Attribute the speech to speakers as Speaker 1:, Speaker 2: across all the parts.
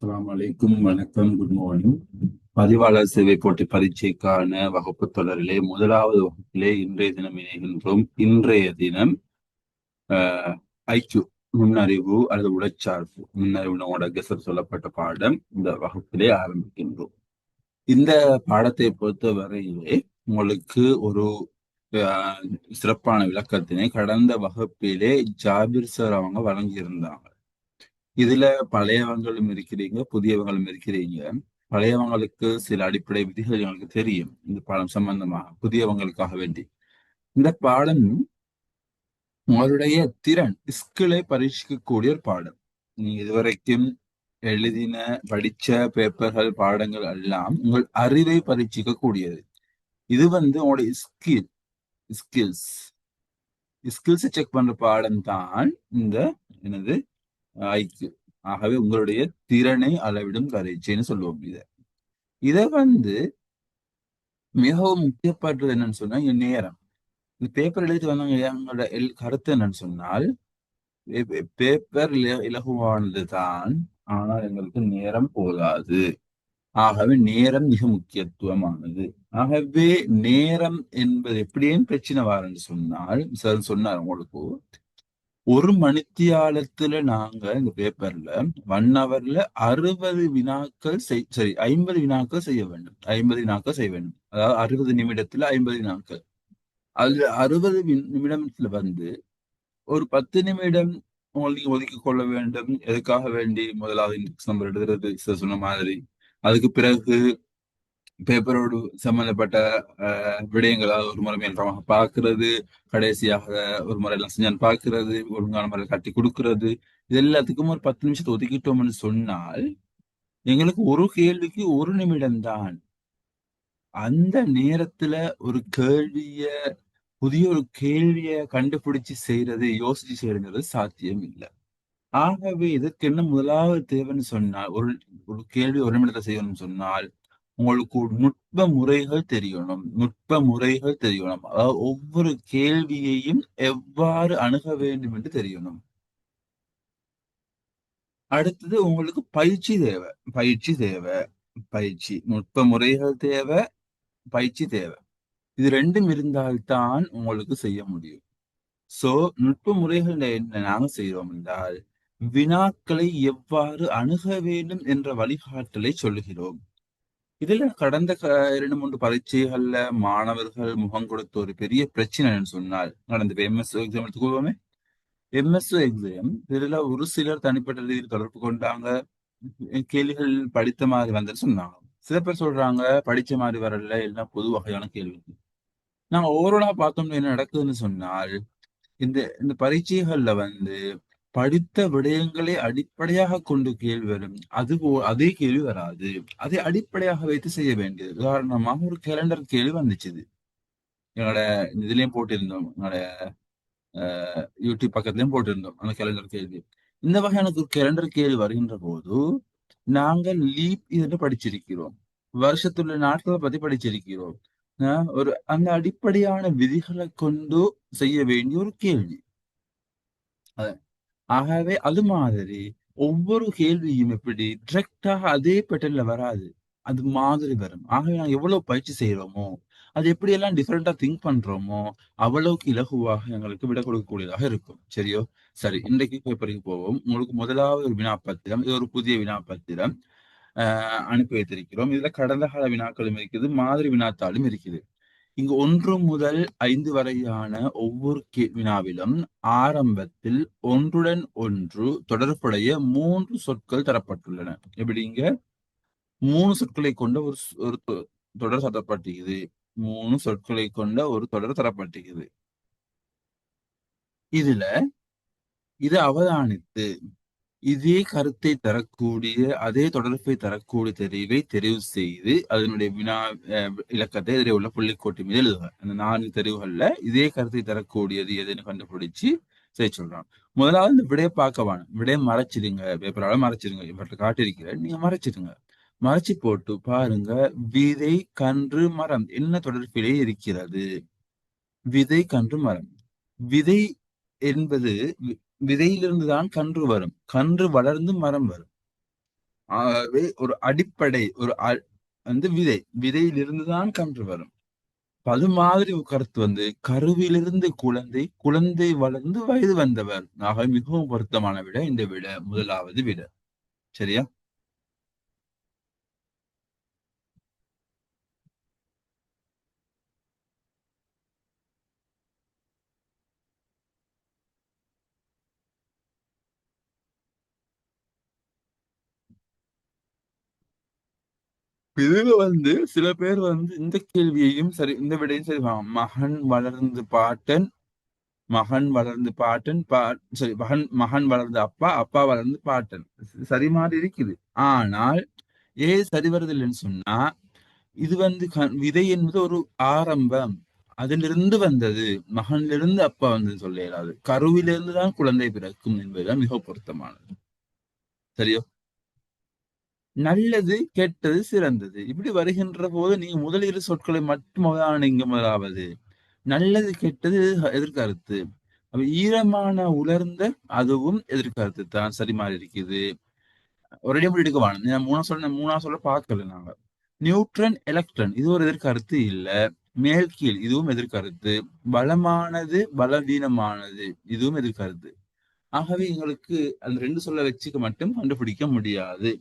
Speaker 1: அஸ்ஸலாமு அலைக்கும். வணக்கம், குட் மார்னிங். பதிவாளர் சேவை போட்டி பரீட்சைக்கான வகுப்பு தொடரிலே முதலாவது வகுப்பிலே இன்றைய தினம் இணைகின்றோம். இன்றைய தினம் ஐக்யூ நுண்ணறிவு அல்லது உடற்சார்பு நுண்ணறிவு கெசர் சொல்லப்பட்ட பாடம் இந்த வகுப்பிலே ஆரம்பிக்கின்றோம். இந்த பாடத்தை பொறுத்தவரையிலே உங்களுக்கு ஒரு சிறப்பான விளக்கத்தினை கடந்த வகுப்பிலே ஜாபிர் சார் அவங்க வழங்கியிருந்தாங்க. இதுல பழையவங்களும் இருக்கிறீங்க, புதியவங்களும் இருக்கிறீங்க. பழையவங்களுக்கு சில அடிப்படை விதிகள் எங்களுக்கு தெரியும் இந்த பாடம் சம்பந்தமாக. புதியவங்களுக்காக வேண்டி இந்த பாடம் உங்களுடைய திறன் ஸ்கிலை பரீட்சிக்கக்கூடிய ஒரு பாடம். நீங்க இதுவரைக்கும் எழுதின படிச்ச பேப்பர்கள் பாடங்கள் எல்லாம் உங்கள் அறிவை பரீட்சிக்க கூடியது. இது உங்களுடைய ஸ்கில்ஸ் ஸ்கில்ஸை செக் பண்ற பாடம் தான் இந்த என்னது ஐக்கிய. ஆகவே உங்களுடைய திறனை அளவிடும் பரீட்சைன்னு சொல்லுவோம். இதை மிகவும் முக்கியப்பட்டது என்னன்னு சொன்னா நேரம். இந்த பேப்பர் எழுதிட்டு வந்தாங்க. எங்களோட கருத்து என்னன்னு சொன்னால் பேப்பர் இலகுவானது தான், ஆனால் எங்களுக்கு நேரம் போதாது. ஆகவே நேரம் மிக முக்கியத்துவமானது. ஆகவே நேரம் என்பது எப்படியும் பிரச்சனை வாருன்னு சொன்னால் சார் சொன்னார் உங்களுக்கு, ஒரு மணித்தியாலத்துல நாங்க இந்த பேப்பர்ல 1 ஹவர்ல 60 வினாக்கள் 50 வினாக்கள் செய்ய வேண்டும். 50 வினாக்கள் செய்ய வேண்டும். அதாவது 60 நிமிடத்துல 50 வினாக்கள். அதுல 60 நிமிடத்துல ஒரு 10 நிமிடம் உங்களுக்கு ஒதுக்கிக் கொள்ள வேண்டும். எதுக்காக வேண்டி? முதலாவது இன்டெக்ஸ் நம்பர் எழுதுறது சொன்ன மாதிரி. அதுக்கு பிறகு பேப்பரோடு சம்பந்தப்பட்ட விடயங்கள், அதாவது ஒரு முறை மேல்பமாக பார்க்கிறது, கடைசியாக ஒரு முறை எல்லாம் செஞ்சான்னு பார்க்கிறது, ஒழுங்கான முறை கட்டி கொடுக்கறது, இது எல்லாத்துக்கும் ஒரு 10 நிமிஷத்தை ஒதுக்கிட்டோம்னு சொன்னால் எங்களுக்கு ஒரு கேள்விக்கு 1 நிமிடம் தான். அந்த நேரத்துல ஒரு புதிய ஒரு கேள்விய கண்டுபிடிச்சு செய்யறது, யோசிச்சு செய்யறது சாத்தியம் இல்லை. ஆகவே இதற்கு என்ன முதலாவது தேவைன்னு சொன்னால், ஒரு கேள்வி 1 நிமிடத்தை செய்யணும்னு சொன்னால் உங்களுக்கு நுட்ப முறைகள் தெரியணும். அதாவது ஒவ்வொரு கேள்வியையும் எவ்வாறு அணுக வேண்டும் என்று தெரியணும். அடுத்தது உங்களுக்கு பயிற்சி தேவை. நுட்ப முறைகள் தேவை, பயிற்சி தேவை. இது ரெண்டும் இருந்தால்தான் உங்களுக்கு செய்ய முடியும். சோ நுட்ப முறைகள் என்ன நாங்க செய்வோம் என்றால், வினாக்களை எவ்வாறு அணுக வேண்டும் என்ற வழிகாட்டலை சொல்லுகிறோம். இதுல கடந்த 2-3 பரீட்சைகள்ல மாணவர்கள் முகம் கொடுத்த ஒரு பெரிய பிரச்சனை சொன்னால், நடந்த எம்எஸ்ஓ எக்ஸாம் எடுத்துக்கோமே. எம்எஸ்ஓ எக்ஸாம் இதுல ஒரு சிலர் தனிப்பட்ட ரீதியில் தொடர்பு கொண்டாங்க. கேள்விகள் படித்த மாதிரி வந்து சொன்னாங்க. சில பேர் சொல்றாங்க படிச்ச மாதிரி வரல, எல்லாம் பொது வகையான கேள்வி. நாங்க ஓவராலா பார்த்தோம்னா என்ன நடக்குதுன்னு சொன்னால், இந்த இந்த பரீட்சைகள்ல படித்த விடயங்களை அடிப்படையாக கொண்டு கேள்வி வரும். அதே கேள்வி வராது. அதை அடிப்படையாக வைத்து செய்ய வேண்டியது. உதாரணமாக ஒரு கேலண்டர் கேள்வி வந்துச்சு. எங்களோட இதுலயும் போட்டிருந்தோம், எங்களோட யூடியூப் பக்கத்துலயும் போட்டிருந்தோம் அந்த கேலண்டர் கேள்வி. இந்த வகையான ஒரு கேலண்டர் கேள்வி வருகின்ற போது நாங்கள் லீப் இயர் படிச்சிருக்கிறோம், வருஷத்துள்ள நாட்களை பத்தி படிச்சிருக்கிறோம். ஒரு அந்த அடிப்படையான விதிகளை கொண்டு செய்ய வேண்டிய ஒரு கேள்வி. ஆகவே அது மாதிரி ஒவ்வொரு கேள்வியும் எப்படி டிரெக்டாக அதே பேட்டர்ன்ல வராது, அது மாதிரி வரும். ஆகவே நாங்க எவ்வளவு பயிற்சி செய்யறோமோ, அது எப்படி எல்லாம் டிஃபரெண்டா திங்க் பண்றோமோ, அவ்வளவுக்கு இலகுவாக எங்களுக்கு விட கொடுக்கக்கூடியதாக இருக்கும். சரியோ? சரி, இன்றைக்கு பேப்பருக்கு போவோம். உங்களுக்கு முதலாவது ஒரு வினாப்பத்திரம், இது ஒரு புதிய வினாப்பத்திரம் அனுப்பி வைத்திருக்கிறோம். இதுல கடந்த கால வினாக்களும் இருக்குது, மாதிரி வினாத்தாளும் இருக்குது. இங்கு 1 முதல் 5 வரையான ஒவ்வொரு வினாவிலும் ஆரம்பத்தில் ஒன்றுடன் ஒன்று தொடர்புடைய 3 சொற்கள் தரப்பட்டுள்ளன. எப்படிங்க? 3 சொற்களை கொண்ட ஒரு தொடர் தரப்பட்டிருக்குது. 3 சொற்களை கொண்ட ஒரு தொடர் தரப்பட்டிருக்குது. இதுல இதை அவதானித்து இதே கருத்தை தரக்கூடிய, அதே தொடர்பை தரக்கூடிய தெரிவை தெரிவு செய்து அதனுடைய வினா இலக்கத்தை எதிரே உள்ள புள்ளிக்கோட்டு மீது எழுதுக. அந்த 4 தெரிவுகள்ல இதே கருத்தை தரக்கூடியது எதுன்னு கண்டுபிடிச்சு செய்ய சொல்றான். முதலாவது இந்த விடையை பார்க்க வேணும். விடையை மறைச்சிடுங்க, பேப்பரால மறைச்சிடுங்க. இவற்றை காட்டியிருக்கிறேன், நீங்க மறைச்சிடுங்க. மறைச்சு போட்டு பாருங்க, விதை கன்று மரம் என்ன தொடர்பிலே இருக்கிறது? விதை கன்று மரம். விதை என்பது விதையிலிருந்து தான் கன்று வரும், கன்று வளர்ந்து மரம் வரும். ஆகவே ஒரு அடிப்படை வந்து விதையிலிருந்து தான் கன்று வரும். அது மாதிரி ஒரு கருத்து வந்து கருவிலிருந்து குழந்தை, குழந்தை வளர்ந்து வயது வந்தவர். ஆக மிகவும் பொருத்தமான விட இந்த விட முதலாவது விட. சரியா? இதுல வந்து சில பேர் வந்து இந்த கேள்வியையும் சரி, இந்த விடையும் சரி மகன் வளர்ந்து பாட்டன், மகன் வளர்ந்து பாட்டன், சரி மகன் மகன் வளர்ந்து அப்பா, அப்பா வளர்ந்து பாட்டன். சரி மாதிரி இருக்குது. ஆனால் ஏன் சரி வருதில்லைன்னு சொன்னா, இது வந்து விதை என்பது ஒரு ஆரம்பம். அதிலிருந்து வந்தது. மகனிலிருந்து அப்பா வந்து சொல்ல இயலாது. கருவிலிருந்து தான் குழந்தை பிறக்கும் என்பதுதான் மிக பொருத்தமானது. சரியோ? நல்லது, கெட்டது, சிறந்தது. இப்படி வருகின்ற போது நீங்க முதல் இரு சொற்களை மட்டும் அவதானிங்க முதலாவது. நல்லது, கெட்டது எதிர்கருத்து. அப்ப ஈரமான, உலர்ந்த அதுவும் எதிர்கருத்து தான். சரி மாறி இருக்குது. ஒரே முடி எடுக்க வேணும். நான் மூணா சொல்ல பார்க்கல நாங்க. நியூட்ரன், எலக்ட்ரன் இது ஒரு எதிர்கருத்து இல்ல. மேல் கீழ் இதுவும் எதிர்கருத்து. பலமானது, பலவீனமானது இதுவும் எதிர்கருத்து. ஆகவே எங்களுக்கு அந்த ரெண்டு சொல்ல வச்சுக்க மட்டும் கண்டுபிடிக்க முடியாது.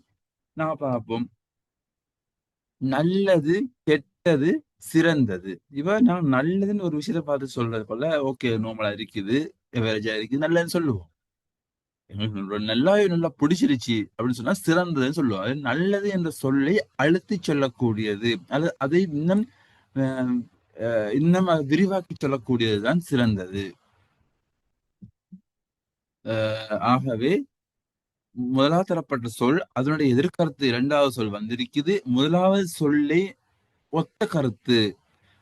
Speaker 1: நான் பார்ப்போம். நல்லது, கெட்டது, சிறந்தது. நான் நல்லதுன்னு ஒரு விஷயத்த பார்த்து சொல்றது போல, ஓகே நார்மலா இருக்குது, எவரேஜா இருக்குது, நல்லதுன்னு சொல்லுவோம். எங்களுக்கு நல்லா பிடிச்சிருச்சு அப்படின்னு சொன்னா சிறந்ததுன்னு சொல்லுவோம். அது நல்லது என்ற சொல்லை அழுத்தி சொல்லக்கூடியது. அதை இன்னும் அஹ், இன்னும் விரிவாக்கி சொல்லக்கூடியதுதான் சிறந்தது. ஆகவே முதலாவது தரப்பட்ட சொல் அதனுடைய எதிர்கருத்து இரண்டாவது சொல் வந்திருக்குது. முதலாவது சொல்லை ஒத்த கருத்து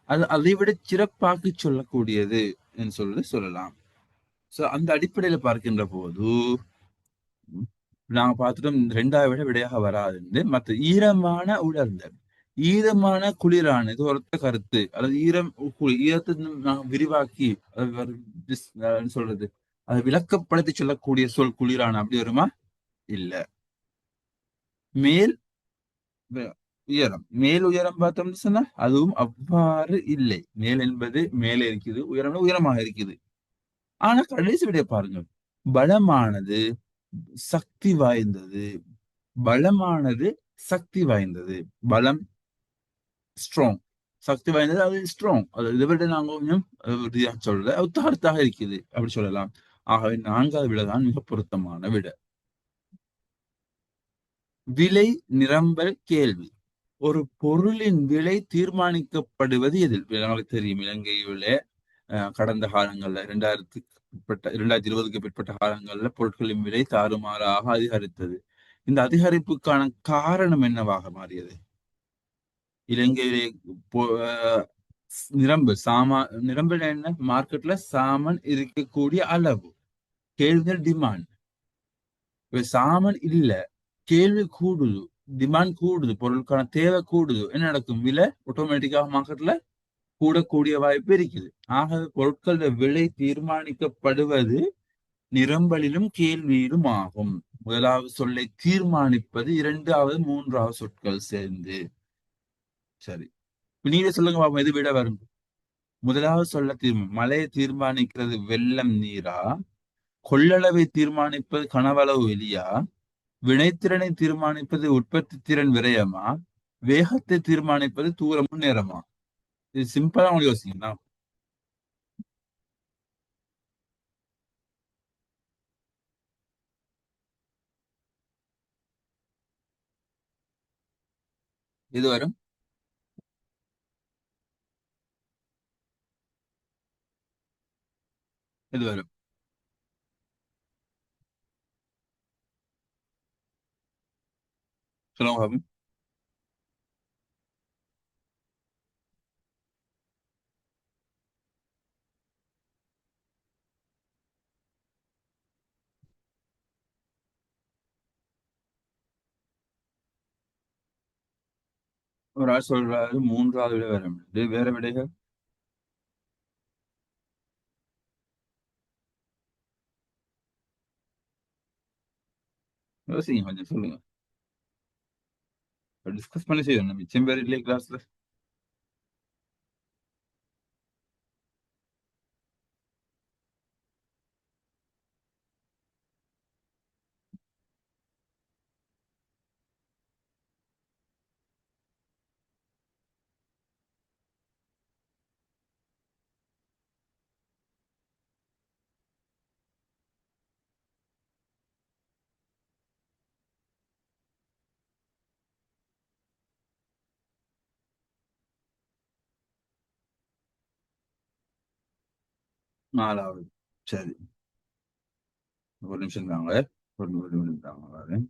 Speaker 1: அதை விட சிறப்பாக்கி சொல்லக்கூடியது என்று சொல்லலாம். சோ அந்த அடிப்படையில பார்க்கின்ற போது நாங்க பார்த்துட்டோம் ரெண்டாவது விட விடையாக வராது. மற்ற ஈரமான உலர்ந்த ஈரமான குளிரான இது ஒருத்த கருத்து அல்லது ஈரத்தை நாங்க விரிவாக்கி சொல்றது அதை விளக்கப்படுத்தி சொல்லக்கூடிய சொல் குளிரான அப்படி வருமா? இல்ல. மேல் உயரம் மேல் உயரம் பார்த்தோம்னு சொன்னா அதுவும் அவ்வாறு இல்லை. மேல் என்பது மேலே இருக்குது, உயரம் உயரமாக இருக்குது. ஆனா கடைசி விடைய பாருங்க. பலமானது, சக்தி வாய்ந்தது. பலமானது, சக்தி வாய்ந்தது. பலம் ஸ்ட்ராங். சக்தி வாய்ந்தது அது ஸ்ட்ராங். அது இதை விட நாங்க கொஞ்சம் சொல்ல உத்தாரத்தாக இருக்குது அப்படி சொல்லலாம். ஆகவே நான்காவது விட மிக பொருத்தமான விட. விலை நிரம்பல் கேள்வி. ஒரு பொருளின் விலை தீர்மானிக்கப்படுவது எதில்? எங்களுக்கு தெரியும் இலங்கையில கடந்த காலங்கள்ல 2020க்கு பிற்பட்ட காலங்கள்ல பொருட்களின் விலை தாறுமாறாக அதிகரித்தது. இந்த அதிகரிப்புக்கான காரணம் என்னவாக மாறியது? இலங்கையிலே நிரம்பு நிரம்பல் என்ன? மார்க்கெட்ல சாமான் இருக்கக்கூடிய அளவு. கேள்வி டிமாண்ட். இப்ப சாமான் இல்ல, கேள்வி கூடுது, டிமாண்ட் கூடுது, பொருளுக்கான தேவை கூடுது, என்ன நடக்கும்? விலை ஆட்டோமேட்டிக்காக மார்க்கெட்ல கூடக்கூடிய வாய்ப்பு இருக்குது. ஆகவே பொருட்களோட விலை தீர்மானிக்கப்படுவது நிரம்பலிலும் கேள்வியிலும் ஆகும். முதலாவது சொல்லை தீர்மானிப்பது இரண்டாவது மூன்றாவது சொற்கள் சேர்ந்து. சரி, நீங்க சொல்லுங்க பாப்போம், எது விட வரும்? முதலாவது சொல்ல மழையை தீர்மானிக்கிறது வெள்ளம் நீரா? கொள்ளளவை தீர்மானிப்பது கனவளவு வெளியா? வினைத்திறனை தீர்மானிப்பது உற்பத்தி திறன் விரயமா? வேகத்தை தீர்மானிப்பது தூரமும் நேரமா? இது சிம்பிளா உங்களுக்கு யோசிக்கணும். இது வரும். இது வரும். சொல்லுங்க பாப்போம். ஒரு ஆள் சொல்றாரு மூன்றாவது விட வரும். இது வேற விடைகள் யோசிங்க கொஞ்சம் சொல்லுங்க. டிஸ்கஸ் பண்ணி செய்யணும் மிச்சம் பேர் இல்லையே கிளாஸ்ல. 4வது. சரி, ஒரு நிமிஷம் தாங்க. ஒரு நிமிஷம் தாங்க.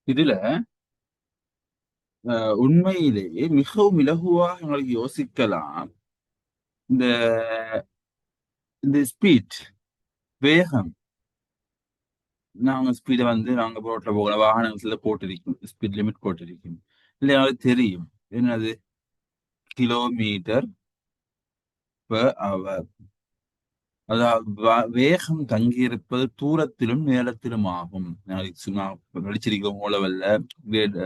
Speaker 1: இதுல உண்மையிலேயே மிகவும் இலகுவாக எங்களுக்கு யோசிக்கலாம். இந்த இந்த ஸ்பீட், வேகம். நாங்க ஸ்பீடை வந்து நாங்க ரோட்ல போகிற வாகனத்துல போட்டிருக்கோம், ஸ்பீட் லிமிட் போட்டிருக்கோம். இல்லை, எங்களுக்கு தெரியும் என்னது கிலோமீட்டர் பெர் அவர். அதாவது வேகம் தங்கியிருப்பது தூரத்திலும் நேரத்திலும் ஆகும். நாளைக்கு சும்மா படிச்சிருக்கோம் ஓலவல்ல, கிரேட்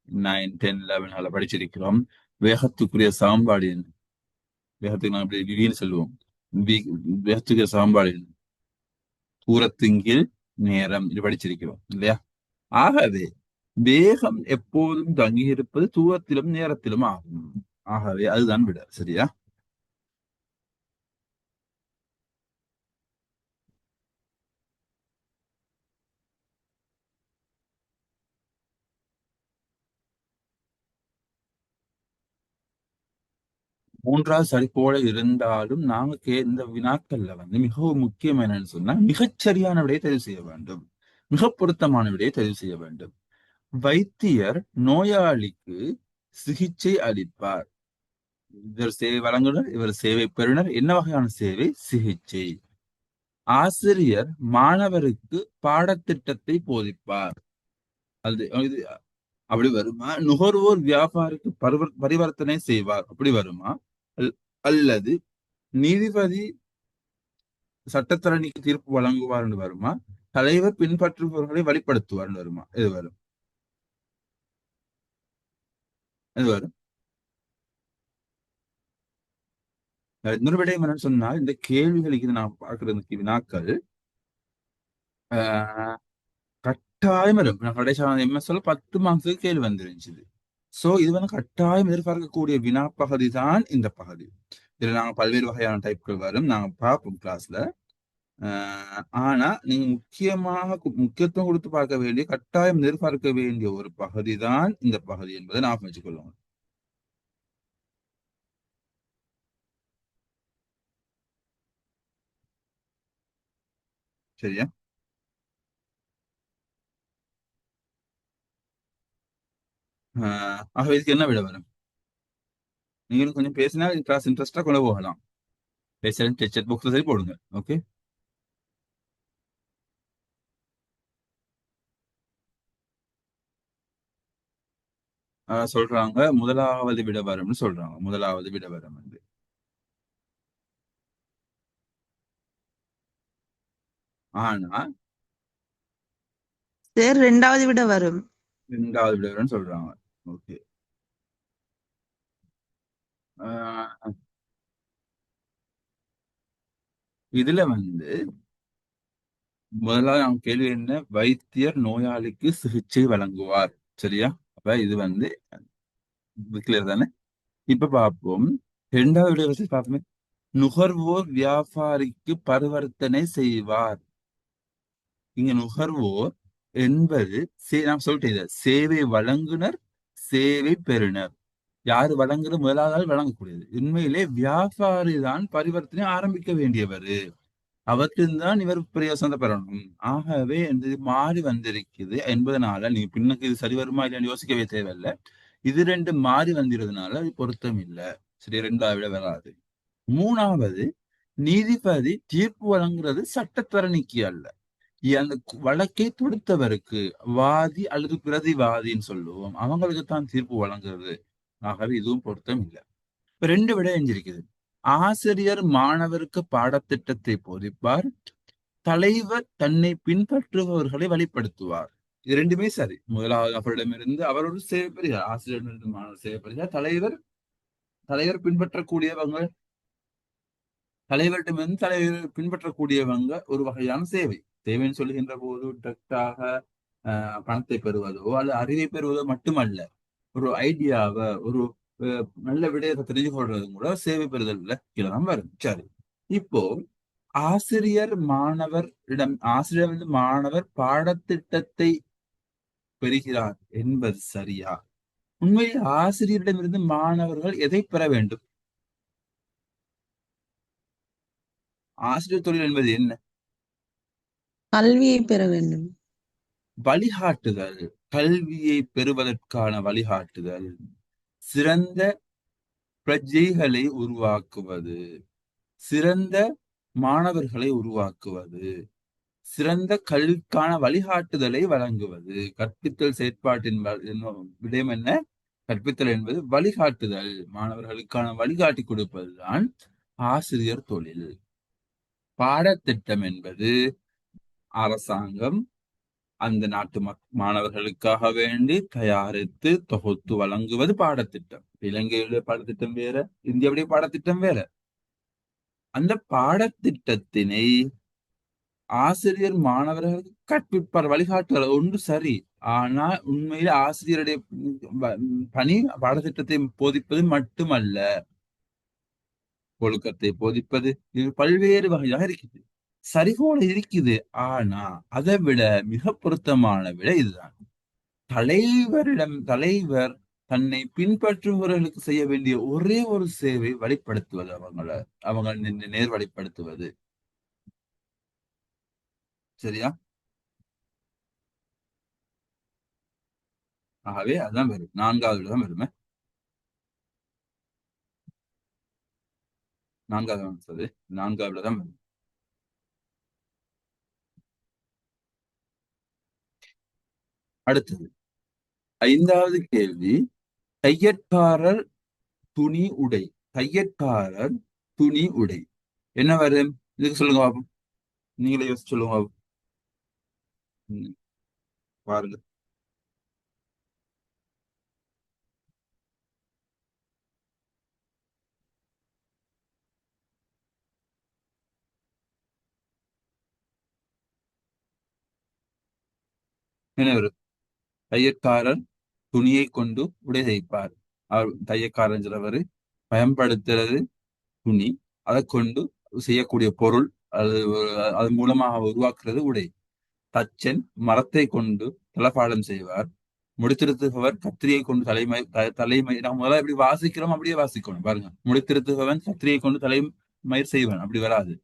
Speaker 1: 9, 10, 11 படிச்சிருக்கிறோம். வேகத்துக்குரிய சாம்பாடு என்ன? வேகத்துக்கு நான் இப்படி திடீர்னு சொல்லுவோம். வேகத்துக்குரிய சாம்பாடு என்ன? தூரத்தின் கீழ் நேரம், இது படிச்சிருக்கிறோம் இல்லையா? ஆகவே வேகம் எப்போதும் தங்கியிருப்பது தூரத்திலும் நேரத்திலும் ஆகும். ஆகவே அதுதான் விட. சரியா? மூன்றாவது சரிப்போல இருந்தாலும் நாங்க இந்த வினாக்கள்ல வந்து மிகவும் முக்கியம் என்னன்னு சொன்னா மிகச்சரியான விடையை தெரிவு செய்ய வேண்டும். மிக பொருத்தமான விடையை தெரிவு செய்ய வேண்டும். வைத்தியர் நோயாளிக்கு சிகிச்சை அளிப்பார். இவர் சேவை வழங்குனர், இவர் சேவை பெறுநர். என்ன வகையான சேவை? சிகிச்சை. ஆசிரியர் மாணவருக்கு பாடத்திட்டத்தை போதிப்பார். அது இது அப்படி வருமா? நுகர்வோர் வியாபாரிக்கு பரிவர்த்தனை செய்வார். அப்படி வருமா? அல்லது நீதிபதி சட்டத்தரணிக்கு தீர்ப்பு வழங்குவார் என்று வருமா? தலைவர் பின்பற்றுபவர்களை வழிப்படுத்துவார் என்று வருமா? இது வரும். இது வரும். இன்னொரு விடயம் என்னன்னு சொன்னால், இந்த கேள்விகளுக்கு நான் பார்க்கிற இந்த வினாக்கள் ஆஹ் கட்டாயம் வரும். நான் கடைசியான எம்எஸ்ல 10 மார்க்ஸுக்கு கேள்வி வந்துருந்துச்சு. சோ இது வந்து கட்டாயம் எதிர்பார்க்கக்கூடிய வினா பகுதி தான் இந்த பகுதி. இதுல நாங்க பல்வேறு வகையான டைப்கள் வரும், நாங்க பார்ப்போம் கிளாஸ்ல. ஆனா நீங்க முக்கியத்துவம் கொடுத்து பார்க்க வேண்டிய, கட்டாயம் எதிர்பார்க்க வேண்டிய ஒரு பகுதி தான் இந்த பகுதி என்பதை ஞாபகம் வச்சுக்கொள்ளுங்க. சரியா? ஆகவே இதுக்கு என்ன விட வரும்? நீங்களும் கொஞ்சம் பேசினா கிளாஸ் இன்ட்ரெஸ்டா கொண்டு போகலாம். பேசுறது செட் பாக்ஸ்ல சரி போடுங்க. ஓகே. சொல்றாங்க முதலாவது விட வரும்னு சொல்றாங்க. முதலாவது விட வரும் வந்து ஆனா
Speaker 2: சார் 2வது விட வரும்.
Speaker 1: 2வது விட வரும்னு சொல்றாங்க. ஓகே. இதுல வந்து முதலாவது அவங்க கேள்வி என்ன? வைத்தியர் நோயாளிக்கு சிகிச்சை வழங்குவார். சரியா? அப்ப இது வந்து கிளியர் தானே? இப்ப பார்ப்போம். 2வது விட வச்சு பார்ப்போமே. நுகர்வோர் வியாபாரிக்கு பரிவர்த்தனை செய்வார். இங்க நுகர்வோர் என்பது நான் சொல்லிட்டேன், இதை சேவை வழங்குனர், சேவை பெறுநர். யாரு வழங்குறது? முதலாவது ஆள் வழங்கக்கூடியது. உண்மையிலே வியாபாரி தான் பரிவர்த்தனை ஆரம்பிக்க வேண்டியவர். அவற்றில்தான் இவர் பிரயோசனத்தை பெறணும். ஆகவே இந்த மாறி வந்திருக்குது என்பதனால நீங்க பின்னுக்கு இது சரி வருமா இல்லைன்னு யோசிக்கவே தேவையில்லை. இது ரெண்டு மாறி வந்திருந்ததுனால அது பொருத்தம் இல்லை. சரி, ரெண்டாவது விட வராது. மூணாவது, நீதிபதி தீர்ப்பு வழங்குறது சட்டத்தரணிக்கு அல்ல, அந்த வழக்கை தொடுத்தவருக்கு, வாதி அல்லது பிரதிவாதின்னு சொல்லுவோம், அவங்களுக்கு தான் தீர்ப்பு வழங்குறது. ஆகவே இதுவும் பொருத்தம் இல்லை. இப்ப ரெண்டு விட எஞ்சிருக்குது. ஆசிரியர் மாணவருக்கு பாடத்திட்டத்தை போதிப்பார், தலைவர் தன்னை பின்பற்றுபவர்களை வழிப்படுத்துவார். இது ரெண்டுமே சரி. முதலாவது அவரிடமிருந்து அவர் ஒரு சேவை பெறுகிறார், ஆசிரியரிடமிருந்து மாணவர் சேவை பெறுகிறார். தலைவர் தலைவர் பின்பற்றக்கூடியவங்க, தலைவரிடமிருந்து தலைவர் பின்பற்றக்கூடியவங்க ஒரு வகையான சேவை. சேவைன்னு சொல்லுகின்ற போது டெக்டாக பணத்தை பெறுவதோ அல்லது அறிவை பெறுவதோ மட்டுமல்ல, ஒரு ஐடியாவை, ஒரு நல்ல விடயத்தை தெரிஞ்சு கொள்றதும் கூட சேவை பெறுதல்ல கீழதான் வரும். சரி, இப்போ ஆசிரியர் வந்து மாணவர் பாடத்திட்டத்தை பெறுகிறார் என்பது சரியா? உண்மையில் ஆசிரியரிடமிருந்து மாணவர்கள் எதை பெற வேண்டும்? ஆசிரியர் தொழில் என்பது என்ன?
Speaker 2: கல்வியை பெற வேண்டும்.
Speaker 1: வழிகாட்டுதல். கல்வியை பெறுவதற்கான வழிகாட்டுதல், சிறந்த பிரஜைகளை உருவாக்குவது, சிறந்த மாணவர்களை உருவாக்குவது, சிறந்த கல்விக்கான வழிகாட்டுதலை வழங்குவது. கற்பித்தல் செயற்பாட்டின் விடயம் என்ன? கற்பித்தல் என்பது வழிகாட்டுதல், மாணவர்களுக்கான வழிகாட்டி கொடுப்பதுதான் ஆசிரியர் தொழில். பாடத்திட்டம் என்பது அரசாங்கம் அந்த நாட்டு மாணவர்களுக்காக வேண்டி தயாரித்து தொகுத்து வழங்குவது பாடத்திட்டம். இலங்கையுடைய பாடத்திட்டம் வேற, இந்தியாவுடைய பாடத்திட்டம் வேற. அந்த பாடத்திட்டத்தினை ஆசிரியர் மாணவர்களுக்கு கற்பிப்பார், வழிகாட்டுதல் ஒன்று சரி. ஆனா உண்மையில் ஆசிரியருடைய பணி பாடத்திட்டத்தை போதிப்பது மட்டுமல்ல, ஒழுக்கத்தை போதிப்பது. இது பல்வேறு வகையாக இருக்குது, சரிபோல இருக்குது. ஆனா அதை விட மிக பொருத்தமான விட இதுதான். தலைவர் தன்னை பின்பற்றுபவர்களுக்கு செய்ய வேண்டிய ஒரே ஒரு சேவை வழிப்படுத்துவது, அவங்க நேர்வழிப்படுத்துவது. சரியா? ஆகவே அதுதான் வரும், நான்காவது தான் வருமே. நான்காவது தான் வரும். அடுத்தது ஐந்தாவது கேள்வி. தையற்காரர் துணி உடை. தையற்காரர் துணி உடை என்ன வரும்? இதுக்கு சொல்லுங்க பாப்போம். நீங்களே யோசிச்சு சொல்லுங்க பாப்போம். பாருங்க. என்ன வரும்? தையற்காரர் துணியை கொண்டு உடை தைப்பார். அவர் தையற்காரன் சிலவர் பயன்படுத்துறது துணி, அதை கொண்டு செய்யக்கூடிய பொருள், அது அது மூலமாக உருவாக்குறது உடை. தச்சன் மரத்தை கொண்டு தளபாடம் செய்வார். முடித்திருத்துபவர் கத்திரியை கொண்டு தலைமை நம்ம முதல்ல எப்படி வாசிக்கிறோம் அப்படியே வாசிக்கணும். பாருங்க, முடித்திருத்துபவன் கத்திரியை கொண்டு தலைமயிர் செய்வான், அப்படி வராது.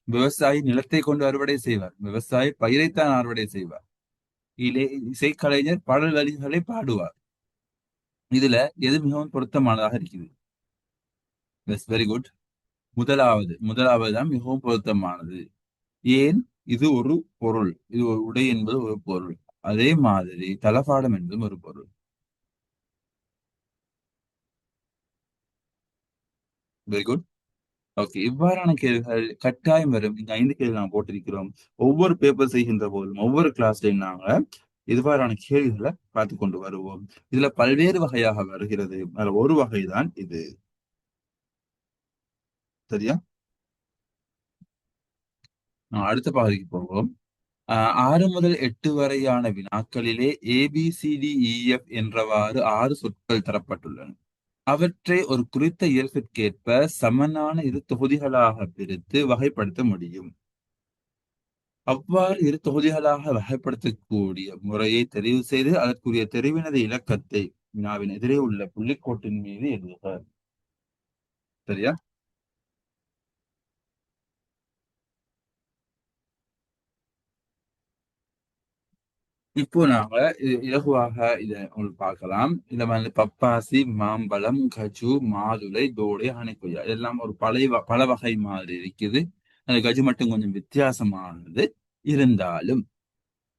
Speaker 1: விவசாயி நிலத்தை கொண்டு அறுவடை செய்வார், விவசாயி பயிரைத்தான் அறுவடை செய்வார். இசைக்கலைஞர் பாடல் வரிகளை பாடுவார். இதுல எது மிகவும் பொருத்தமானதாக இருக்குது? Very good. முதலாவது தான் மிகவும் பொருத்தமானது. ஏன்? இது ஒரு பொருள், இது ஒரு உடை என்பது ஒரு பொருள். அதே மாதிரி தளபாடம் என்பதும் ஒரு பொருள். Very good. ஓகே, இவ்வாறான கேள்விகள் கட்டாயம் வரும். இந்த 5 கேள்வி நாங்கள் போட்டிருக்கிறோம். ஒவ்வொரு பேப்பர் செய்கின்ற போதும், ஒவ்வொரு கிளாஸ்லையும் நாங்க இவ்வாறான கேள்விகளை பார்த்து கொண்டு வருவோம். இதுல பல்வேறு வகையாக வருகிறது, அதுல ஒரு வகைதான் இது. சரியா? அடுத்த பகுதிக்கு போவோம். 6 முதல் 8 வரையான வினாக்களிலே ABCDEF என்றவாறு 6 சொற்கள் தரப்பட்டுள்ளன. அவற்றை ஒரு குறித்த இயல்பிற்கேற்ப சமனான இரு தொகுதிகளாக பிரித்து வகைப்படுத்த முடியும். அவ்வாறு இரு தொகுதிகளாக வகைப்படுத்தக்கூடிய முறையை தெரிவு செய்து அதற்குரிய தெரிவினது இலக்கத்தை வினாவின் எதிரே உள்ள புள்ளிக்கோட்டின் மீது எழுதுக. சரியா? இப்போ நாங்க இலகுவாக இதை உங்களுக்கு பார்க்கலாம். இதுல வந்து பப்பாசி, மாம்பழம், கஜு, மாதுளை, தோடை, ஆனைக்கொய்யா இதெல்லாம் ஒரு பல வகை மாதிரி இருக்குது. அந்த கஜு மட்டும் கொஞ்சம் வித்தியாசமானது இருந்தாலும்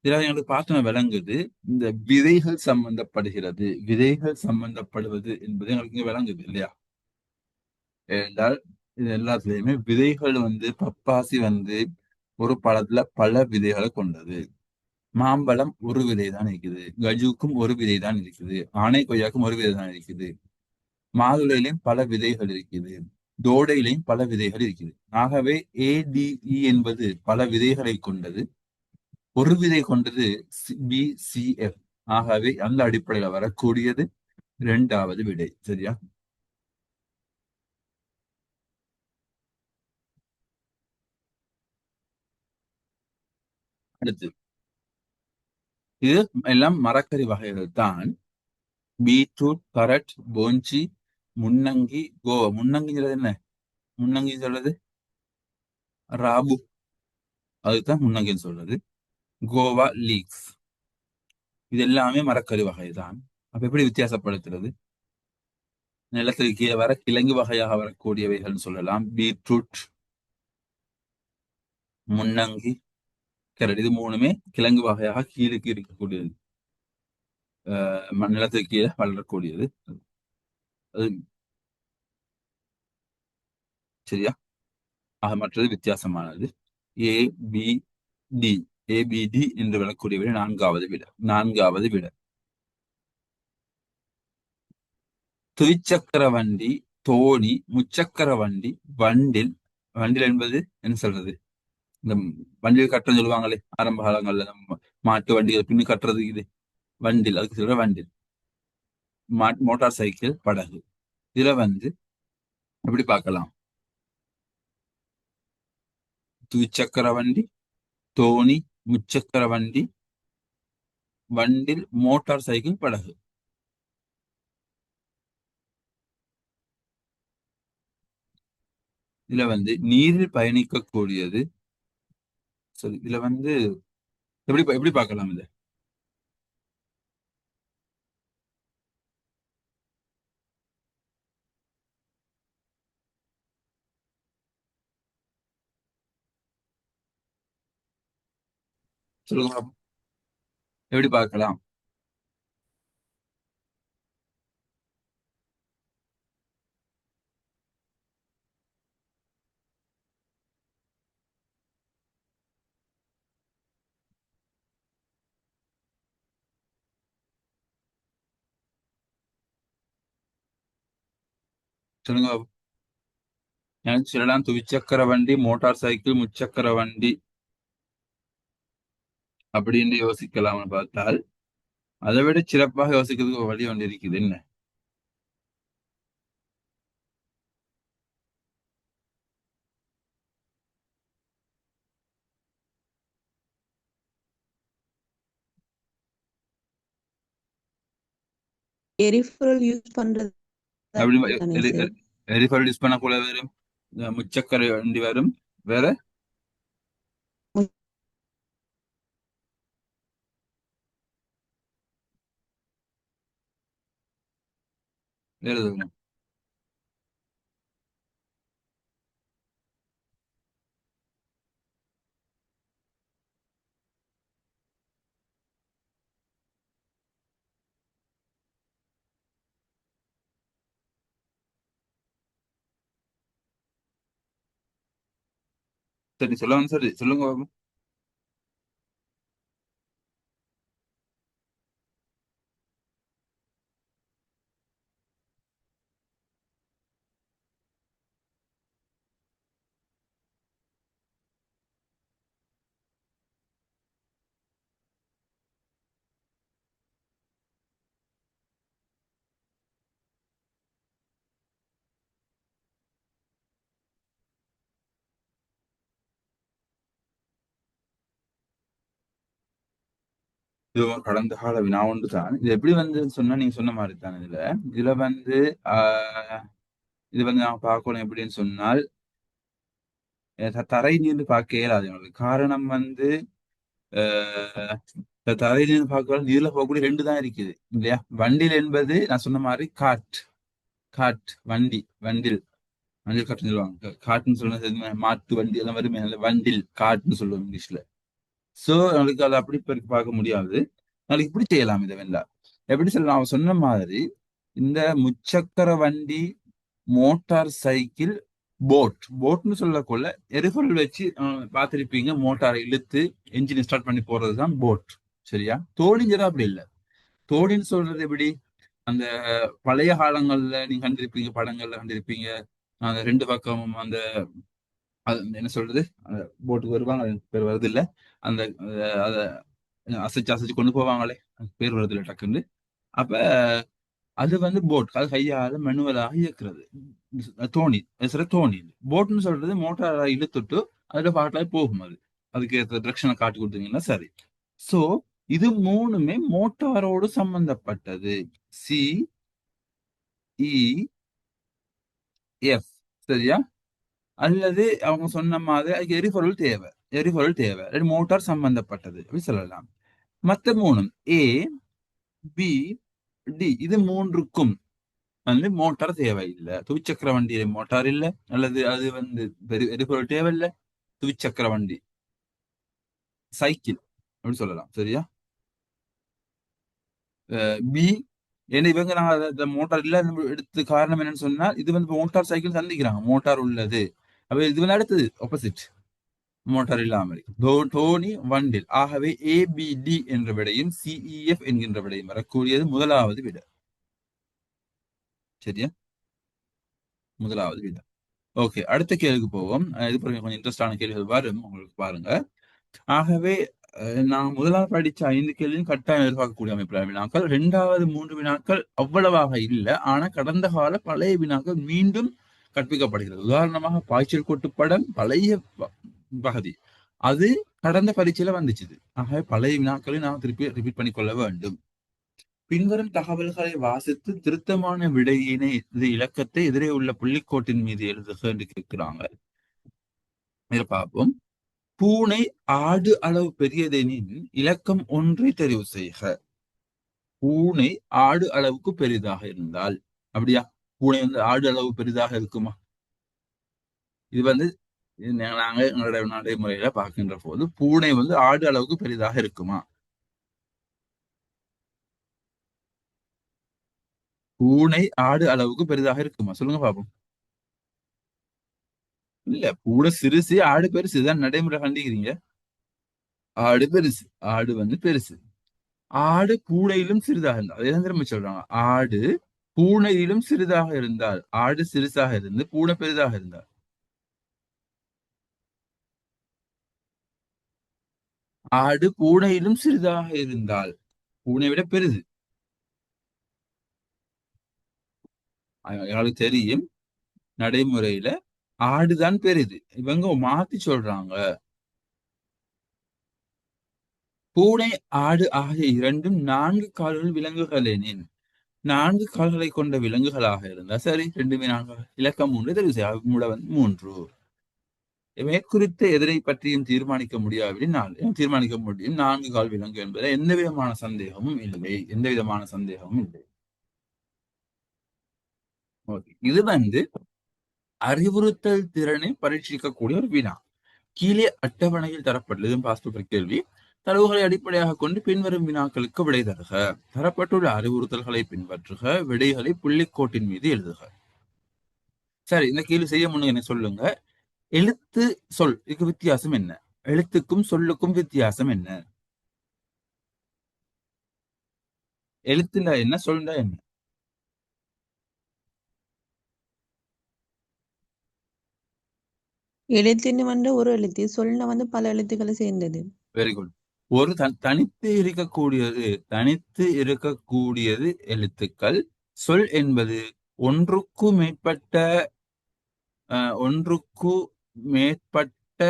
Speaker 1: இதில் எங்களுக்கு பார்த்தோம் விளங்குது. இந்த விதைகள் சம்பந்தப்படுகிறது, விதைகள் சம்பந்தப்படுவது என்பது எங்களுக்கு இங்க விளங்குது இல்லையா? என்றால் இது எல்லாத்துலயுமே விதைகள் வந்து பப்பாசி வந்து ஒரு பழத்துல பல விதைகளை கொண்டது. மாம்பழம் ஒரு விதை தான் இருக்குது, கஜுக்கும் ஒரு விதை தான் இருக்குது, ஆனை கொய்யாக்கும் ஒரு விதை தான் இருக்குது, மாதுளையிலையும் பல விதைகள் இருக்குது, தோடையிலையும் பல விதைகள் இருக்குது. ஆகவே ADE என்பது பல விதைகளை கொண்டது, ஒரு விதை கொண்டது BCF. ஆகவே அந்த அடிப்படையில் வரக்கூடியது இரண்டாவது விடை. சரியா? அடுத்து இது எல்லாம் மரக்கறி வகைகள் தான். பீட்ரூட், கரட், போஞ்சி, முன்னங்கி, கோவா. முன்னங்கிங்கிறது என்ன? முன்னங்கி சொல்றது ராபு, அதுதான் முன்னங்கின்னு சொல்றது. கோவா லீக்ஸ், இது எல்லாமே மரக்கறி வகை தான். அப்ப எப்படி வித்தியாசப்படுத்துறது? நிலத்துக்கு கீழே வர கிழங்கு வகையாக வரக்கூடியவைகள்னு சொல்லலாம். பீட்ரூட், முன்னங்கி, கேரட் இது மூணுமே கிழங்கு வகையாக கீழுக்கு இருக்கக்கூடியது. நிலத்துக்கு கீழே வளரக்கூடியது. அது சரியா? ஆக மற்றது வித்தியாசமானது. ABD, ABD என்று வரக்கூடிய விட நான்காவது விட. நான்காவது விட துவிச்சக்கர வண்டி, தோணி, முச்சக்கர வண்டி, வண்டில். வண்டில் என்பது என்ன சொல்றது? இந்த வண்டியில் கட்டுன்னு சொல்லுவாங்களே ஆரம்ப காலங்கள்ல, நம்ம மாட்டு வண்டிகள் பின்னு கட்டுறது இது வண்டில், அதுக்கு சொல்ற வண்டில். மோட்டார் சைக்கிள், படகு. இதுல வந்து எப்படி பார்க்கலாம்? துவிச்சக்கர வண்டி, தோணி, முச்சக்கர வண்டி, வண்டில், மோட்டார் சைக்கிள், படகு. இதுல வந்து நீரில் பயணிக்கக்கூடியது. சரி, இதுல வந்து எப்படி பார்க்கலாம் இத? சொல்லுங்க பாப்போம். எப்படி பார்க்கலாம்? சொல்லுங்க பாப்போம். எனக்கு சொல்லலாம் துவிச்சக்கர வண்டி, மோட்டார் சைக்கிள், முச்சக்கர வண்டி அப்படின்னு யோசிக்கலாம்னு பார்த்தால் அதை விட சிறப்பாக யோசிக்கிறதுக்கு ஒரு வழி ஒன்று இருக்குது. என்ன?
Speaker 2: எரிபொருள் யூஸ் பண்றது
Speaker 1: அப்படி
Speaker 2: தானே சார்?
Speaker 1: எரிபொருள் யூஸ் பண்ணக்குள்ள வரும், முச்சக்கர வண்டி வரும். வேற வேற எது வரும்? சரி சொல்லுங்க, சரி சொல்லுங்க பாப்போம். இது ஒரு கடந்த கால வினா ஒன்று தான். இது எப்படி வந்து சொன்னா நீங்க சொன்ன மாதிரி தான். இதுல வந்து ஆஹ் இது வந்து நான் பார்க்கணும் எப்படின்னு சொன்னால், தரை நீர்ந்து பார்க்க இயலாது எங்களுக்கு. காரணம் வந்து தரையிலிருந்து பார்க்கலாம் நீர்ல போகக்கூடிய ரெண்டு தான் இருக்குது இல்லையா? வண்டில் என்பது நான் சொன்ன மாதிரி காட் வண்டி வண்டில் வண்டில் காட்டுன்னு சொல்லுவாங்க. காட்டுன்னு சொல்றது மாட்டு வண்டி எல்லாம் வருமே, அந்த வண்டில் காட்டுன்னு சொல்லுவோம் இங்கிலீஷ்ல. சோ நாளைக்கு அதை அப்படி பார்க்க முடியாது. நாளைக்கு இப்படி செய்யலாம் இதை வேண்டாம். எப்படி சொல்லலாம்? அவன் சொன்ன மாதிரி இந்த முச்சக்கர வண்டி, மோட்டார் சைக்கிள், போட்னு சொல்லக்குள்ள எரிபொருள் வச்சு பார்த்திருப்பீங்க. மோட்டாரை இழுத்து என்ஜின் ஸ்டார்ட் பண்ணி போறதுதான் போட். சரியா? தோணிஞ்சதா அப்படி இல்லை. தோணின்னு சொல்றது எப்படி? அந்த பழைய காலங்கள்ல நீங்க கண்டிருப்பீங்க, படங்கள்ல கண்டிருப்பீங்க. அந்த ரெண்டு பக்கமும் அந்த என்ன சொல்றது, அந்த போட்டுக்கு வருவாங்க, அது பேர் வருது இல்ல. அந்த அதை அசைச்சு அசைச்சு கொண்டு போவாங்களே, அது பேர் வருது இல்ல டக்குன்னு. அப்ப அது வந்து போட், அது கையால மெனுவலாக இயக்குறது. தோணி, அது சரி தோணி. போட்னு சொல்றது மோட்டாரை இழுத்துட்டு அதுல பாட்டுல போகும். அதுக்கு ஏற்ற டிரெக்ஷனை காட்டி கொடுத்தீங்கன்னா சரி. சோ இது மூணுமே மோட்டாரோடு சம்பந்தப்பட்டது. C E F. சரியா? அல்லது அவங்க சொன்ன மாதிரி அதுக்கு எரிபொருள் தேவை மோட்டார் சம்பந்தப்பட்டது அப்படி சொல்லலாம். மற்ற மூணும் ஏ, பி, டி, இது மூன்றுக்கும் வந்து மோட்டார் தேவையில்லை. துவிச்சக்கர வண்டியில மோட்டார் இல்லை, அல்லது அது வந்து எரிபொருள் தேவையில்லை. துவிச்சக்கர வண்டி, சைக்கிள் அப்படி சொல்லலாம். சரியா? பி, ஏன்னா இவங்க நாங்க மோட்டார் இல்ல எடுத்து காரணம் என்னன்னு சொன்னா, இது வந்து மோட்டார் சைக்கிள் சந்திக்கிறாங்க, மோட்டார் உள்ளது. அப்ப இது வந்து அடுத்தது ஆப்போசிட், மோட்டார் இல்லாமல் தோணி வண்டில். ஆகவே ஏபிடி என்ற விடையும் சிஇஎஃப் என்கின்ற விடையும் வரக்கூடியது முதலாவது விடை. சரியா? முதலாவது விடை. ஓகே, அடுத்த கேள்விக்கு போவோம். இது கொஞ்சம் இன்ட்ரெஸ்டான கேள்விகள் வரும் உங்களுக்கு, பாருங்க. ஆகவே நான் முதலாவது படிச்ச 5 கேள்வியும் கட்டாயம் எதிர்பார்க்கக்கூடிய அமைப்பில் வினாக்கள். 2வது 3 வினாக்கள் அவ்வளவாக இல்லை, ஆனா கடந்த கால பழைய வினாக்கள் மீண்டும் கற்பிக்கப்படுகிறது. உதாரணமாக பாய்ச்சல் கோட்டுப்படம் பழைய பகுதி, அது கடந்த பரீட்சையில வந்துச்சு. ஆகவே பழைய வினாக்களை நாம் திருப்பி ரிப்பீட் பண்ணிக்கொள்ள வேண்டும். பின்வரும் தகவல்களை வாசித்து திருத்தமான விடையினை இது இலக்கத்தை எதிரே உள்ள புள்ளிக்கோட்டின் மீது எழுதுக என்று கேட்கிறாங்க. இதை பார்ப்போம். பூனை ஆடு அளவு பெரியதெனின் இலக்கம் 1 தெரிவு செய்க. பூனை ஆடு அளவுக்கு பெரிதாக இருந்தால், அப்படியா? பூனை வந்து ஆடு அளவு பெரிதாக இருக்குமா? இது வந்து நாங்க எங்களோட நடைமுறையில பார்க்கின்ற போது பூனை வந்து ஆடு அளவுக்கு பெரிதாக இருக்குமா? பூனை ஆடு அளவுக்கு பெரிதாக இருக்குமா? சொல்லுங்க பாப்போம். இல்ல, பூனை சிறுசு, ஆடு பெருசு. இதுதான் நடைமுறை கண்டிக்கிறீங்க. ஆடு பெருசு, ஆடு வந்து பெருசு. ஆடு பூனையிலும் சிறிதாக இருந்தால், அதை திரும்ப சொல்றாங்க. ஆடு பூனையிலும் சிறிதாக இருந்தால், ஆடு சிறுசாக இருந்து பூனை பெரிதாக இருந்தால், ஆடு பூனையிலும் சிறிதாக இருந்தால் பூனை விட பெரிது. அவங்களுக்கு தெரியும் நடைமுறையில ஆடுதான் பெரிது. இவங்க மாத்தி சொல்றாங்க. பூனை ஆடு ஆகிய இரண்டும் 4 கால்கள் விலங்குகள் எனின், 4 கால்களை கொண்ட விலங்குகளாக இருந்தா சரி, ரெண்டுமே 4. இலக்கம் 3 தெரிவு செய்ய வந்து 3. மேற்குறித்த எதனை பற்றியும் தீர்மானிக்க முடியாவிடில் தீர்மானிக்க முடியும் 4 கால் விலங்கு என்பதில் எந்த விதமான சந்தேகமும் இல்லை. எந்த விதமான சந்தேகமும் இல்லை. இது வந்து அறிவுறுத்தல் திறனை பரீட்சிக்கக்கூடிய ஒரு வினா. கீழே அட்டவணையில் தரப்பட்டுள்ளது பாஸ்ட் பேப்பர் கேள்வி. தரவுகளை அடிப்படையாக கொண்டு பின்வரும் வினாக்களுக்கு விடை தருக. தரப்பட்டுள்ள அறிவுறுத்தல்களை பின்பற்றுக. விடைகளை புள்ளிக்கோட்டின் மீது எழுதுக. சரி, இந்த கேள்வி செய்ய முன்னு என்ன சொல்லுங்க. எழுத்து சொல் இதுக்கு வித்தியாசம் என்ன? எழுத்துக்கும் சொல்லுக்கும் வித்தியாசம் என்ன? எழுத்துண்டா என்ன, சொல்லுண்டா என்ன?
Speaker 2: எழுத்துன்னு வந்து ஒரு எழுத்து, சொல்ல வந்து பல எழுத்துக்களை சேர்ந்தது.
Speaker 1: Very good. ஒரு தனித்து இருக்கக்கூடியது எழுத்துக்கள். சொல் என்பது ஒன்றுக்கு மேற்பட்ட ஒன்றுக்கு மேற்பட்ட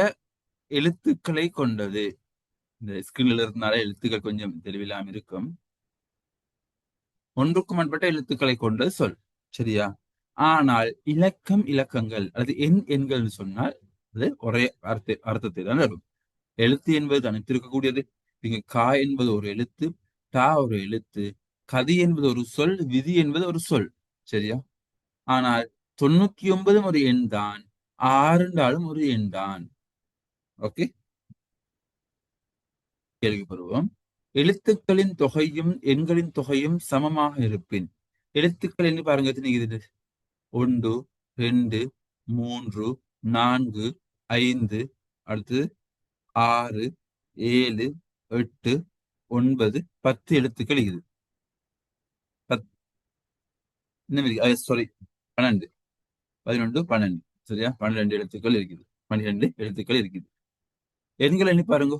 Speaker 1: எழுத்துக்களை கொண்டது. இந்த ஸ்கிரீன்ல இருந்தால எழுத்துக்கள் கொஞ்சம் தெளிவில்லாம இருக்கும். ஒன்றுக்கும் மேற்பட்ட எழுத்துக்களை கொண்டது சொல். சரியா? ஆனால் இலக்கங்கள் அல்லது எண்கள் சொன்னால் அது ஒரே அர்த்தத்தை தான் வரும். எழுத்து என்பது தனித்து இருக்கக்கூடியது. இங்க கா என்பது ஒரு எழுத்து, டா ஒரு எழுத்து, கதி என்பது ஒரு சொல், விதி என்பது ஒரு சொல். சரியா? ஆனால் 99 ஒரு எண் தான், 6 ஒரு எண் தான். ஓகே, கேள்வி பருவம். எழுத்துக்களின் தொகையும் எண்களின் தொகையும் சமமாக இருப்பின். எழுத்துக்கள் என்ன பாருங்க, எத்தனை இருக்குது? 1, 2, 3, 4, 5, அடுத்து 6, 7, 8, 9, 10 எழுத்துக்கள் இருக்குது. சாரி, 12, 11, 12. சரியா? 12 எழுத்துக்கள் இருக்குது. 12 எழுத்துக்கள் இருக்குது. எண்கள் எண்ணி பாருங்க.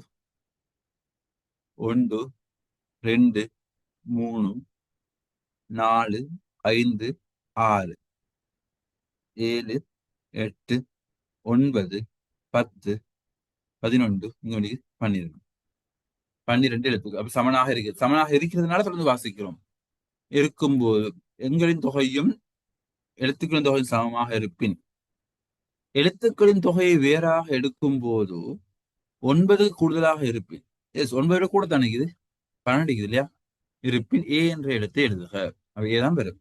Speaker 1: 1, 2, 3, 4, 5, 6, 7, 8, 9, 10, 11, 12. 12 எழுத்துக்கள். அப்ப சமனாக இருக்கு. சமனாக இருக்கிறதுனால தொடர்ந்து வாசிக்கிறோம். இருக்கும்போது எண்களின் தொகையும் எழுத்துக்களின் தொகையும் சமமாக இருப்பின், எழுத்துக்களின் தொகையை வேறாக எடுக்கும் போது 9 கூடுதலாக இருப்பின். எஸ், 9 கூட தானே இது 12 இல்லையா? இருப்பின் ஏ என்ற எழுத்தை எழுதுக. அப்ப ஏதான் பெறும்.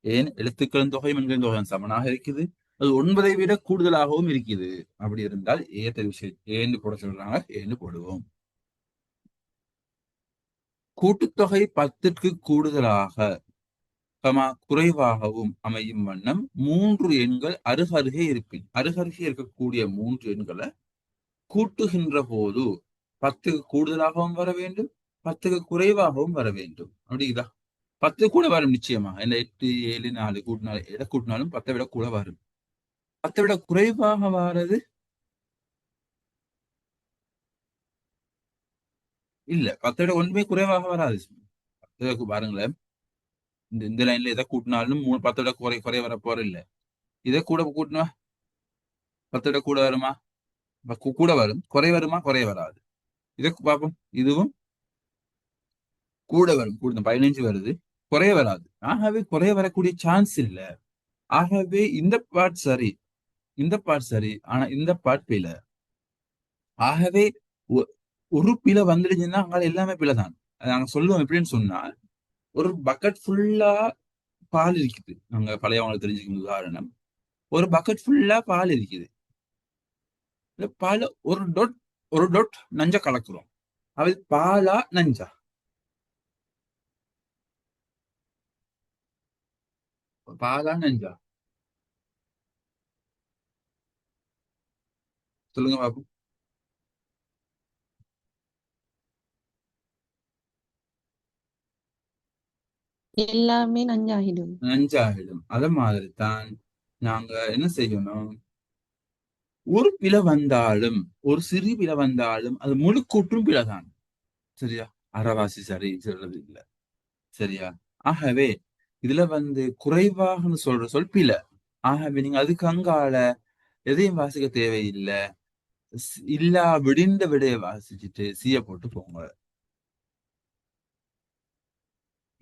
Speaker 1: ஏன் எழுத்துக்களின் தொகையும் எண்களின் தொகையும் சமனாக இருக்குது, அது 9 விட கூடுதலாகவும் இருக்குது. அப்படி இருந்தால் ஏ தெரிவு செய்ய ஏன்னு போட சொல்றாங்க, ஏன்னு போடுவோம். கூட்டுத்தொகை 10ற்கு கூடுதலாக குறைவாகவும் அமையும் வண்ணம் 3 எண்கள் அருகருகே இருப்பின், அருகருகே இருக்கக்கூடிய 3 எண்களை கூட்டுகின்ற போது 10க்கு கூடுதலாகவும் வர வேண்டும், 10க்கு குறைவாகவும் வர வேண்டும். அப்படிங்களா? 10 கூட வரும் நிச்சயமா. இல்ல 8, 7, 4 கூட்டினாலும் எதை கூட்டினாலும் 10 விட கூட வரும். 10 விட குறைவாக வாரது இல்ல. 10 விட ஒன்றுமே குறைவாக வராது. பாருங்களேன், இந்த லைன்ல எதை கூட்டினாலும் 10 விட குறை வர போற இல்ல. இதை கூட கூட்டினா 10 விட கூட வருமா? கூட வரும். குறை வருமா? குறை வராது. இதை பார்ப்போம். இதுவும் கூட வரும். கூட 15 வருது, குறைய வராது. ஆகவே குறைய வரக்கூடிய சான்ஸ் இல்ல. ஆகவே இந்த பார்ட் சரி, இந்த பார்ட் சரி, ஆனா இந்த பார்ட் பிழை. ஆகவே ஒரு பிழை வந்துடுச்சுன்னா அங்க எல்லாமே பிழை தான். நாங்க சொல்லுவோம் எப்படின்னு சொன்னா, ஒரு பக்கெட் ஃபுல்லா பால் இருக்குது. நாங்க பழையவங்களுக்கு தெரிஞ்சுக்கும் உதாரணம், ஒரு பக்கெட் ஃபுல்லா பால் இருக்குது. இந்த பால் ஒரு டொட் நஞ்ச கலக்குறோம். அது பாலா நஞ்சா? பாலா நஞ்சா? சொல்லுங்க பாப்போம்.
Speaker 2: எல்லாமே நஞ்சாகிடும்.
Speaker 1: நஞ்சாகிடும். அத மாதிரி தான் நாங்க என்ன செய்யணும், ஒரு பிழை வந்தாலும், ஒரு சிறு பிழை வந்தாலும் அது முழு கூற்றும் பிழைதான். சரியா? அறவாசி சரி சொல்றது இல்ல. சரியா? ஆகவே இதுல குறைவாகன்னு சொல்ற சொல் பிழை. ஆகவே நீங்க அதுக்கு அங்கால எதையும் வாசிக்க தேவையில்லை. இல்லா விடிந்த விடைய வாசிச்சுட்டு சீய போட்டு போங்க.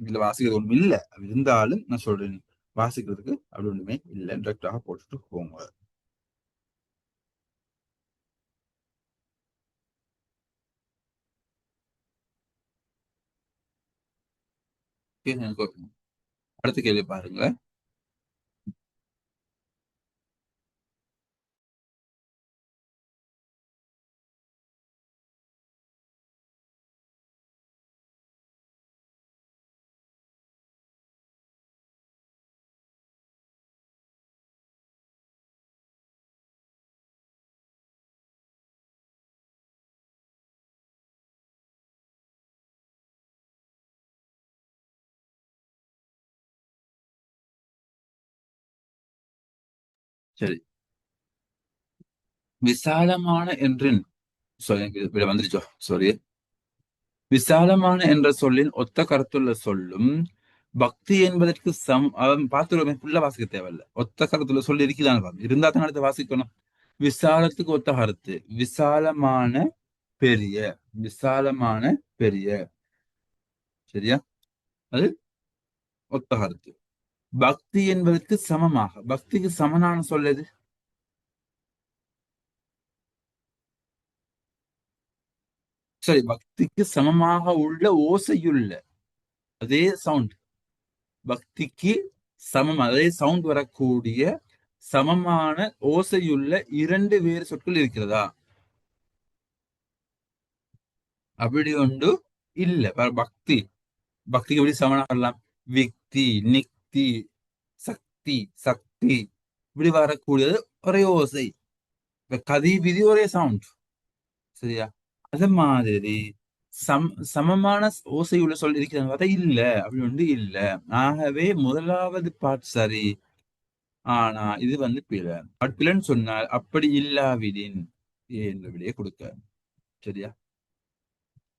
Speaker 1: இதுல வாசிக்கிறது ஒண்ணும் இல்ல. இருந்தாலும் நான் சொல்றேன், வாசிக்கிறதுக்கு அப்படி ஒண்ணுமே இல்லை. டைரக்டாக போட்டுட்டு போங்க. அடுத்த கேள்வி பாருங்க. சரி, விசாலமான என்றின் வந்துருச்சோ சாரி, விசாலமான என்ற சொல்லின் ஒத்த கருத்துள்ள சொல்லும் பக்தி என்பதற்கு பார்த்துருவோமே, ஃபுல்லா வாசிக்க தேவையில்ல. ஒத்த கருத்துள்ள சொல்லி இருக்குதான், இருந்தா தான் அடுத்து வாசிக்கணும். விசாலத்துக்கு ஒத்த கருத்து, விசாலமான பெரிய, விசாலமான பெரிய. சரியா? அது ஒத்த கருத்து. பக்தி என்பதற்கு சமமாக, பக்திக்கு சமனான சொல் எது? சரி, பக்திக்கு சமமாக உள்ள ஓசையுள்ள அதே சவுண்ட், பக்திக்கு சமம் அதே சவுண்ட் வரக்கூடிய சமமான ஓசையுள்ள இரண்டு வேறு சொற்கள் இருக்கிறதா? அப்படி ஒன்று இல்ல. பக்தி பக்திக்கு எப்படி சமனா வரலாம்? விக்தி, நிக்தி, சக்தி, சக்தி, இப்படி வரக்கூடியது ஒரே ஓசை. இப்ப கதி விதி ஒரே சவுண்ட். சரியா? அது மாதிரி சமமான ஓசை உள்ள சொல் இருக்கிறாங்க பார்த்தா இல்ல, அப்படி ஒன்று இல்ல. ஆகவே முதலாவது பாட் சரி, ஆனா இது வந்து பிழை. பிழைன்னு சொன்னால் அப்படி இல்லாவிடின் என்ற விடையை கொடுக்க. சரியா?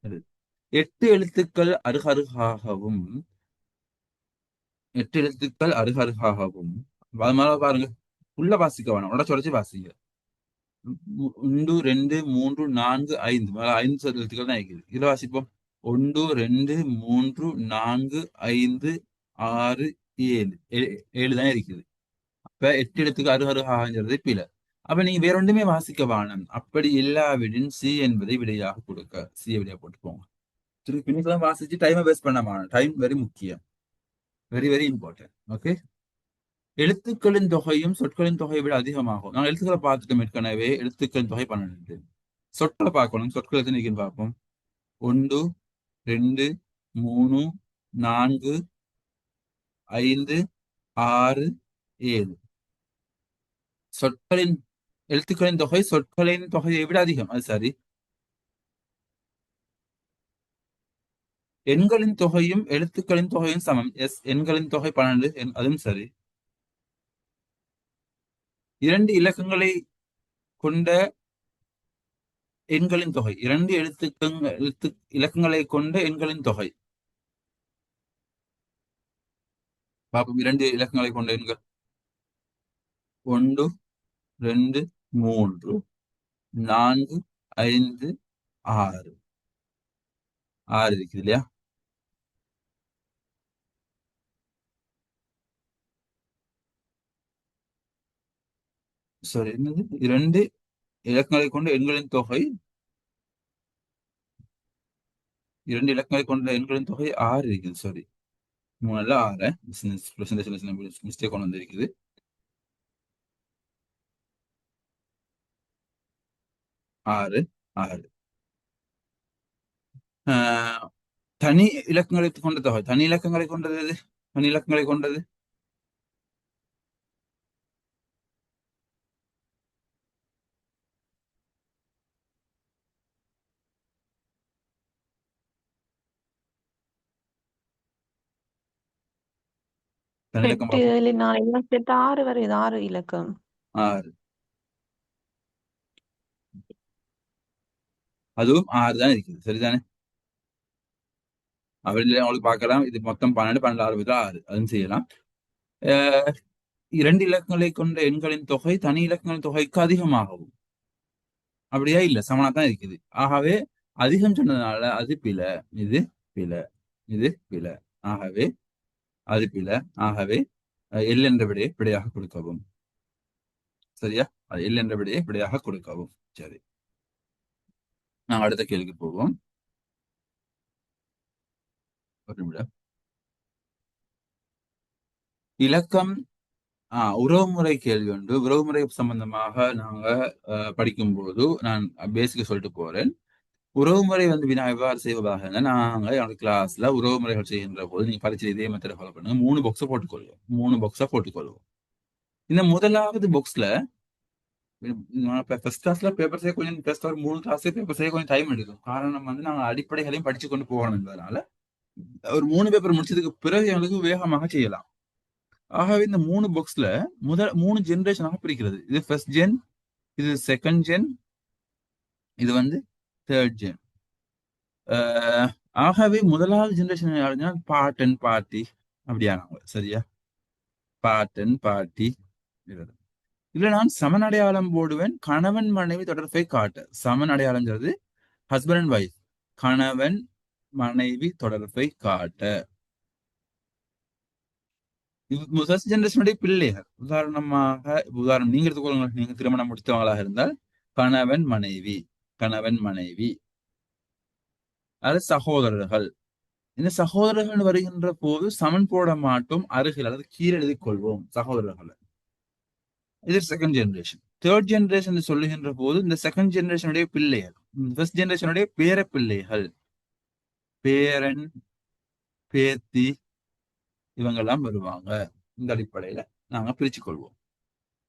Speaker 1: அடுத்து. எட்டு எழுத்துக்கள் அருகருகாகவும், எட்டு எழுத்துக்கள் அருகருகாகவும், அது மாதிரி பாருங்க, உள்ள வாசிக்க வேணாம், உடச்சு உடச்சு வாசிங்க. ஒன்று, ரெண்டு, மூன்று, நான்கு, ஐந்து, ஐந்து எழுத்துக்கள் தான் இருக்குது. இதுல வாசிப்போம். ஒன்று, ரெண்டு, மூன்று, நான்கு, ஐந்து, ஆறு, ஏழு, ஏழு தான் இருக்குது. அப்ப எட்டு எழுத்துக்கு அருகருகாகிறது பிழை. அப்ப நீங்க வேற ஒன்றுமே வாசிக்க வேணாம். அப்படி இல்லாவிடின் சி என்பதை விடையாக கொடுக்க. சி விடையா போட்டு போங்க. திருப்பி நீங்க வாசிச்சு டைமை வேஸ்ட் பண்ண வேணாம். டைம் வெரி முக்கியம், வெரி வெரி இம்பார்ட்டன்ட். ஓகே. எழுத்துக்களின் தொகையும் சொற்களின் தொகையை விட அதிகமாகும். நாங்கள் எழுத்துக்களை பார்த்துட்டோம் ஏற்கனவே. எழுத்துக்களின் தொகை 12. சொற்களை பார்க்கணும். சொற்கள் எத்தனை இருக்குன்னு பார்ப்போம். ஒன்று, ரெண்டு, மூணு, நான்கு, ஐந்து, ஆறு, ஏழு. சொற்களின் எழுத்துக்களின் தொகை சொற்களின் தொகையை விட அதிகம், அது சரி. எண்களின் தொகையும் எழுத்துக்களின் தொகையும் சமம். எஸ், எண்களின் தொகை 12, அதுவும் சரி. இரண்டு இலக்கங்களை கொண்ட எண்களின் தொகை, இரண்டு இலக்கங்களை கொண்ட எண்களின் தொகை. பாப்போம். இரண்டு இலக்கங்களை கொண்ட எண்கள். ஒன்று, ரெண்டு, மூன்று, நான்கு, ஐந்து, ஆறு. ஆறு இருக்குது இல்லையா? சரி, என்னது? இரண்டு இலக்கங்களை கொண்ட எண்களின் தொகை, இரண்டு இலக்கங்களை கொண்ட எண்களின் தொகை ஆறு இருக்குது. சாரி, மூணுல ஆறு மிஸ்டேக் கொண்டு வந்திருக்குது. ஆறு, ஆறு. தனி இலக்கங்களை கொண்ட தொகை, தனி இலக்கங்களை கொண்டது எது? தனி இலக்கங்களை கொண்டது தனி இலக்கம்
Speaker 2: 8
Speaker 1: பார்ப்போம்.
Speaker 2: 7 4 எல்லாம் சேர்த்து 6 வருது. 6 இலக்கம்.
Speaker 1: ஆறு. அதுவும் ஆறு தான் இருக்குது. சரிதானே? அவரில் அவங்களுக்கு பார்க்கலாம். இது மொத்தம் 12, 12 6 ஆறு, அதுவும் செய்யலாம். இரண்டு இலக்கங்களை கொண்ட எண்களின் தொகை தனி இலக்கங்களின் தொகைக்கு அதிகமாகவும். அப்படியா? இல்ல, சமனா தான் இருக்குது. ஆகவே அதிகம் சொன்னதுனால அது பிழை. இது பிழை, இது பிழை. ஆகவே அது பிழை. ஆகவே எல் என்ற விடையை விடையாக கொடுக்கவும். சரியா? அது எல் என்ற விடையை விடையாக கொடுக்கவும். சரி, நாங்கள் அடுத்த கேள்விக்கு போவோம். ஒரு நிமிடம். இலக்கம் உறவுமுறை கேள்வி உண்டு. உறவுமுறை சம்பந்தமாக நாங்க படிக்கும்போது நான் பேசிக்க சொல்லிட்டு போறேன். உறவுமுறை வந்து வினா எவ்வாறு செய்வதாக இருந்தால், நாங்க என்னோட கிளாஸ்ல உறவுமுறைகள் செய்கின்ற போது நீங்க பரிச்சை இதே மெத்தட ஃபாலோ பண்ணுங்க. 3 பாக்ஸை போட்டுக்கொள்வோம். 3 பாக்ஸா போட்டுக்கொள்வோம். இந்த முதலாவது பாக்ஸ்ல ஃபர்ஸ்ட் கிளாஸ்ல பேப்பர் செய்ய கொஞ்சம் ஃபர்ஸ்ட் ஒரு 3 கிளாஸ் பேப்பர் செய்ய கொஞ்சம் டைம் எடுக்கும். காரணம் வந்து நாங்கள் அடிப்படைகளையும் படிச்சு கொண்டு போகணும் என்பதனால ஒரு 3 பேப்பர் முடிச்சதுக்கு பிறகு எங்களுக்கு வேகமாக செய்யலாம். ஆகவே இந்த 3 பாக்ஸ்ல முதல் 3 ஜெனரேஷனாக பிரிக்கிறது. இது ஃபர்ஸ்ட் ஜென், இது செகண்ட் ஜென், இது வந்து தேர்ட் ஜென். ஆகவே முதலாவது ஜெனரேஷன் யாருன்னா பாட் அண்ட் பாட்டி அப்படியானவங்க. சரியா? பாட் அண்ட் பாட்டி. இதுல நான் சமன் அடையாளம் போடுவேன். கணவன் மனைவி தொடர்பை காட்ட. சமன் அடையாளம்ங்கிறது ஹஸ்பண்ட் அண்ட் ஒய்ஃப், கணவன் மனைவி தொடர்பை காட்ட. ஃபர்ஸ்ட் ஜெனரேஷனுடைய பிள்ளைகள். உதாரணம் நீங்க எடுத்துக்கொள்ளுங்க. நீங்க திருமணம் முடித்தவங்களாக இருந்தால் கணவன் மனைவி, கணவன் மனைவி. அது சகோதரர்கள். இந்த சகோதரர்கள் வருகின்ற போது சமன் போட மாட்டோம், அருகில் அல்லது கீழே எழுதிக் கொள்வோம் சகோதரர்களை. இது செகண்ட் ஜெனரேஷன். தேர்ட் ஜெனரேஷன் சொல்லுகின்ற போது இந்த செகண்ட் ஜெனரேஷனுடைய பிள்ளைகள், ஃபர்ஸ்ட் ஜெனரேஷனுடைய பேர பிள்ளைகள், பேரன், பேத்தி, இவங்கெல்லாம் வருவாங்க. இந்த அடிப்படையில நாங்க பிரிச்சு கொள்வோம்.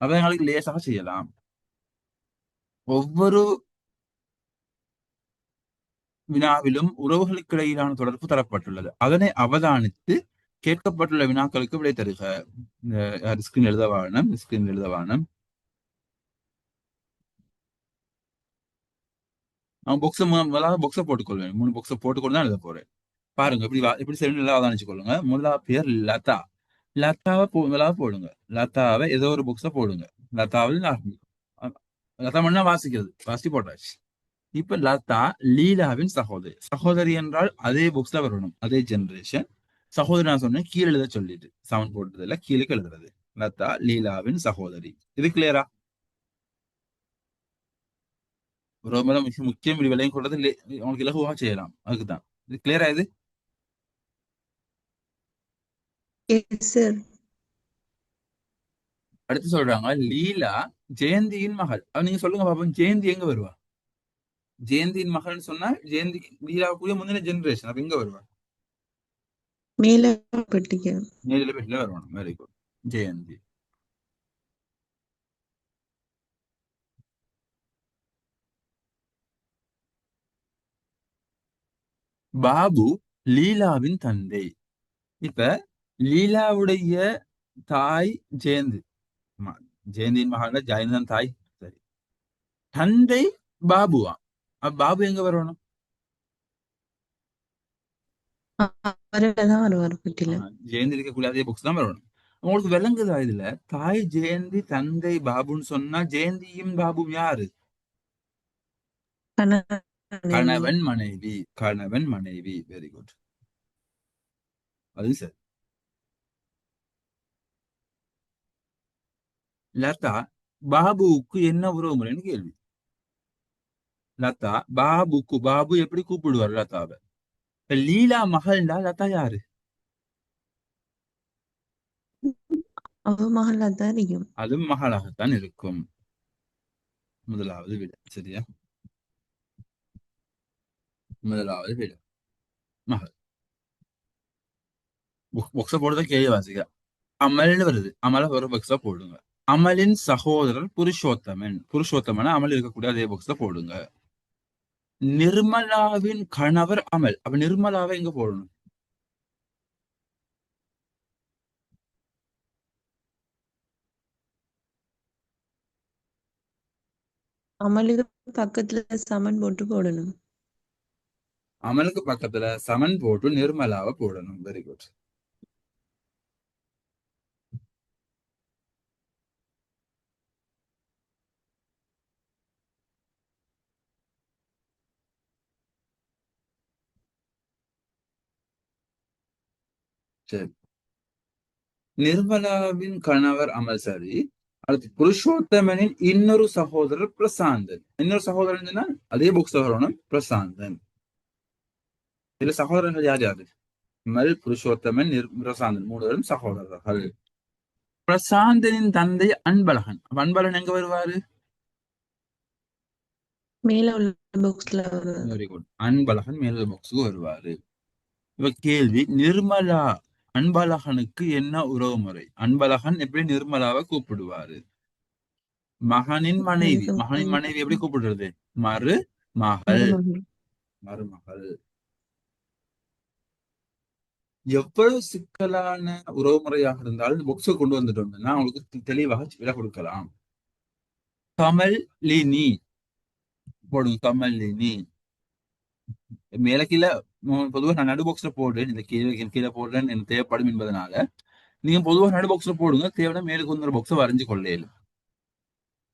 Speaker 1: அவங்களுக்கு லேசாக செய்யலாம். ஒவ்வொரு வினாவிலும் உறவுகளுக்கு இடையிலான தொடர்பு தரப்பட்டுள்ளது. அதனை அவதானித்து கேட்கப்பட்டுள்ள வினாக்களுக்கு விடை தருக. இந்த ஸ்கிரீன் எழுதவானம், ஸ்கிரீன் எழுதவானம். நான் முதலாவது பொக்ஸை போட்டுக்கொள்வேன். 3 பொக்ஸை போட்டுக்கொண்டு தான் எழுத போறேன். பாருங்க, இப்படி சரி நல்லா அவதானிச்சு கொள்ளுங்க. முதலாவது பேர் லதா. லதாவை முதலாவது போடுங்க. லதாவை ஏதோ ஒரு பொக்ஸை போடுங்க. லதாவில் லதா மண்ணா வாசிக்கிறது, வாசி போட்டாச்சு. இப்ப லதா லீலாவின் சகோதரி. சகோதரி என்றால் அதே புக்ஸ்ல வரணும், அதே ஜெனரேஷன். சகோதரி நான் சொன்னேன் கீழே எழுத சொல்லிட்டு, சவுண்ட் போட்டதுல கீழே எழுதுறது. லதா லீலாவின் சகோதரி. இது கிளியரா? ரொம்ப மிக முக்கியம். இப்படி விலையும் கொடுறது உங்களுக்கு இலகுவாக செய்யலாம், அதுக்குதான். இது கிளியரா? இது
Speaker 2: எஸ் சார்.
Speaker 1: அடுத்து சொல்றாங்க லீலா ஜெயந்தியின் மகள். நீங்க சொல்லுங்க பாப்போம், ஜெயந்தி எங்க வருவா? ஜெயந்தியின் மகள்னு சொன்னா ஜெயந்தி லீலாவுக்குரிய முந்தின ஜெனரேஷன். அப்ப எங்க வருவா?
Speaker 2: மேல பட்டிக்க.
Speaker 1: மேல பெட்டில வருவாங்க. Very good. ஜெயந்தி. பாபு லீலாவின் தந்தை. இப்ப லீலாவுடைய தாய் ஜெயந்தி. ஜெயந்தியின் மகன் ஜெயந்தன் தாய். சரி. தந்தை பாபுவா? பாபு எங்க வரணும்?
Speaker 2: அவர்தான் வருவார் பட்டியல.
Speaker 1: ஜெயந்தி இருக்கக்கூடிய அதே புக்ஸ் தான் வரணும். உங்களுக்கு விளங்குதா இதுல? தாய் ஜெயந்தி, தந்தை பாபுன்னு சொன்னா ஜெயந்தியும் பாபுவும் யாரு? கணவன் மனைவி. கணவன் மனைவி. Very good. அது சரி. லதா பாபுவுக்கு என்ன உறவு முறைன்னு கேள்வி. லதா பாபுக்கு, பாபு எப்படி கூப்பிடுவார் லதாவை? லீலா மகள்டா, லதா யாரு?
Speaker 2: அவ மகளா தான் இருக்கும்.
Speaker 1: அதுவும் மகளாகத்தான் இருக்கும். முதலாவது விட சரியா? முதலாவது விட மகள். பொக்ஸ போடுறத கேள்வி வாசிக்க. அமல்னு வருது, அமல ஒரு பொக்ஸ போடுங்க. அமலின் சகோதரர் புருஷோத்தமன். புருஷோத்தமன் அமல் இருக்கக்கூடிய அதே பொக்ஸ போடுங்க. நிர்மலாவின் கணவர் அமல். அப்ப நிர்மலாவை எங்க போடணும்?
Speaker 2: அமலுக்கு பக்கத்துல சமன் போட்டு போடணும்.
Speaker 1: அமலுக்கு பக்கத்துல சமன் போட்டு நிர்மலாவை போடணும். Very good. சரி. நிர்மலாவின் கணவர் அமல். சரி. அடுத்து புருஷோத்தமனின் இன்னொரு சகோதரர் பிரசாந்தன். இன்னொரு சகோதரன் சொன்னா அதே புக்ஸ் வரணும், பிரசாந்தன். இதுல சகோதரர்கள் யார் யாரு? மல், புருஷோத்தமன், பிரசாந்தன், 3 பேரும் சகோதரர்கள். பிரசாந்தனின் தந்தை அன்பழகன். அன்பழகன் எங்க வருவாரு?
Speaker 2: மேல உள்ள பாக்ஸ்ல வருவார்.
Speaker 1: Very good. அன்பழகன் மேல பாக்ஸுக்கு வருவாரு. இப்ப கேள்வி, நிர்மலா அன்பழகனுக்கு என்ன உறவு முறை? அன்பழகன் எப்படி நிர்மலாவை கூப்பிடுவாரு? மகனின் மனைவி. மகனின் மனைவி எப்படி கூப்பிடுறது? மறு மகள். மருமகள். எவ்வளவு சிக்கலான உறவு முறையாக இருந்தாலும் இந்த புக்ஸை கொண்டு வந்துட்டோம்னா உங்களுக்கு தெளிவாக விலை கொடுக்கலாம். கமலினி போடுங்க. கமலினி மேல கீழே. பொதுவாக நான் நடு பாக்ஸ்ல போடுறேன், இந்த கீழே கீழே போடுறேன் எனக்கு தேவைப்படும் என்பதனால நீங்க பொதுவாக நடு பாக்ஸ்ல போடுங்க. தேவையான மேலுக்கு வந்து பாக்ஸை வரைஞ்சு கொள்ளையில.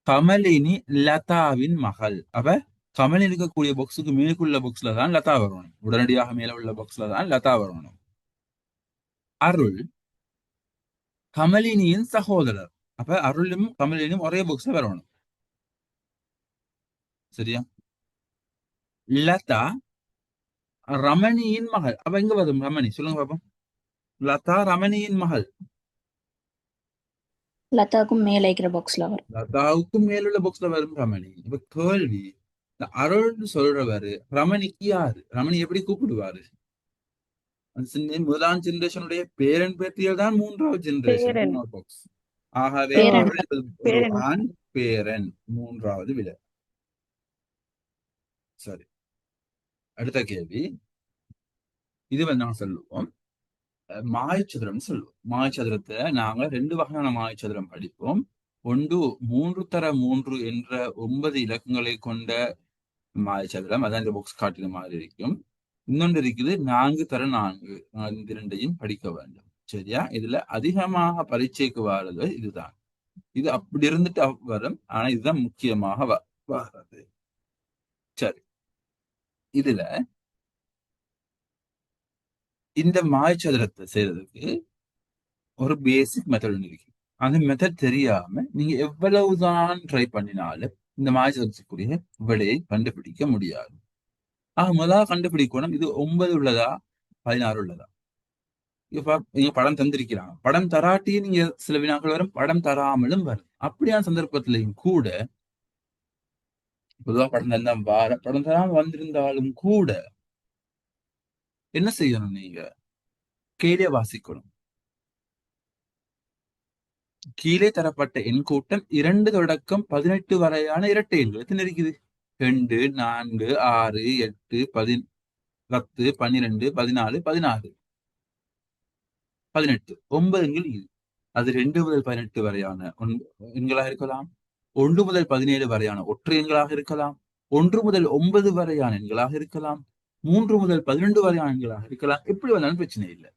Speaker 1: கமலினி லதாவின் மகள். அப்ப கமலினி இருக்கக்கூடிய பாக்ஸுக்கு மேற்குள்ள பாக்ஸ்ல தான் லதா வரணும். உடனடியாக மேல உள்ள பாக்ஸ்ல தான் லதா வரணும். அருள் கமலினியின் சகோதரர். அப்ப அருளும் கமலினியும் ஒரே புக்ஸ்ல வரணும். சரியா? லதா ரமணியின் மகள். அப்ப எங்க வரும் ரமணி? சொல்லுங்க பாப்போம். லதா ரமணியின் மகள்.
Speaker 3: லதாக்கும் மேல இருக்கிற பாக்ஸ்ல வரும்.
Speaker 1: லதாவுக்கும் மேலுள்ள பாக்ஸ்ல வரும் ரமணி. இப்ப கேள்வி, இந்த அருள்னு சொல்றவரு ரமணிக்கு யாரு? ரமணி எப்படி கூப்பிடுவாரு? முதலாம் ஜெனரேஷனுடைய பேரன் பேத்தியல் தான் மூன்றாவது ஜெனரேஷன்,
Speaker 2: பேரன்
Speaker 1: மூணாவது பாக்ஸ். ஆகவே
Speaker 3: பேரன்.
Speaker 1: அருள் என்பது ஒரு
Speaker 2: பேரன்
Speaker 1: ஆண் பேரன், மூன்றாவது விட. சரி, அடுத்த கேள்வி. இது வந்து நாங்க சொல்லுவோம் மாயச்சதுரம் சொல்லுவோம். மாயச்சதுரத்தை நாங்க ரெண்டு வகையான மாயச்சதுரம் படிப்போம். ஒன்று 3 தர 3 என்ற 9 இலக்கங்களை கொண்ட மாயச்சதுரம், அதான் இந்த பாக்ஸ் காட்டின மாதிரி இருக்கும். இன்னொன்று இருக்குது 4 தர 4. இந்த இரண்டையும் படிக்க வேண்டும். சரியா? இதுல அதிகமாக பரீட்சைக்கு வாரது இதுதான். இது அப்படி இருந்துட்டு வரும், ஆனா இதுதான் முக்கியமாக வர்றது. சரி, இதுல இந்த மாயச்சதுரத்தை செய்யறதுக்கு ஒரு பேசிக் மெத்தட் இருக்கு. அந்த மெத்தட் தெரியாம நீங்க எவ்வளவுதான் ட்ரை பண்ணினாலும் இந்த மாயச்சதுரத்துக்குரிய விடையை கண்டுபிடிக்க முடியாது. முதலாக கண்டுபிடிக்கணும், இது 9 உள்ளதா 16 உள்ளதா. இப்ப நீங்க படம் தந்திருக்கிறாங்க, படம் தராட்டியும் நீங்க சில வினாக்கள் வரும், படம் தராமலும் வரும். அப்படியான சந்தர்ப்பத்திலையும் கூட பொதுவாக படம் தந்தான் படம் தராம வந்திருந்தாலும் கூட என்ன செய்யணும்? நீங்க கீழே வாசிக்கணும். கீழே தரப்பட்ட எண் கூட்டம் 2 தொடக்கம் 18 வரையான இரட்டை எண்கள் எத்தனை இருக்குது? 2, 4, 6, 8, 10, 12, 14, 16, 18, 9 எண்கள் இது. அது 2 முதல் 18 வரையான எண்களாக இருக்கலாம். 1 முதல் 17 வரையான ஒற்றை எண்களாக இருக்கலாம். 1 முதல் 9 வரையான எண்களாக இருக்கலாம். 3 முதல் 12 வரையான எண்களாக இருக்கலாம். எப்படி வந்தாலும் பிரச்சனை இல்லை.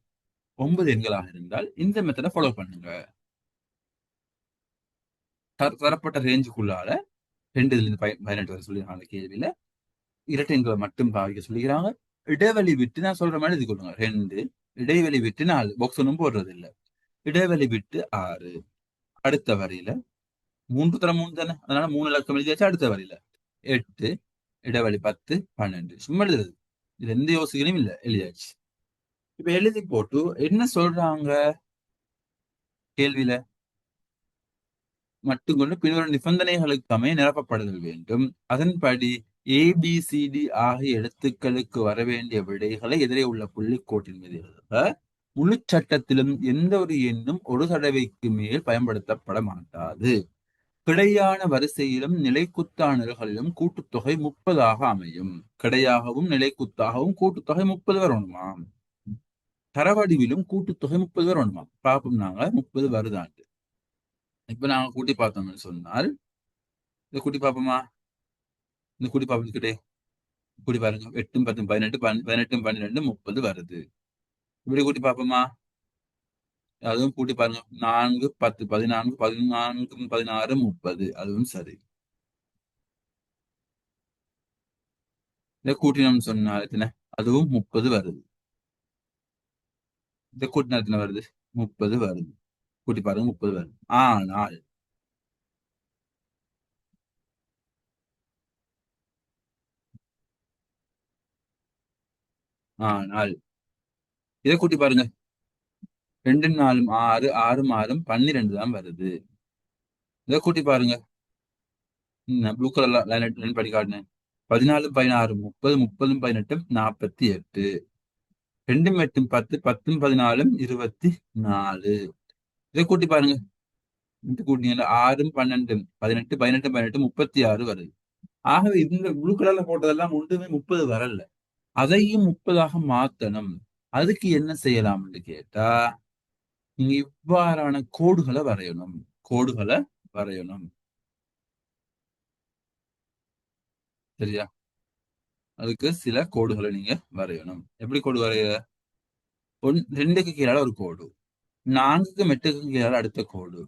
Speaker 1: 9 எண்களாக இருந்தால் இந்த மெத்தடை ஃபாலோ பண்ணுங்க. தரப்பட்ட ரேஞ்சுக்குள்ளால 2 இருந்து 18 வரை சொல்லிடுறாங்க கேள்வியில. இரட்டை எண்களை மட்டும் பாவிக்க சொல்லிக்கிறாங்க. இடைவெளி விட்டு நான் சொல்ற மாதிரி இது கொள்ளுங்க. 2, இடைவெளி விட்டு 4, பாக்ஸ் ஒன்றும் போடுறது இல்லை. இடைவெளி விட்டு 6. அடுத்த வரியில 3 தர 3 தானே, அதனால 3 இலக்கம் எழுதியாச்சு. அடுத்த வரியில 8, இடைவெளி 10, 12. சும்மா எழுதுறது, இது எந்த யோசனையும் இல்லை, எழுதியாச்சு. இப்ப எழுதி போட்டு என்ன சொல்றாங்க கேள்வியில? மட்டும் கொண்டு பின்வரும் நிபந்தனைகளுக்கு அமைய நிரப்பப்படுதல் வேண்டும். அதன்படி ABCD ஆகிய எழுத்துக்களுக்கு வர வேண்டிய விடைகளை எதிரே உள்ள புள்ளிக்கோட்டின் மீது எழுதுக. முழு சட்டத்திலும் எந்த ஒரு எண்ணும் ஒரு தடவைக்கு மேல் பயன்படுத்தப்பட மாட்டாது. கிடையான வரிசையிலும் நிலைக்குத்தானர்களிலும் கூட்டுத்தொகை 30 அமையும். கிடையாகவும் நிலைக்குத்தாகவும் கூட்டுத்தொகை 30 வரணுமாம். தரவடிவிலும் கூட்டுத்தொகை 30 வரணுமாம். பார்ப்போம் நாங்க 30 வருதாண்டு. இப்ப நாங்க கூட்டி பார்த்தோம்னு சொன்னால், இதை கூட்டி பார்ப்போமா? இந்த கூட்டி பார்ப்பதுக்கிட்டே கூட்டி பாருங்க. 8, 10, 18, 18, 12, 30 வருது. இப்படி கூட்டி பார்ப்போமா? அதுவும் கூட்டி பாருங்க. 4, 10, 14, 14, 16, 30. அதுவும் சரி. இதை கூட்டினோம்னு சொன்னால் எத்தனை? அதுவும் 30 வருது. இதை கூட்டினா எத்தனை வருது? 30 வருது. கூட்டி பாருங்க, 30 வருது. ஆனால் ஆனால் இதை கூட்டி பாருங்க. 2, 4, 6, 6, 6, 12 தான் வருது. இதை கூட்டி பாருங்க. ப்ளூ கலர்ல லைன் படி காட்டினேன். 14, 16, 30, 30, 18, 48. 2, 8, 10, 10, 14, 24. இதை கூட்டி பாருங்க. இது கூட்டினீங்க 6, 12, 18, 18, 18, 36 வருது. ஆகவே இந்த ப்ளூ கலர்ல போட்டதெல்லாம் ஒன்றுமே 30 வரல. அதையும் 30ஆக மாத்தணும். அதுக்கு என்ன செய்யலாம்னு கேட்டா, நீங்க இவ்வாறான கோடுகளை வரையணும். கோடுகளை வரையணும். சரியா? அதுக்கு சில கோடுகளை நீங்க வரையணும். எப்படி கோடு வரைய? 2க்கு கீழே ஒரு கோடு, 4க்கும் 8க்கும் கீழே அடுத்த கோடு,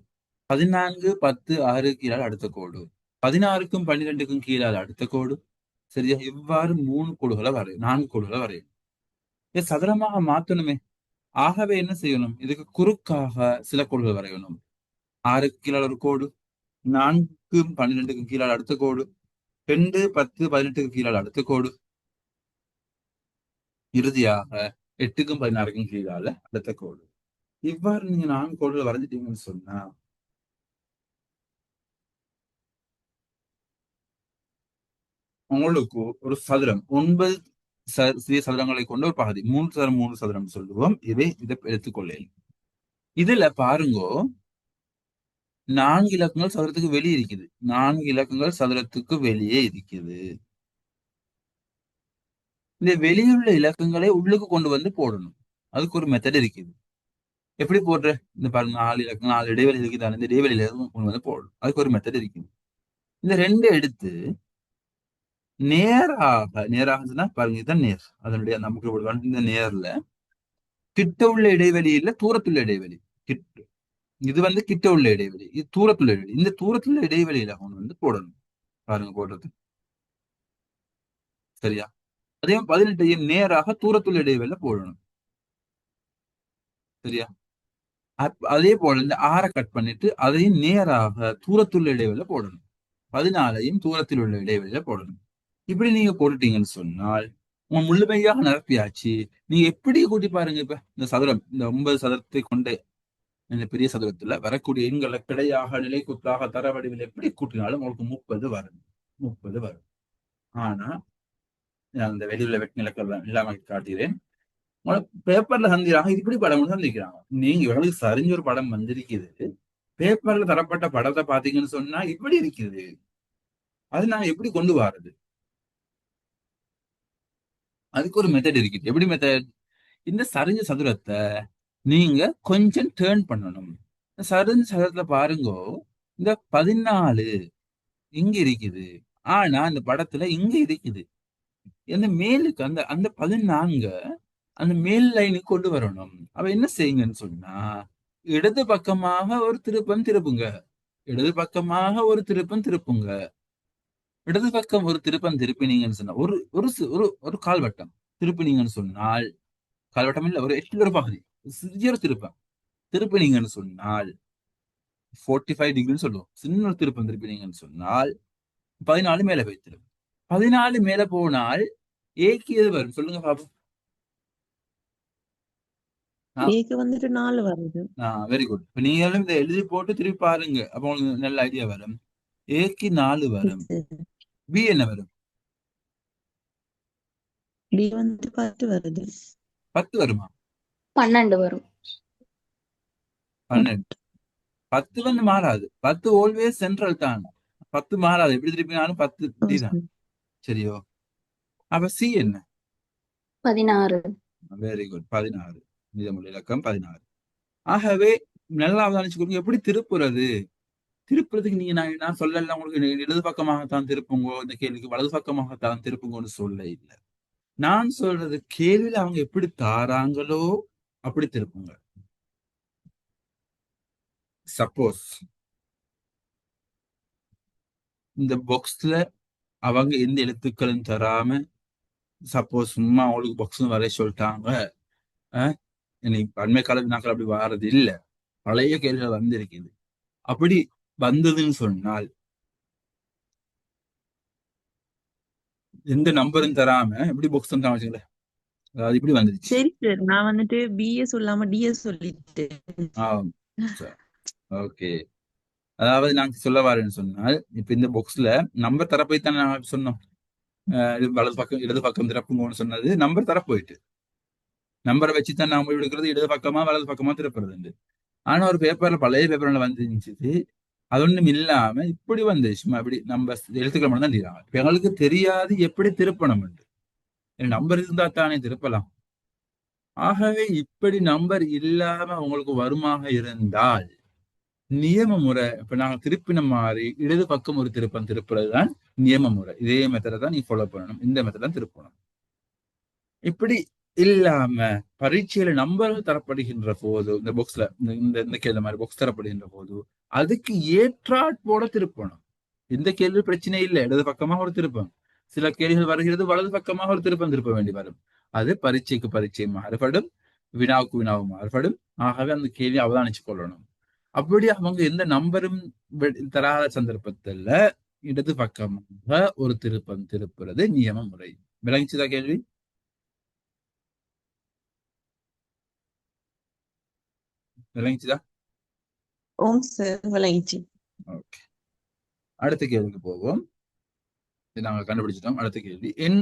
Speaker 1: 14, 10, 6 கீழே அடுத்த கோடு, 16க்கும் 12க்கும் கீழே அடுத்த கோடு. சரியா? இவ்வாறு 3 கோடுகளை வரையும், 4 கோடுகளை வரையும். இதை சதுரமாக மாத்தணுமே. ஆகவே என்ன செய்யணும்? இதுக்கு குறுக்காக சில கோடுகள் வரையணும். 6க்கு கீழே ஒரு கோடு, 4க்கும் 12க்கும் கீழே அடுத்த கோடு, 2, 10, 18க்கு கீழே அடுத்த கோடு, இறுதியாக 8க்கும் 16க்கும் கீழால அடுத்த கோடு. இவ்வாறு நீங்க 4 கோடுகள் வரைஞ்சிட்டீங்கன்னு சொன்னா உங்களுக்கு ஒரு சதுரம் 9 சிறிய சதுரங்களை கொண்ட ஒரு பகுதி 3 சதுரம் 3 சதுரம் சொல்லுவோம். இதை எடுத்துக்கொள்ளேன். இதுல பாருங்கோ 4 இலக்கங்கள் சதுரத்துக்கு வெளியே இருக்குது. 4 இலக்கங்கள் சதுரத்துக்கு வெளியே இருக்குது. இந்த வெளியுள்ள இலக்கங்களை உள்ளுக்கு கொண்டு வந்து போடணும். அதுக்கு ஒரு மெத்தட் இருக்குது. எப்படி போடுற? இந்த பாருங்க 4 இலக்கம் 4 இடைவெளி இருக்குதானே, இந்த இடைவெளியில கொண்டு வந்து போடணும். அதுக்கு ஒரு மெத்தட் இருக்குது. இந்த 2 எடுத்து நேராக சொன்னா பாருங்க, இதுதான் நேர். அதனுடைய நமக்கு இந்த நேர்ல கிட்ட உள்ள இடைவெளி இல்ல, தூரத்துள்ள இடைவெளி. இது வந்து கிட்ட உள்ள இடைவெளி, இது தூரத்துள்ள இடைவெளி. இந்த தூரத்துள்ள இடைவெளியில கொண்டு வந்து போடணும். பாருங்க போடுறது சரியா? அதே 18 நேராக தூரத்துள்ள இடைவெளியில போடணும். சரியா? அதே போல இந்த 6 கட் பண்ணிட்டு அதையும் நேராக தூரத்துள்ள இடைவெளியில போடணும். 14 தூரத்தில் உள்ள இடைவெளியில போடணும். இப்படி நீங்க போட்டுட்டீங்கன்னு சொன்னால் உங்க முழுமையாக நிரப்பியாச்சு. நீங்க எப்படி கூட்டி பாருங்க. இப்ப இந்த சதுரம், இந்த 9 சதுரத்தை கொண்டு இந்த பெரிய சதுரத்துல வரக்கூடிய எண்களை கிடையாக நிலை குத்தாக தர வடிவில் எப்படி கூட்டினாலும் உங்களுக்கு 30 வரும். 30 வரும். ஆனா நான் இந்த வெளியுள்ள வெட்டிநிலக்கள் இல்லாம காட்டுகிறேன். பேப்பர்ல சந்திக்கிறாங்க, இப்படி படம் சந்திக்கிறாங்க. நீங்க இவங்களுக்கு சரிஞ்ச ஒரு படம் வந்திருக்குது. பேப்பர்ல தரப்பட்ட படத்தை பாத்தீங்கன்னு சொன்னா இப்படி இருக்குது. அது நாங்க எப்படி கொண்டு வர்றது? அதுக்கு ஒரு மெத்தட் இருக்குது. எப்படி மெத்தட்? இந்த சரிஞ்ச சதுரத்தை நீங்க கொஞ்சம் டேர்ன் பண்ணணும். சரிஞ்ச சதுரத்துல பாருங்க, இந்த 14 இங்க இருக்குது. ஆனா இந்த படத்துல இங்க இருக்குது. அந்த மேலுக்கு அந்த அந்த 14 அந்த மேல் லைனுக்கு கொண்டு வரணும். அவ என்ன செய்யுங்கன்னு சொன்னா, இடது பக்கமாக ஒரு திருப்பம் திருப்புங்க. இடது பக்கமாக ஒரு திருப்பம் திருப்புங்க. இடது பக்கம் ஒரு திருப்பம் திருப்பினீங்கன்னு சொன்னா ஒரு ஒரு ஒரு ஒரு கால்வட்டம் திருப்பினீங்கன்னு சொன்னால், கால்வட்டம் இல்ல, ஒரு எட்டில் ஒரு பகுதி சிறிய ஒரு திருப்பம் திருப்பினீங்கன்னு சொன்னால் 45 டிகிரின்னு சொல்லுவோம். சின்ன ஒரு திருப்பம் திருப்பினீங்கன்னு சொன்னால் 14 மேல போய்த்திரும். 14 மேல போனால் ஏக்கு எது வரும் சொல்லுங்க பாப்போம்.
Speaker 2: ஏக்கு வந்துட்டு 4 வருது.
Speaker 1: Very good. இப்ப நீங்களும் இதை எழுதி போட்டு திருப்பி பாருங்க. அப்ப உங்களுக்கு நல்ல ஐடியா வரும். ஏக்கு 4 வரும். பி என்ன வரும்?
Speaker 2: பி வந்துட்டு 10 வருது.
Speaker 1: 10 வருமா?
Speaker 3: 12 வரும்.
Speaker 1: 12. 10 வந்து மாறாது. 10 ஆல்வேஸ் சென்ட்ரல் தான். 10 மாறாது. எப்படி திருப்பினாலும் 10 தான். சரியோ? அப்ப சி என்ன?
Speaker 3: 16.
Speaker 1: Very good. 16. மீதமுள்ள இலக்கம் 16. ஆகவே நல்லா அவதானிச்சுக்கோங்க. எப்படி திருப்புறது? திருப்புறதுக்கு நீங்க நான் சொல்லல உங்களுக்கு இடது பக்கமாகத்தான் திருப்புங்கோ, இந்த கேள்விக்கு வலது பக்கமாகத்தான் திருப்புங்கோன்னு சொல்ல இல்லை. நான் சொல்றது கேள்வியில அவங்க எப்படி தாராங்களோ அப்படி திருப்புங்க. சப்போஸ் இந்த பாக்ஸ்ல அவங்க எந்த எழுத்துக்களும் தராம சப்போஸ் சும்மா அவங்களுக்கு பாக்ஸ் வரைய சொல்லிட்டாங்க. அண்மை கால வினாக்கள் அப்படி வர்றது இல்ல, பழைய கேள்விகள் வந்திருக்குது. அப்படி வந்ததுன்னு சொன்னால் எந்த நம்பரும் தராம எப்படி பாக்ஸ் தான் வச்சுங்களேன், அதாவது இப்படி வந்துருச்சு.
Speaker 2: சரி சார், நான் வந்துட்டு பிஏ சொல்லாம டிஎஸ் சொல்லிட்டேன்.
Speaker 1: ஓகே. அதாவது நாங்க சொல்ல வரேன்னு சொன்னால், இப்ப இந்த பாக்ஸ்ல நம்பர் தரப்பை தான் நான் சொன்னோம். வலது பக்கம் இடது பக்கம் திறப்புங்கன்னு சொன்னது நம்பர் தரப்போயிட்டு, நம்பரை வச்சுதான் நாம எடுக்கிறது இடது பக்கமா வலது பக்கமா திறப்புறது. ஆனா ஒரு பேப்பர்ல பழைய பேப்பர்ல வந்துருந்துச்சு, அது ஒண்ணும் இல்லாம இப்படி வந்து சும்மா இப்படி நம்ம எழுத்துக்கள் மட்டும் தான் தீராங்க. இப்ப எங்களுக்கு தெரியாது எப்படி திருப்பணும். நம்பர் இருந்தா தானே திருப்பலாம். ஆகவே இப்படி நம்பர் இல்லாம உங்களுக்கு வருமாக இருந்தால் நியம முறை, இப்ப நாங்க திருப்பின மாதிரி இடது பக்கம் ஒரு திருப்பம் திருப்புறதுதான் நியம முறை. இதே மெத்தடை தான் நீ ஃபாலோ பண்ணணும். இந்த மெத்தட் தான் திருப்பணும். இப்படி இல்லாம பரீட்சையில நம்பர்கள் தரப்படுகின்ற போது, இந்த பாக்ஸ்ல இந்த கேள்வி மாதிரி பாக்ஸ் தரப்படுகின்ற போது அதுக்கு ஏற்றாற்போட திருப்பணும். இந்த கேள்வி பிரச்சனை இல்லை, இடது பக்கமாக ஒரு திருப்பம். சில கேள்விகள் வருகிறது வலது பக்கமாக ஒரு திருப்பம் திருப்ப வேண்டி வரும். அது பரீட்சைக்கு பரீட்சை மாறுபடும், வினாவுக்கு வினாவும் மாறுபடும். ஆகவே அந்த கேள்வி அவதானிச்சு கொள்ளணும். அப்படி அவங்க எந்த நம்பரும் தராத சந்தர்ப்பத்துல இடது பக்கமாக ஒரு திருப்பம் திருப்புறது நியம முறை. விளங்கிச்சுதா கேள்வி? விளங்கிச்சுதா?
Speaker 2: ஓம் சார் விளங்கிச்சு.
Speaker 1: ஓகே, அடுத்த கேள்விக்கு போவோம். இது நாங்க கண்டுபிடிச்சிட்டோம். அடுத்த கேள்வி எண்,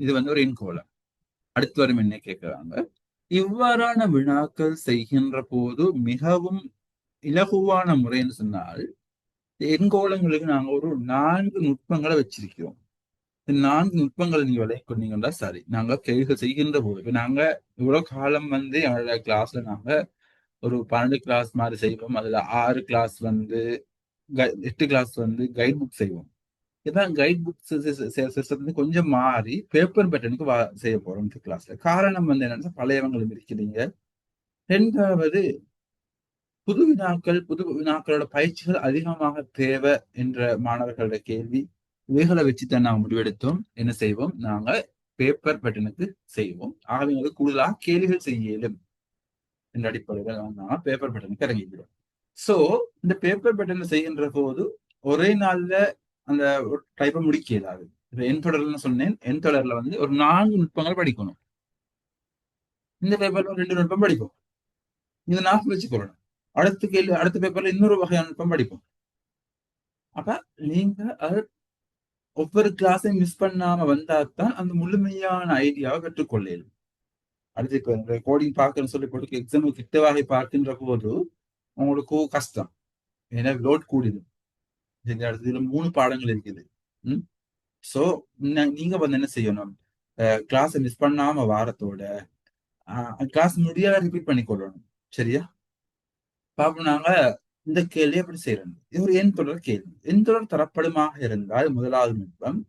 Speaker 1: இது வந்து ஒரு எண்கோளம். அடுத்து வரும் என்ன கேட்கிறாங்க. இவ்வாறான வினாக்கள் செய்கின்ற போது மிகவும் இலகுவான முறைன்னு சொன்னால், எண்கோளங்களுக்கு நாங்க ஒரு 4 நுட்பங்களை வச்சிருக்கிறோம். இந்த 4 நுட்பங்களை நீங்க விலை கொண்டீங்கன்னா சரி. நாங்க கேள்விகள் செய்கின்ற போது இப்ப நாங்க இவ்வளவு காலம் வந்து எங்களோட கிளாஸ்ல நாங்க ஒரு 12 கிளாஸ் மாதிரி செய்வோம். அதுல 6 கிளாஸ் வந்து 8 கிளாஸ் வந்து கைட் புக் செய்வோம். இதான் கைட் புக் சிஸ்டத்துல கொஞ்சம் மாறி பேப்பர் பேட்டர்னுக்கு செய்ய போறோம் இந்த கிளாஸ்ல. காரணம் வந்து என்னன்னா, பழையவங்களும் இருக்கிறீங்க. ரெண்டாவது, புது வினாக்களோட பயிற்சிகள் அதிகமாக தேவை என்ற மாணவர்களோட கேள்வி. இவைகளை வச்சுதான் நாங்கள் முடிவெடுத்தோம். என்ன செய்வோம், நாங்க பேப்பர் பேட்டர்னுக்கு செய்வோம். ஆகவே கூடுதலாக கேள்விகள் செய்ய இயலும் என்ற அடிப்படையில் நாங்கள் பேப்பர் பேட்டர்னுக்கு இறங்கிக்கிறோம். சோ இந்த பேப்பர் பேட்டர்ன் செய்கின்ற போது ஒரே நாள்ல அந்த டைப்பை முடிக்க இயலாது. இப்ப என் தொடர்ல சொன்னேன், என் தொடர்ல வந்து ஒரு 4 நுட்பங்கள் படிக்கணும். இந்த பேப்பர்ல 2 நுட்பம் படிப்போம். இந்த 4 வச்சுக்கொள்ளணும். அடுத்த கேள்வி, அடுத்த பேப்பர்ல இன்னொரு வகையான நுட்பம் படிப்போம். அப்ப நீங்க அது ஒவ்வொரு கிளாஸையும் மிஸ் பண்ணாம வந்தாதான் அந்த முழுமையான ஐடியாவை கற்றுக்கொள்ளலும். அடுத்து இப்ப கோடிங் பார்க்கணும்னு சொல்லி போட்டு எக்ஸாம் கிட்டவாகி பார்க்கின்ற போது உங்களுக்கு கஷ்டம். ஏன்னா லோட் கூடிடும். இதுல 3 பாடங்கள் இருக்குது. சோ நீங்க வந்து என்ன செய்யணும், கிளாஸை மிஸ் பண்ணாம வாரத்தோட கிளாஸ் முடியாத ரிப்பீட் பண்ணிக்கொள்ளணும். சரியா? பாப்போம் நாங்க இந்த கேள்வி எப்படி செய்யறோம். இது ஒரு எண் தொடர் கேள்வி. எண் தொடர் தரப்படுமாக இருந்தால் முதலாவது நுட்பம்,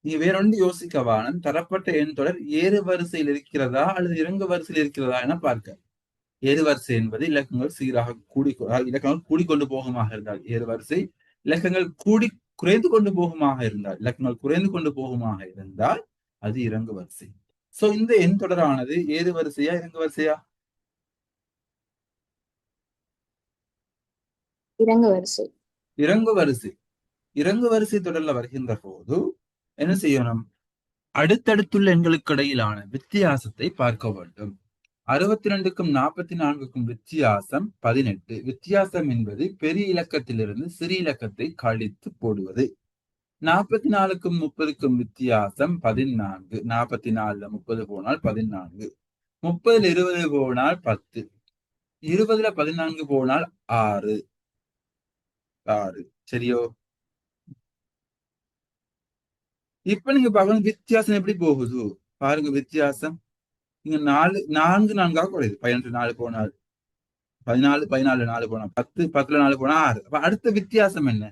Speaker 1: நீங்க வேறொன்று யோசிக்கவான தரப்பட்ட எண் தொடர் ஏறு வரிசையில் இருக்கிறதா அல்லது இறங்கு வரிசையில் இருக்கிறதா என பார்க்க. ஏறு வரிசை என்பது இலக்கங்கள் சீராக இலக்கங்கள் கூடிக்கொண்டு போகுமாக இருந்தால் ஏறு வரிசை, இலக்கங்கள் குறைந்து கொண்டு போகுமாக இருந்தால், இலக்கங்கள் குறைந்து கொண்டு போகுமாக இருந்தால் அது இறங்கு வரிசை. சோ இந்த எண் தொடரானது ஏறு வரிசையா இறங்கு வரிசையா?
Speaker 3: இறங்கு வரிசை.
Speaker 1: இறங்கு வரிசை. இறங்கு வரிசை தொடர்ல வருகின்ற போது என்ன செய்யணும், அடுத்தடுத்துள்ள எண்களுக்கு இடையிலான வித்தியாசத்தை பார்க்க வேண்டும். 62க்கும் 44க்கும் வித்தியாசம் 18. வித்தியாசம் என்பது பெரிய இலக்கத்திலிருந்து சிறிய இலக்கத்தை கழித்து போடுவது. 44க்கும் 30க்கும் வித்தியாசம் 14. 44ல 30 போனால் 14. 30ல் 20 போனால் 10. 20ல 14 போனால் 6. சரியோ? இப்ப நீங்க பார்க்கணும் வித்தியாசம் எப்படி போகுது பாருங்க. வித்தியாசம் இங்க 4 குறையுது. 18 4 போனால் 14, 14 4 போனால் 10, 10ல 4 போனா 6. அப்ப அடுத்த வித்தியாசம் என்ன?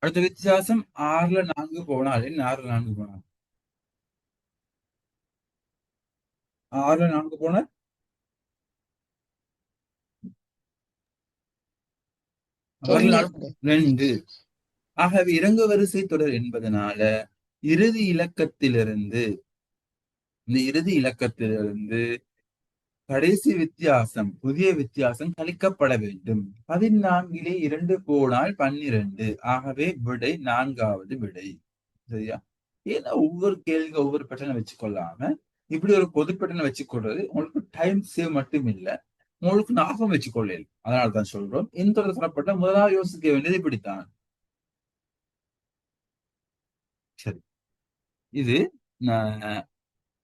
Speaker 1: அடுத்த வித்தியாசம் 6ல 4 போனால் என்ன? 6ல 4 போனால் 6ல 4 போனால் 6ல 2. ஆகவே இறங்கு வரிசை தொடர் என்பதனால இறுதி இலக்கத்திலிருந்து கடைசி வித்தியாசம், புதிய வித்தியாசம் கழிக்கப்பட வேண்டும். 14லே 2 போனால் 12. ஆகவே விடை 4வது விடை. சரியா? ஏன்னா ஒவ்வொரு கேள்விக்கு ஒவ்வொரு பேட்டர்னை வச்சுக்கொள்ளாம இப்படி ஒரு பொது பேட்டர்னை வச்சுக்கொள்றது உங்களுக்கு டைம் சேவ் மட்டும் இல்ல, உங்களுக்கு ஞாபகம் வச்சுக்கொள்ளல். அதனால்தான் சொல்றோம் இந்த தரப்பட்ட முதலாவது யோசிக்க வேண்டியது இப்படித்தான். சரி, இது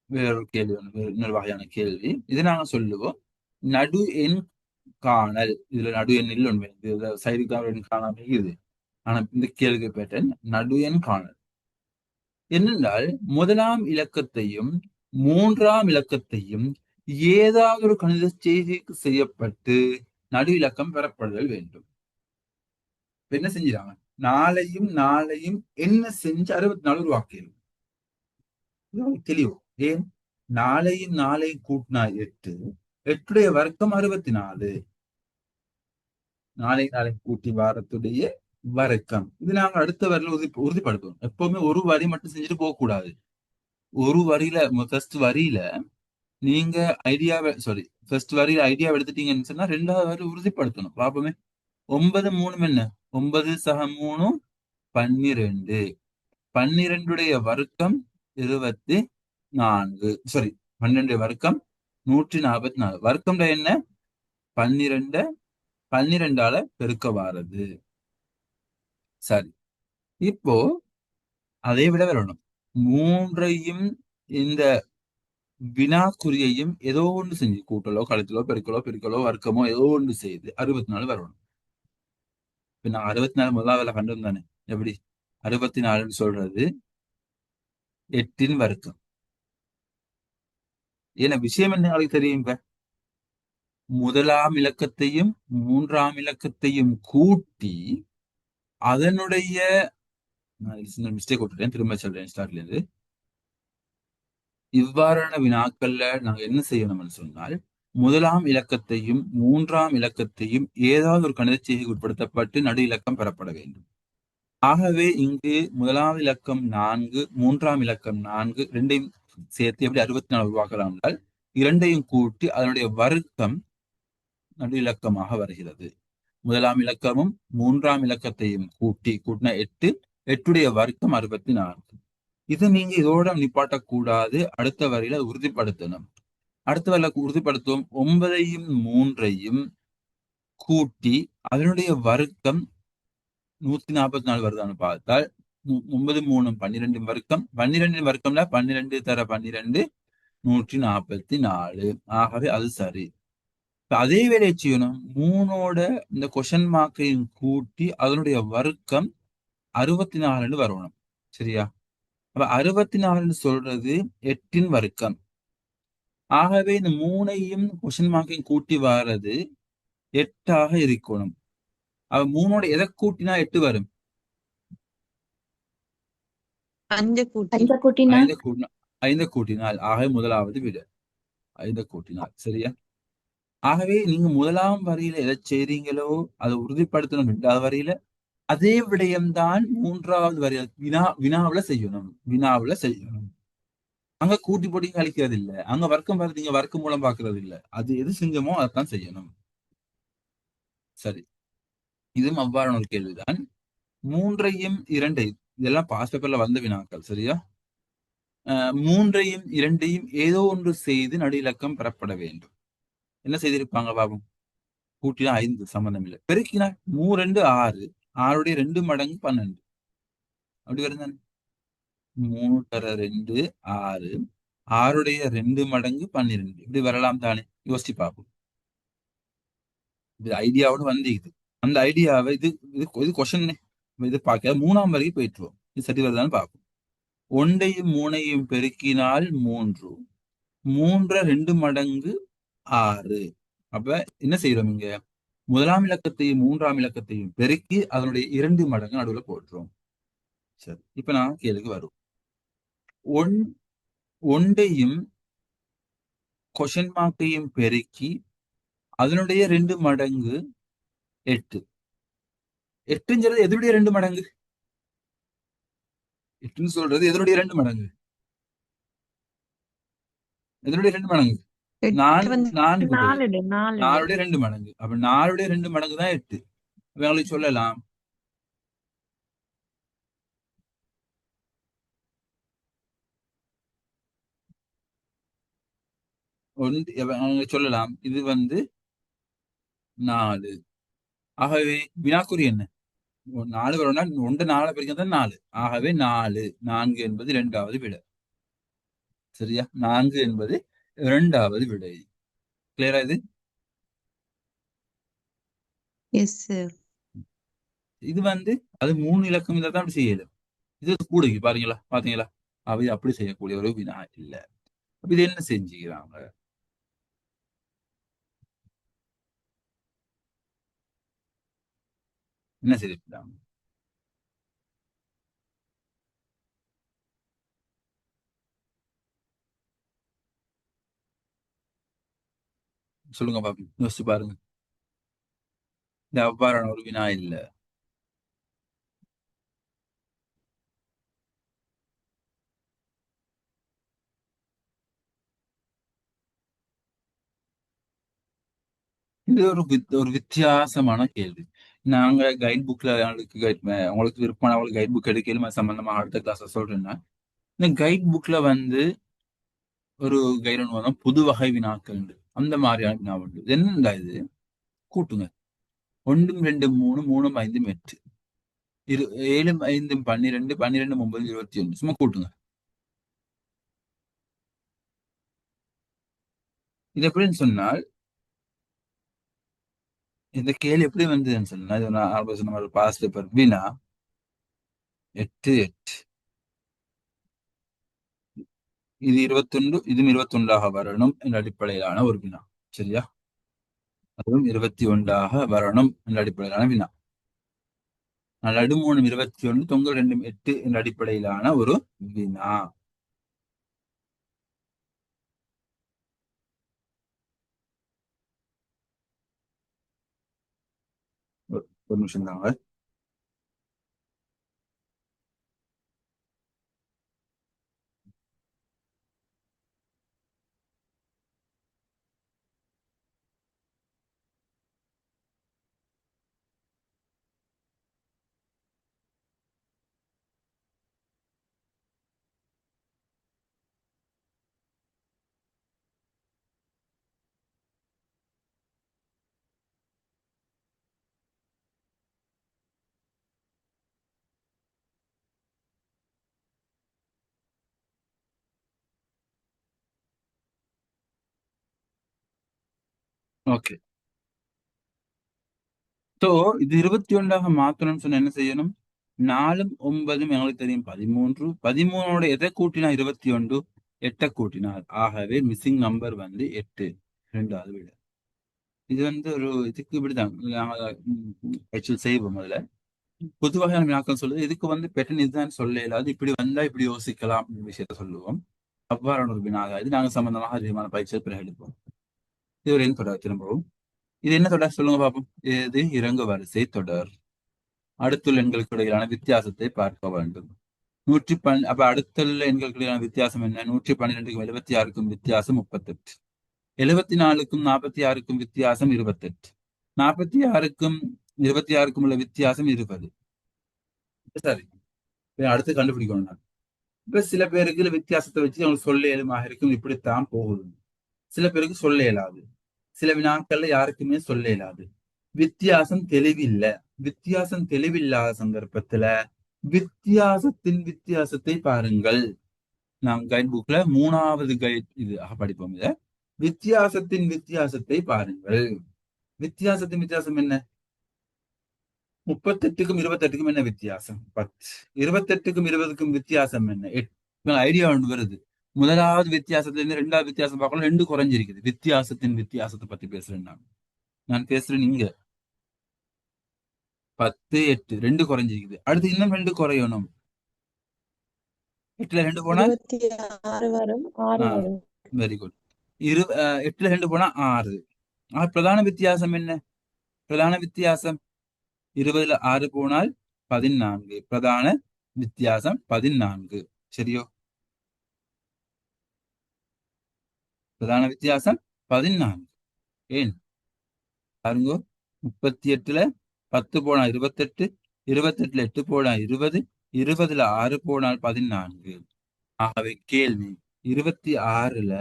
Speaker 1: வேறொரு கேள்வி, இன்னொரு வகையான கேள்வி. இது நாங்க சொல்லுவோம் நடு எண் காணல். இதுல நடு எண் இல்லை, உண்மை சைடுக்கு தான் எண் காணாம இது. ஆனா இந்த கேள்வி பேட்டர்ன் நடு எண் காணல் என்னென்றால், முதலாம் இலக்கத்தையும் 3ஆம் இலக்கத்தையும் ஏதாவது ஒரு கணித செய்திக்கு செய்யப்பட்டு நடு இலக்கம் பெறப்படுதல் வேண்டும். என்ன செஞ்சிடாங்க, நாளையும் என்ன செஞ்சு 64 உருவாக்கிடும். தெளிவு. ஏன்? நாளையும் கூட்டினா 8, 8உடைய வர்க்கம் 64. நாளையும் கூட்டி வாரத்துடைய வர்க்கம். இது நாங்க அடுத்த வரியில உறுதிப்படுத்துவோம். எப்பவுமே ஒரு வரி மட்டும் செஞ்சுட்டு போக கூடாது. ஒரு வரியில ஃபர்ஸ்ட் வரியில நீங்க ஃபர்ஸ்ட் வரியில ஐடியா எடுத்துட்டீங்கன்னு சொன்னா 2வது வரி உறுதிப்படுத்தணும். பாப்போமே. 9 3 என்ன? 9 சக 3 12. 12உடைய வர்க்கம் 24. 12 வர்க்கம் 144. வர்க்கம்ல என்ன? 12 12ஆல பெருக்க வாரது. சரி, இப்போ அதை விட வரணும். மூன்றையும் இந்த வினாக்குறியையும் ஏதோ ஒன்று செஞ்சு கூட்டலோ கழித்தலோ பெருக்கலோ வர்க்கமோ ஏதோ ஒன்று செய்து 64 வரணும். இப்ப நான் 64 முதலாவது கண்டு தானே. எப்படி 64 சொல்றது 8 வர்க்கம். ஏன்னா விஷயம் என்ன நாளைக்கு தெரியும். இப்ப முதலாம் இலக்கத்தையும் மூன்றாம் இலக்கத்தையும் கூட்டி அதனுடைய மிஸ்டேக் விட்டுட்டேன், திரும்ப சொல்றேன் ஸ்டார்ட்ல இருந்து. இவ்வாறான வினாக்கள்ல நாங்க என்ன செய்யணும்னு சொன்னால், முதலாம் இலக்கத்தையும் மூன்றாம் இலக்கத்தையும் ஏதாவது ஒரு கணித செய்கைக்கு உட்படுத்தப்பட்டு நடு இலக்கம் பெறப்பட வேண்டும். ஆகவே இங்கு முதலாம் இலக்கம் 4, மூன்றாம் இலக்கம் 4, ரெண்டையும் சேர்த்து எப்படி 64 உருவாக்கலாம் என்றால், இரண்டையும் கூட்டி அதனுடைய வர்க்கம் நடு இலக்கமாக வருகிறது. முதலாம் இலக்கமும் மூன்றாம் இலக்கத்தையும் கூட்டினா 8, 8உடைய வர்க்கம் 64. இதை நீங்க இதோட நிப்பாட்டக்கூடாது, அடுத்த வரியில உறுதிப்படுத்தணும். அடுத்த வரியில உறுதிப்படுத்தும் 9ஐயும் 3ஐயும் கூட்டி அதனுடைய வர்க்கம் 144 வருதான்னு பார்த்தால் 9 3 12 வர்க்கம், 12 வர்க்கம்ல 12 தர 12 144. ஆகவே அது சரி. அதே வேலையை செய்யணும். 3ஓட இந்த கொஷன் மார்க்கையும் கூட்டி அதனுடைய வர்க்கம் 64 வரணும். சரியா? அப்ப 64 சொல்றது 8 வர்க்கம். ஆகவே இந்த 3ஐயும் கொஷன் மார்க்கையும் கூட்டி வாரது 8ஆக இருக்கணும். அவ 3ஓட எதை கூட்டினா 8 வரும்?
Speaker 2: 5 கூட்டி
Speaker 3: 5 கூட்டினா
Speaker 1: 5 கூட்டினா 5 கூட்டினால். ஆகவே முதலாவது விட 5 கூட்டினால். சரியா? ஆகவே நீங்க முதலாம் வரியில எதை செய்றீங்களோ அதை உறுதிப்படுத்தணும். 2வது வரியில அதே விடயம்தான் 3வது வரியில வினாவுல செய்யணும். அங்க கூட்டி போட்டி கழிக்கிறது இல்ல, அங்க வர்க்கம் வருது, நீங்க வர்க்கம் மூலம் பாக்குறது இல்ல. அது எது செஞ்சோமோ அதைத்தான் செய்யணும். சரி, இதுவும் அவ்வாறான ஒரு கேள்விதான். 3ஐயும் 2ஐயும் இதெல்லாம் பாஸ் பேப்பர்ல வந்த வினாக்கள். சரியா? 3ஐயும் 2ஐயும் ஏதோ ஒன்று செய்து நடு இலக்கம் பெறப்பட வேண்டும். என்ன செய்திருப்பாங்க பாபம்? கூட்டினா 5 சம்பந்தம் இல்லை, பெருக்கினா 3 2 6, 6உடைய 2 மடங்கு 12. அப்படி வருதானே? 3 தர 2 6, 6உடைய 2 மடங்கு 12. இப்படி வரலாம் தானே? யோசிச்சு பார்ப்போம். இது ஐடியாவோட வந்து அந்த ஐடியாவை இது கொஸ்டின் இது பார்க்க 3ஆம் வரைக்கும் போயிட்டுருவோம். இது சரி வருதான்னு பார்ப்போம். 1ஐயும் 3ஐயும் பெருக்கினால் 3, 3 2 மடங்கு 6. அப்ப என்ன செய்யறோம்? இங்க முதலாம் இலக்கத்தையும் மூன்றாம் இலக்கத்தையும் பெருக்கி அதனுடைய 2 மடங்கு நடுவில் போட்டுரும். சரி, இப்ப நான் கேள்விக்கு வரும். 1ஐயும் கொஷன் மார்க்கையும் பெருக்கி அதனுடைய 2 மடங்கு 8. 8ங்கிறது எதனுடைய 2 மடங்கு? 8ன்னு சொல்றது எதனுடைய 2 மடங்கு? எதனுடைய 2 மடங்கு?
Speaker 2: 8 வந்து
Speaker 1: 4
Speaker 2: 4
Speaker 1: 4உடைய 2 மடங்கு. அப்ப 4உடைய 2 மடங்கு தான் 8. உங்களுக்கு சொல்லலாம் சொல்லலாம் இது வந்து 4. ஆகவே வினாக்குறி என்ன? 4 வரும்னா 1 4 பெருக்கதான் 4. ஆகவே 4 4 என்பது 2வது விடை. சரியா? 4 என்பது 2வது விடை. கிளியரா இது?
Speaker 2: Yes sir.
Speaker 1: இது வந்து அது 3 இலக்கம் இதை தான் அப்படி செய்யல. இது கூடுகி பாத்தீங்களா? அவை அப்படி செய்யக்கூடிய ஒரு வினா இல்ல. இது என்ன செஞ்சுக்கிறாங்க? என்ன செய்திருக்கிறாங்க? சொல்லுங்க பாப்பி, யோசிச்சு பாருங்க. இது அவ்வாறான ஒரு வினா இல்ல. இது ஒரு வித்தியாசமான கேள்வி. நாங்க கைட் புக்ல உங்களுக்கு விருப்பமான அவங்களுக்கு கைட் புக் எடுக்கலும் சம்பந்தமா அடுத்த கிளாஸ் சொல்றேன்னா, இந்த கைட் புக்ல வந்து ஒரு கைடு ஒன்று வரும், புது வகை வினாக்கள் உண்டு. அந்த மாதிரியான வினா உண்டு. இது என்னண்டா இது? கூட்டுங்க. 1 2 3 3 5 8 7 5 12 12 9 21. சும்மா கூட்டுங்க. இது எப்படின்னு சொன்னால், இந்த கேள்வி எப்படி வந்ததுன்னு சொன்னா, இது நான் ஆல்ரெடி சொன்ன மாதிரி பாஸ்ட் பேப்பர் வினா 8 8. இது 21, இதுவும் 21ஆக வரணும் என்ற அடிப்படையிலான ஒரு வினா. சரியா? அதுவும் 21ஆக வரணும் என்ற அடிப்படையிலான வினா. நடு 3 21, தொங்கல் 2 8 என்ற அடிப்படையிலான ஒரு வினா. ஒரு நிமிஷம் தாங்க. ஓகே. ஸோ இது 21ஆக மாத்தணும்னு சொன்னா என்ன செய்யணும்? 4ம் 9ம் எங்களுக்கு தெரியும் 13. 13ஓட எதை கூட்டினா 21? 8 கூட்டினார். ஆகவே மிஸ்ஸிங் நம்பர் வந்து 8. 2வது விட. இது வந்து ஒரு இதுக்கு இப்படிதான் ஆக்சுவல் செய்வோம். முதல்ல பொது வகையான வினாக்கள் சொல்லுது. இதுக்கு வந்து பெட்டன் இதுதான் சொல்ல இயலாது. இப்படி வந்தா இப்படி யோசிக்கலாம் விஷயத்த சொல்லுவோம். அவ்வாறான ஒரு வினாக இது நாங்கள் சம்பந்தமாக அதிகமான பயிற்சியை பிறகு எடுப்போம். இது ஒரு எண் தொடர். திரும்பவும் இது என்ன தொடர் சொல்லுங்க பார்ப்போம். இது இறங்கு வரிசை தொடர். அடுத்துள்ள எண்களுக்கு இடையிலான வித்தியாசத்தை பார்க்க வேண்டும். 112. அப்ப அடுத்துள்ள எண்களுக்கு இடையிலான வித்தியாசம் என்ன? 112க்கும் 76க்கும் வித்தியாசம் 38. 74க்கும் 46க்கும் வித்தியாசம் 28. 46க்கும் 26க்கும் உள்ள வித்தியாசம் 20. சரி, அடுத்து கண்டுபிடிக்கணும் நான். இப்ப சில பேருக்கு வித்தியாசத்தை வச்சு அவங்களுக்கு சொல்ல இயலுமாக இருக்கும். இப்படித்தான் போகுது. சில பேருக்கு சொல்ல இயலாது. சில வினாக்கள்ல யாருக்குமே சொல்ல இயலாது. வித்தியாசம் தெளிவில்ல. வித்தியாசம் தெளிவில்லாத சந்தர்ப்பத்துல வித்தியாசத்தின் வித்தியாசத்தை பாருங்கள். நாம் கைட் புக்ல 3வது கைட் இது படிப்போம். இத வித்தியாசத்தின் வித்தியாசத்தை பாருங்கள். வித்தியாசத்தின் வித்தியாசம் என்ன? 38க்கும் 28க்கும் என்ன வித்தியாசம்? 10. 28க்கும் 20க்கும் வித்தியாசம் என்ன? 8. ஐடியா ஒன்று வருது. முதலாவது வித்தியாசத்துல இருந்து 2வது வித்தியாசம் பார்க்கணும். 2 குறைஞ்சிருக்குது. வித்தியாசத்தின் வித்தியாசத்தை பத்தி பேசுறேன் நான் பேசுறேன். இங்க 10 8 2 குறைஞ்சிருக்குது. அடுத்து இன்னும் 2 குறையணும். 8ல 2 போனா
Speaker 2: 26 வரும், 6 வரும்.
Speaker 1: Very good. 8ல 2 போனா 6. பிரதான வித்தியாசம் என்ன? பிரதான வித்தியாசம் 20ல 6 போனால் 14. பிரதான வித்தியாசம் 14. சரியோ? பிரதான வித்தியாசம் 14. ஏன் பாருங்க, 38ல 10 போனால் 28, 28ல 8 போனால் 20, 20ல 6 போனால் 14. ஆகவே கேள்வி 26ல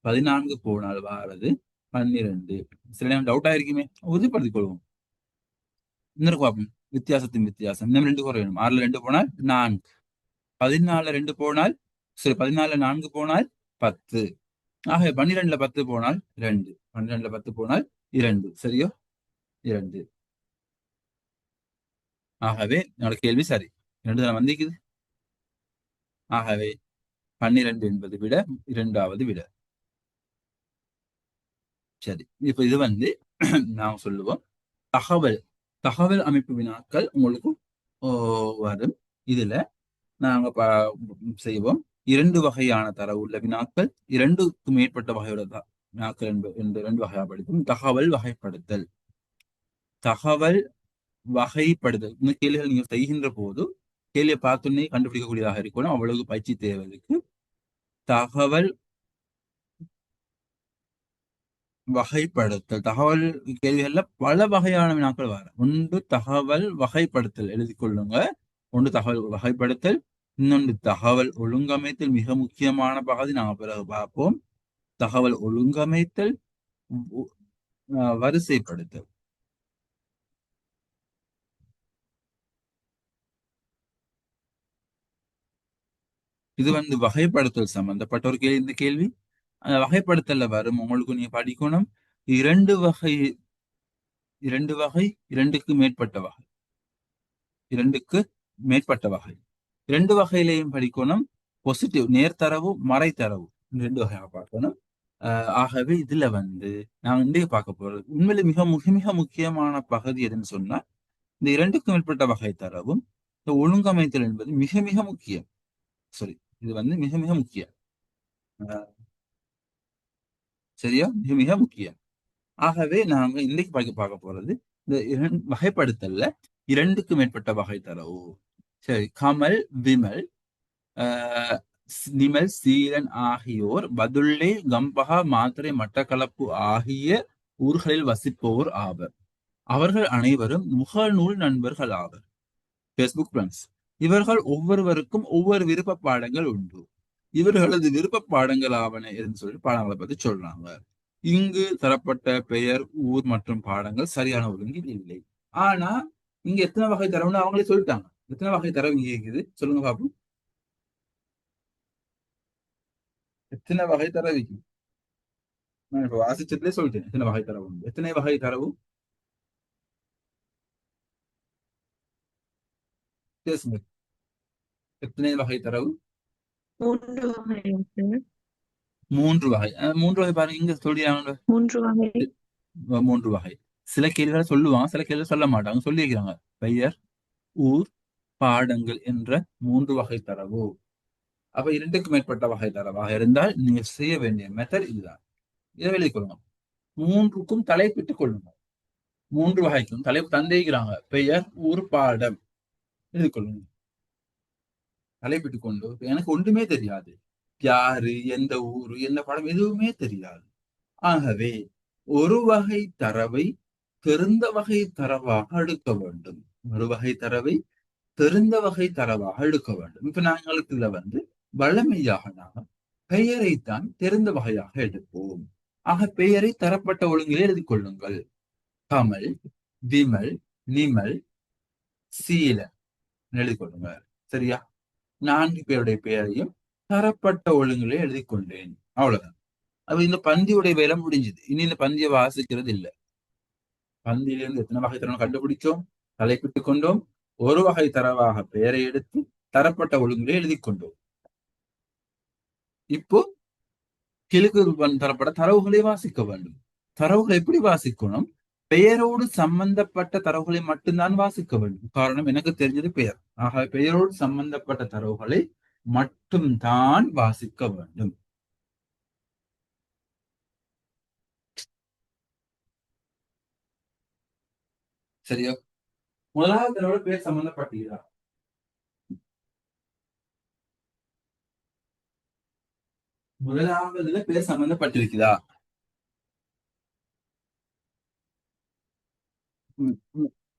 Speaker 1: 14 போனால் வாரது 12. சில நேரம் டவுட் ஆயிருக்குமே, உறுதிப்படுத்திக் கொள்வோம். இன்னொரு பார்ப்போம். வித்தியாசத்தின் வித்தியாசம் இன்னும் 2 குறையணும். 6ல 2 போனால் 4. 14ல 2 போனால் 14ல 4 போனால் 10. ஆக 12ல 10 போனால் 2. 12ல 10 போனால் 2. சரியோ? 2. ஆகவே என்னோட கேள்வி சரி. 2 தான் வந்திருக்குது. ஆகவே 12 என்பது விட 2வது விட. சரி, இப்ப இது வந்து நான் சொல்லுவோம் தகவல் அமைப்பு வினாக்கள் உங்களுக்கு வரும். இதுல நாங்க செய்வோம் 2 வகையான தரவு உள்ள வினாக்கள், 2க்கும் மேற்பட்ட வகையோட வினாக்கள் என்று 2 வகையா படிப்போம். தகவல் வகைப்படுத்தல். இந்த கேள்விகள் நீங்க செய்கின்ற போது கேள்வியை பார்த்தோன்னே கண்டுபிடிக்கக்கூடியதாக இருக்கணும். அவ்வளவு பயிற்சி தேவைக்கு தகவல் வகைப்படுத்தல். தகவல் கேள்விகள்ல பல வகையான வினாக்கள் வர. ஒன்று தகவல் வகைப்படுத்தல் எழுதி கொள்ளுங்க. ஒன்று தகவல் வகைப்படுத்தல், இன்னொன்று தகவல் ஒழுங்கமைத்தல் மிக முக்கியமான பகுதி. நாங்க பிறகு பார்ப்போம். தகவல் ஒழுங்கமைத்தல், வரிசைப்படுத்தல். இது வகைப்படுத்தல் சம்பந்தப்பட்ட ஒரு கேள்வி. இந்த கேள்வி அந்த வகைப்படுத்தல்ல வரும். உங்களுக்கு நீங்க படிக்கணும். இரண்டு வகை இரண்டுக்கு மேற்பட்ட வகை, இரண்டு வகையிலையும் படிக்கணும். பாசிட்டிவ் நேர்தரவு, மறைத்தரவு, ரெண்டு வகையாக பார்க்கணும். ஆகவே இதுல நான் இன்றைய பார்க்க போறது உண்மையில மிக மிக மிக முக்கியமான பகுதி எதுன்னு சொன்னா, இந்த இரண்டுக்கும் மேற்பட்ட வகை தரவும் இந்த ஒழுங்கமைத்தல் என்பது மிக மிக முக்கியம். சரி, இது மிக மிக முக்கியம். சரியா, மிக மிக முக்கியம். ஆகவே நாங்க இன்னைக்கு பார்க்க போறது இந்த வகைப்படுத்தல்ல இரண்டுக்கு மேற்பட்ட வகை தரவு. சரி, கமல், விமல், நிமல், சீலன் ஆகியோர் பதுள்ளை, கம்பஹா, மாத்திரை, மட்டக்களப்பு ஆகிய ஊர்களில் வசிப்போர் ஆவர். அவர்கள் அனைவரும் முகநூல் நண்பர்கள் ஆவர். Facebook friends. இவர்கள் ஒவ்வொருவருக்கும் ஒவ்வொரு விருப்ப பாடங்கள் உண்டு. இவர்களது விருப்ப பாடங்கள் ஆவன என்று சொல்லி பாடங்களை பத்தி சொல்றாங்க. இங்கு தரப்பட்ட பெயர், ஊர் மற்றும் பாடங்கள் சரியான ஒழுங்கில் இல்லை. ஆனா இங்க எத்தனை வகை தரவுன்னு அவங்களே சொல்லிட்டாங்க. எத்தனை வகை தரவு இங்க இருக்குது சொல்லுங்க பாப்போம். எத்தனை வகை தரவு? நான் இப்ப வாசிச்சதுலேயே சொல்லிட்டேன் எத்தனை வகை தரவு. எத்தனை வகை தரவு பேசுங்க. எத்தனை வகை தரவு?
Speaker 2: 3 வகை இருக்கு.
Speaker 1: 3 வகை. 3 வகை பாருங்க, இங்க சொல்லியாங்க.
Speaker 2: 3 வகை.
Speaker 1: 3 வகை. சில கேள்விகளை சொல்லுவாங்க, சில கேள்விகள் சொல்ல மாட்டாங்க. சொல்லி வைக்கிறாங்க பெயர், ஊர், பாடங்கள் என்ற 3 வகை தரவு. அப்ப 2க்கு மேற்பட்ட வகை தரவாக இருந்தால் நீங்க செய்ய வேண்டிய மெத்தட் இதுதான். இதை எழுதி கொள்ளுங்க. 3க்கும் தலைப்பிட்டுக் கொள்ளுங்க. 3 வகைக்கும் தலைப்பு தந்திருக்கிறாங்க. பெயர், ஊர், பாடம் எழுதி கொள்ளுங்க. தலைப்பிட்டு கொண்டு எனக்கு ஒன்றுமே தெரியாது, யாரு, எந்த ஊரு, எந்த பாடம் எதுவுமே தெரியாது. ஆகவே ஒரு வகை தரவை தெரிந்த வகை தரவாக எடுக்க வேண்டும். ஒரு வகை தரவை தெரிந்த வகை தரவாக எடுக்க வேண்டும். இப்ப நாங்களுக்கு இதுல வழமையாக நாங்கள் பெயரைத்தான் தெரிந்த வகையாக எடுப்போம். ஆக பெயரை தரப்பட்ட ஒழுங்கிலே எழுதி கொள்ளுங்கள். கமல், விமல், நிமல், சீலன் எழுதி கொள்ளுங்க. சரியா? 4 பேருடைய பெயரையும் தரப்பட்ட ஒழுங்கிலே எழுதி கொண்டேன். அவ்வளவுதான். அப்ப இந்த பந்தியுடைய வேலை முடிஞ்சது. இனி இந்த பந்தியை வாசிக்கிறது இல்லை. பந்தியிலிருந்து எத்தனை வகை தரவு கண்டுபிடிச்சோம், தலைப்பிட்டுக் கொண்டோம், ஒரு வகை தரவாக பெயரை எடுத்து தரப்பட்ட ஒழுங்கிலே எழுதி கொண்டோம். இப்போ கிழக்கு தரப்பட்ட தரவுகளை வாசிக்க வேண்டும். தரவுகளை எப்படி வாசிக்கணும்? பெயரோடு சம்பந்தப்பட்ட தரவுகளை மட்டும்தான் வாசிக்க வேண்டும். காரணம், எனக்கு தெரிஞ்சது பெயர். ஆக பெயரோடு சம்பந்தப்பட்ட தரவுகளை மட்டும்தான் வாசிக்க வேண்டும். சரியா? முதலாவது தரவோட பேர் சம்பந்தப்பட்டீங்களா? முதலாவதுல பேர் சம்பந்தப்பட்டிருக்குதா?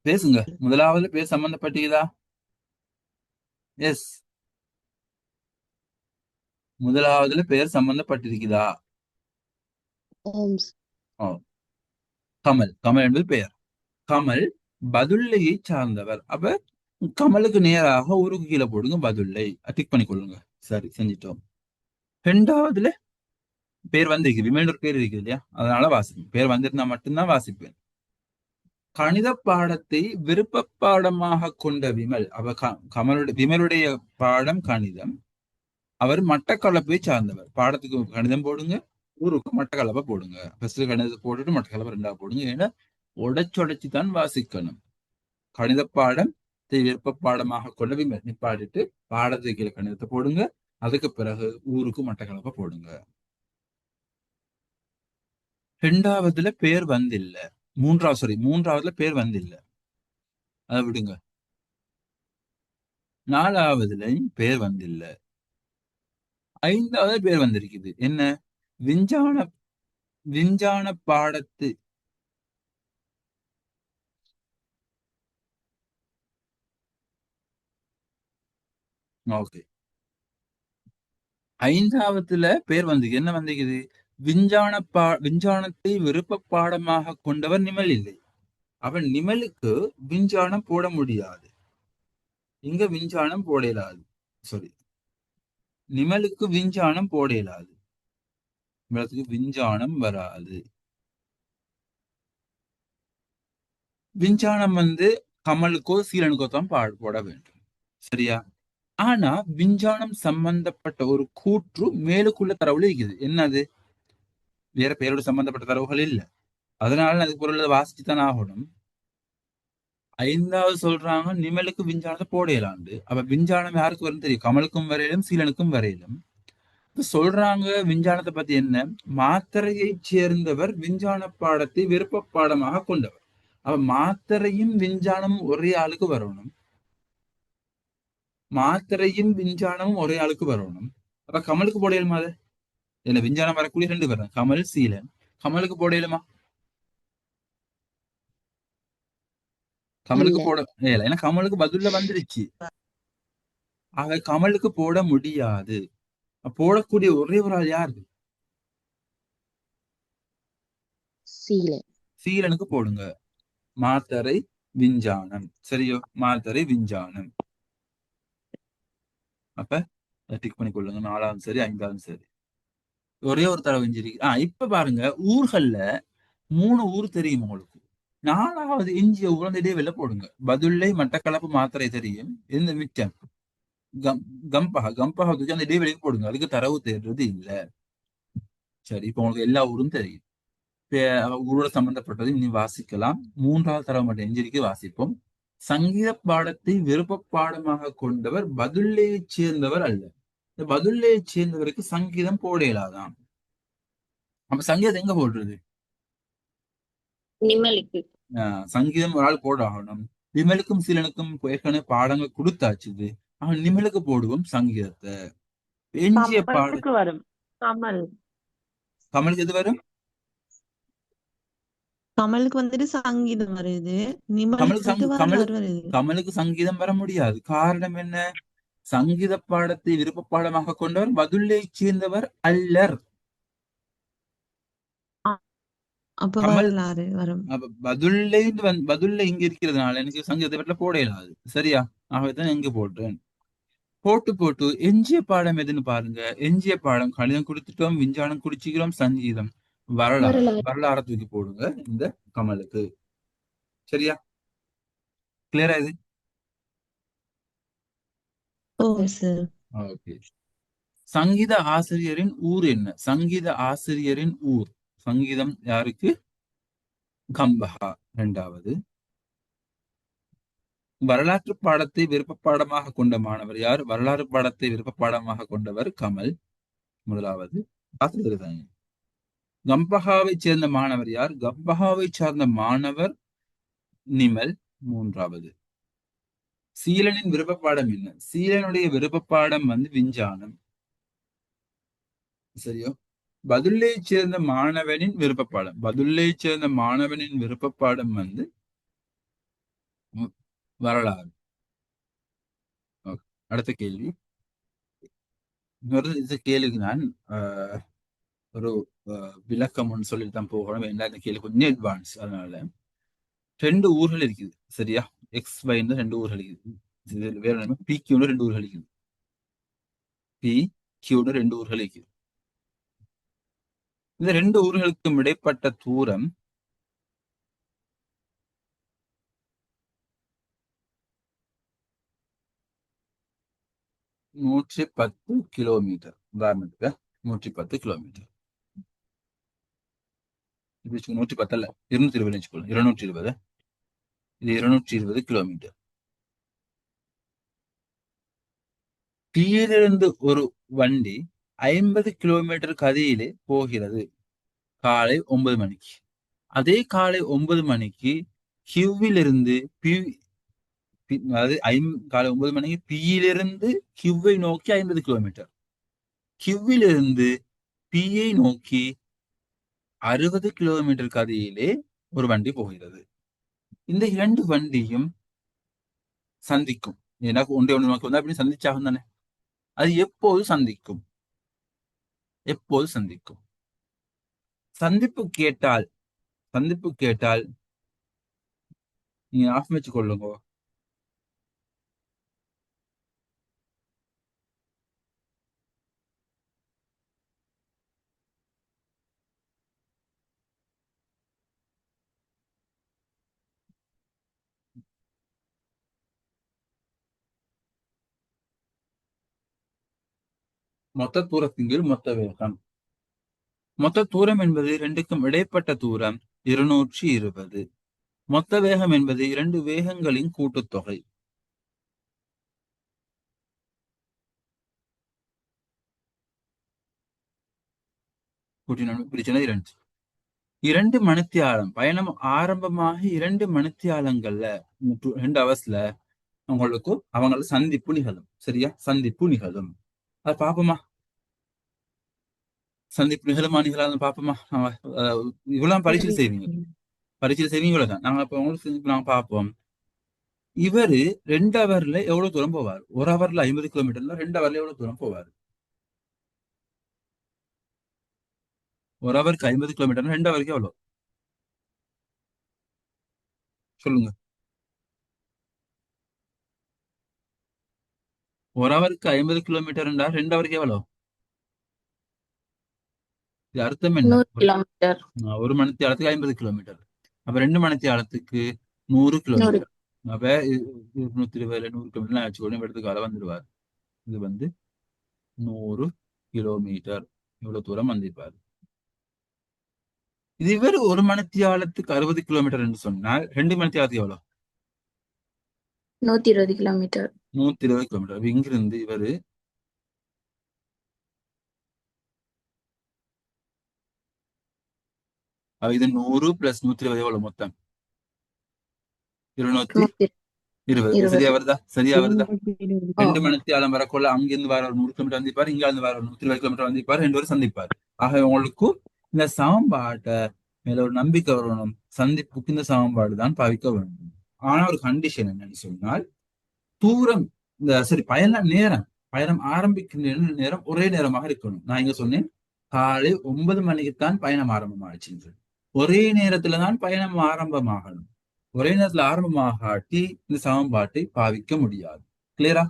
Speaker 1: பேசுங்க. முதலாவதுல பேர் சம்பந்தப்பட்டிருக்குதா? எஸ். முதலாவதுல பெயர் சம்பந்தப்பட்டிருக்குதா? கமல். கமல் என்பது பெயர். கமல் பதுள்ளையை சார்ந்தவர். அப்ப கமலுக்கு நேராக ஊருக்கு கீழே போடுங்க, பதுள்ளை டிக் பண்ணி கொள்ளுங்க. சரி, செஞ்சிட்டோம். 2வதுல பேர் வந்திருக்கு, விமல் ஒரு பேர் இருக்கு இல்லையா, அதனால வாசிப்பேன். பேர் வந்திருந்தா மட்டும்தான் வாசிப்பேன். கணித பாடத்தை விருப்ப பாடமாக கொண்ட விமல். அவ விமலுடைய பாடம் கணிதம். அவர் மட்டக்களப்பை சார்ந்தவர். பாடத்துக்கு கணிதம் போடுங்க, ஊருக்கு மட்டக்களப்பை போடுங்க. ஃபர்ஸ்ட் கணிதத்தை போட்டுட்டு மட்டக்களப்பை 2வது போடுங்க. ஏன்னா உடைச்சு தான் வாசிக்கணும். கணித பாடம் விருப்ப பாடமாக கொண்ட விமல் நிப்பாட்டிட்டு பாடத்துக்கு கீழே கணிதத்தை போடுங்க. அதுக்கு பிறகு ஊருக்கு மட்டக்களப்பை போடுங்க. 2வதுல பேர் வந்தில்ல. 3வதுல பேர் வந்தில்ல, அதை விடுங்க. 4வதுலயும் பேர் வந்தில்ல. 5வது பேர் வந்திருக்குது. என்ன? விஞ்ஞான பாடத்து ஓகே. ஐந்தாவதுல பேர் வந்து என்ன வந்திருக்குது? விஞ்ஞானத்தை விருப்ப பாடமாக கொண்டவர் நிமல் இல்லை. அவன் நிமலுக்கு விஞ்ஞானம் போட முடியாது. இங்க விஞ்ஞானம் போட இயலாது. சாரி, நிமலுக்கு விஞ்ஞானம் போட இயலாது. நிமலுக்கு விஞ்ஞானம் வராது. விஞ்ஞானம் வந்து கமலுக்கோ சீலனுக்கோ தான் போட வேண்டும். சரியா? ஆனா விஞ்ஞானம் சம்பந்தப்பட்ட ஒரு கூற்று மேலுக்குள்ள தரவுல இருக்குது. என்னது? வேற பேரோட சம்பந்தப்பட்ட தரவுகள் இல்ல. அதனால அதுக்கு பொருள் வாசிச்சுதான் ஆகணும். ஐந்தாவது சொல்றாங்க நிமலுக்கு விஞ்ஞானத்தை போட இயலாண்டு. அப்ப விஞ்ஞானம் யாருக்கு வரும் தெரியும்? கமலுக்கும் வரையிலும் சீலனுக்கும் வரையிலும். இப்ப சொல்றாங்க விஞ்ஞானத்தை பத்தி என்ன? மாத்திரையைச் சேர்ந்தவர் விஞ்ஞான பாடத்தை விருப்ப பாடமாக கொண்டவர். அப்ப மாத்திரையும் விஞ்ஞானமும் ஒரே ஆளுக்கு வரணும். மாத்திரையும் விஞ்ஞானமும் ஒரே ஆளுக்கு வரணும். அப்ப கமலுக்கு போட இயலுமா? அது என்ன? விஞ்ஞானம் வரக்கூடிய 2 பேர் தான், கமல் சீலன். கமலுக்கு போட இயலுமா? கமலுக்கு
Speaker 3: இல்ல.
Speaker 1: போட இயல. ஏன்னா கமலுக்கு பதில்ல வந்துருச்சு. ஆக கமலுக்கு போட முடியாது. போடக்கூடிய ஒரே ஒரு ஆள் யாரு?
Speaker 3: சீலை.
Speaker 1: சீலனுக்கு போடுங்க. மாத்தரை விஞ்ஞானம். சரியோ? மாத்தரை விஞ்ஞானம். அப்ப டிக் பண்ணி கொள்ளுங்க. 4வது சரி, 5வது சரி. ஒரே ஒரு தடவை இஞ்சிரி. இப்ப பாருங்க, ஊர்கள்ல 3 ஊர் தெரியும் உங்களுக்கு. 4வது எஞ்சிய ஊர் அந்த இடைவெளியில போடுங்க. பதுளை, மட்டக்களப்பு, மாத்தரை தெரியும். இந்த மிச்சம் கம்பஹா தூக்கி அந்த இடைவெளிக்கு போடுங்க. அதுக்கு தரவு தேடுறது இல்ல. சரி, இப்ப உங்களுக்கு எல்லா ஊரும் தெரியும். ஊரோட சம்பந்தப்பட்டது இனி வாசிக்கலாம். 3வது தரவு மட்டும் எஞ்சிருக்கு, வாசிப்போம். சங்கீத பாடத்தை விருப்ப பாடமாக கொண்டவர் பதுள்ளையைச் சேர்ந்தவர் அல்ல. இந்த பதுள்ளையைச் சேர்ந்தவருக்கு சங்கீதம் போட இயலாதான். அப்ப சங்கீதம் எங்க போடுறது?
Speaker 3: நிமலுக்கு.
Speaker 1: சங்கீதம் ஒரு ஆள் போட ஆகணும். விமலுக்கும் சீலனுக்கும் ஏற்கனவே பாடங்கள் கொடுத்தாச்சுது. அவன் நிமலுக்கு போடுவோம் சங்கீதத்தை. எஞ்சிய பாட
Speaker 2: கமலுக்கு வரும்.
Speaker 1: கமலுக்கு எது வரும்?
Speaker 2: கமலுக்கு வந்துட்டு சங்கீதம் வருது.
Speaker 1: கமலுக்கு
Speaker 2: நிமலுக்கு வந்து வரலாறு வருது.
Speaker 1: கமலுக்கு சங்கீதம் வர முடியாது. காரணம் என்ன? சங்கீத பாடத்தை விருப்ப பாடமாக கொண்டவர் பதுள்ளையைச் சேர்ந்தவர் அல்லர்.
Speaker 2: அப்ப
Speaker 1: கமல்
Speaker 2: வரலாறு வரும்.
Speaker 1: பதுல்லை இங்க இருக்கிறதுனால எனக்கு சங்கீதத்தை பற்றி போட இயலாது. சரியா? ஆகவேதான் எங்க போடுறேன். போட்டு எஞ்சிய பாடம் எதுன்னு பாருங்க. எஞ்சிய பாடம் கணிதம் கொடுத்துட்டோம், விஞ்ஞானம் குடிச்சுக்கிறோம், சங்கீதம், வரலாறு.
Speaker 3: வரலாறு.
Speaker 1: வரலாறு தூக்கி போடுங்க இந்த கமலுக்கு. சரியா? கிளியரா இது?
Speaker 2: ஓ சார்.
Speaker 1: ஓகே. சங்கீத ஆசிரியரின் ஊர் என்ன? சங்கீத ஆசிரியரின் ஊர். சங்கீதம் யாருக்கு? கம்பஹா. 2வது. வரலாற்று பாடத்தை விருப்ப பாடமாக கொண்ட மாணவர் யார்? வரலாறு பாடத்தை விருப்ப பாடமாக கொண்டவர் கமல். 1வது. கம்பஹாவை சேர்ந்த மாணவர் யார்? கம்பஹாவை சார்ந்த மாணவர் நிமல். 3வது. சீலனின் விருப்ப பாடம் என்ன? சீலனுடைய விருப்ப பாடம் வந்து விஞ்ஞானம். சரியோ? பதுள்ளையைச் சேர்ந்த மாணவனின் விருப்ப பாடம். பதுள்ளையைச் சேர்ந்த மாணவனின் விருப்ப பாடம் வந்து வரலாறு. அடுத்த கேள்வி. இந்த கேள்விக்கு நான் ஒரு விளக்கம் ஒன்று சொல்லிட்டு தான் போகணும். இந்த கேள்வி கொஞ்சம் அட்வான்ஸ். அதனால 2 ஊர்கள் இருக்குது. சரியா? எக்ஸ் வைன்னு 2 ஊர்கள் இருக்குது. வேற என்ன? பி கியூன்னு 2 ஊர்கள் இருக்குது. பி கியூன்னு 2 ஊர்கள் இருக்குது. இந்த 2 ஊர்களுக்கும் இடைப்பட்ட தூரம் 110 கிலோமீட்டர். உதாரணத்துக்கு 110 கிலோமீட்டர். 110 அல்ல, 220 வச்சுக்கோங்க. 220. இது 220 கிலோமீட்டர். பியிலிருந்து ஒரு வண்டி 50 கிலோமீட்டர் கதியிலே போகிறது காலை 9 மணிக்கு. அதே காலை 9 மணிக்கு கியூவிலிருந்து அதாவது காலை 9 மணிக்கு பியிலிருந்து கியூவை நோக்கி 50 கிலோமீட்டர். கியூவிலிருந்து பியை நோக்கி 60 கிலோமீட்டர் கதியிலே ஒரு வண்டி போகிறது. இந்த 2 வண்டியும் சந்திக்கும். ஏன்னா ஒன்றை ஒன்று நோக்கி வந்தா அப்படி சந்திச்சாகும் தானே. அது எப்போது சந்திக்கும்? எப்போது சந்திக்கும்? சந்திப்பு கேட்டால் சந்திப்பு கேட்டால் நீங்க ஆஃப் வச்சு கொள்ளுங்க. மொத்த தூரத்தின் கீழ் மொத்த வேகம். மொத்த தூரம் என்பது இரண்டுக்கும் இடைப்பட்ட தூரம் 220. மொத்த வேகம் என்பது இரண்டு வேகங்களின் கூட்டுத்தொகை. கூட்டினால் பிரிச்சனை 2. 2 மணித்தியாலம் பயணம் ஆரம்பமாகி 2 மணித்தியாலங்கள்ல 2 ஹவர்ஸ்ல அவங்கள சந்திப்பு நிகழும். சரியா? சந்திப்பு நிகழும். அது பாப்போமா? சந்திப்பு நிகழுமா நிகழாதுன்னு பாப்போமா? இவ்வளவு பரீட்சையில் செய்வீங்க. பரீட்சையில் செய்வீங்க இவ்வளவுதான். நாங்க இப்ப உங்களுக்கு நாங்க பார்ப்போம். இவரு 2 ஹவர்ல எவ்வளவு தூரம் போவார்? 1 ஹவர்ல 50 கிலோமீட்டர்ல 2 ஹவர்ல எவ்வளவு தூரம் போவார்? 1 ஹவருக்கு 50 கிலோமீட்டர் 2 ஹவருக்கு எவ்வளவு? சொல்லுங்க. 1 ஹவருக்கு 50 கிலோமீட்டர் 2 ஹவருக்கு எவ்வளவு? இது அர்த்தம் என்ன?
Speaker 3: 100 கிலோமீட்டர்.
Speaker 1: 1 மணித்தியாலத்துக்கு 50 கிலோமீட்டர். அப்ப 2 மணித்தியாலத்துக்கு 100
Speaker 3: 100.
Speaker 1: கிலோமீட்டர். அப்ப 220 100 கிலோமீட்டர் வச்சுக்கொண்டு இடத்துக்கு வந்துடுவார். இது 100 கிலோமீட்டர். இவ்வளவு தூரம் வந்திருப்பார். இது இவர் 1 மணித்தியாலத்துக்கு 60 கிலோமீட்டர் என்று சொன்னால் 2 மணித்தியாலத்துக்கு எவ்வளவு?
Speaker 3: 120 கிலோமீட்டர்.
Speaker 1: 120 கிலோமீட்டர். இங்கிருந்து இவரு இது 100 + 120 எவ்வளவு மொத்தம்? 220. சரியா வருதா? சரியா வருதா? 2 மணித்தியாலம் வரக்குள்ள அங்கிருந்து வர ஒரு 100 கிலோமீட்டர் வந்திருப்பாரு, இங்க இருந்து வர ஒரு 120 கிலோமீட்டர் வந்திருப்பாரு, 2 பேரும் சந்திப்பாரு. ஆக உங்களுக்கு இந்த சமன்பாட்டை மேல ஒரு நம்பிக்கை வரணும். சந்திப்புக்கு இந்த சமன்பாடு தான் பாவிக்க வேண்டும். ஆனா ஒரு கண்டிஷன் என்னன்னு சொன்னால், தூரம் பயணம் ஆரம்பிக்கின்ற நேரம் ஒரே நேரமாக இருக்கணும். நான் இங்க சொன்னேன் காலை 9 மணிக்குத்தான் பயணம் ஆரம்பமாச்சு. ஒரே நேரத்துல தான் பயணம் ஆரம்பமாகணும். ஒரே நேரத்துல ஆரம்பமாகாட்டி இந்த சமன்பாட்டை பாவிக்க முடியாது. கிளியரா?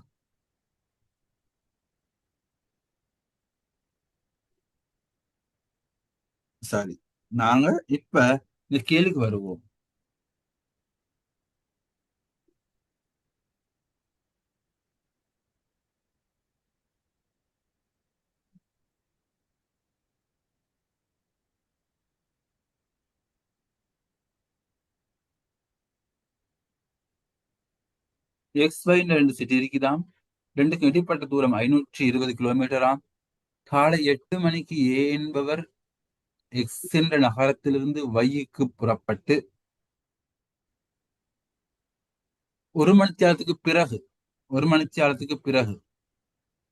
Speaker 1: சரி, நாங்க இப்ப இந்த கேள்விக்கு வருவோம். XY 2 சிட்டி இருக்குதாம். ரெண்டுக்கும் இடைப்பட்ட தூரம் 520 கிலோமீட்டராம். காலை 8 மணிக்கு A என்பவர் எக்ஸ் என்ற நகரத்திலிருந்து வைக்கு புறப்பட்டு 1 மணித்தியாலத்துக்கு பிறகு 1 மணித்தியாலத்துக்கு பிறகு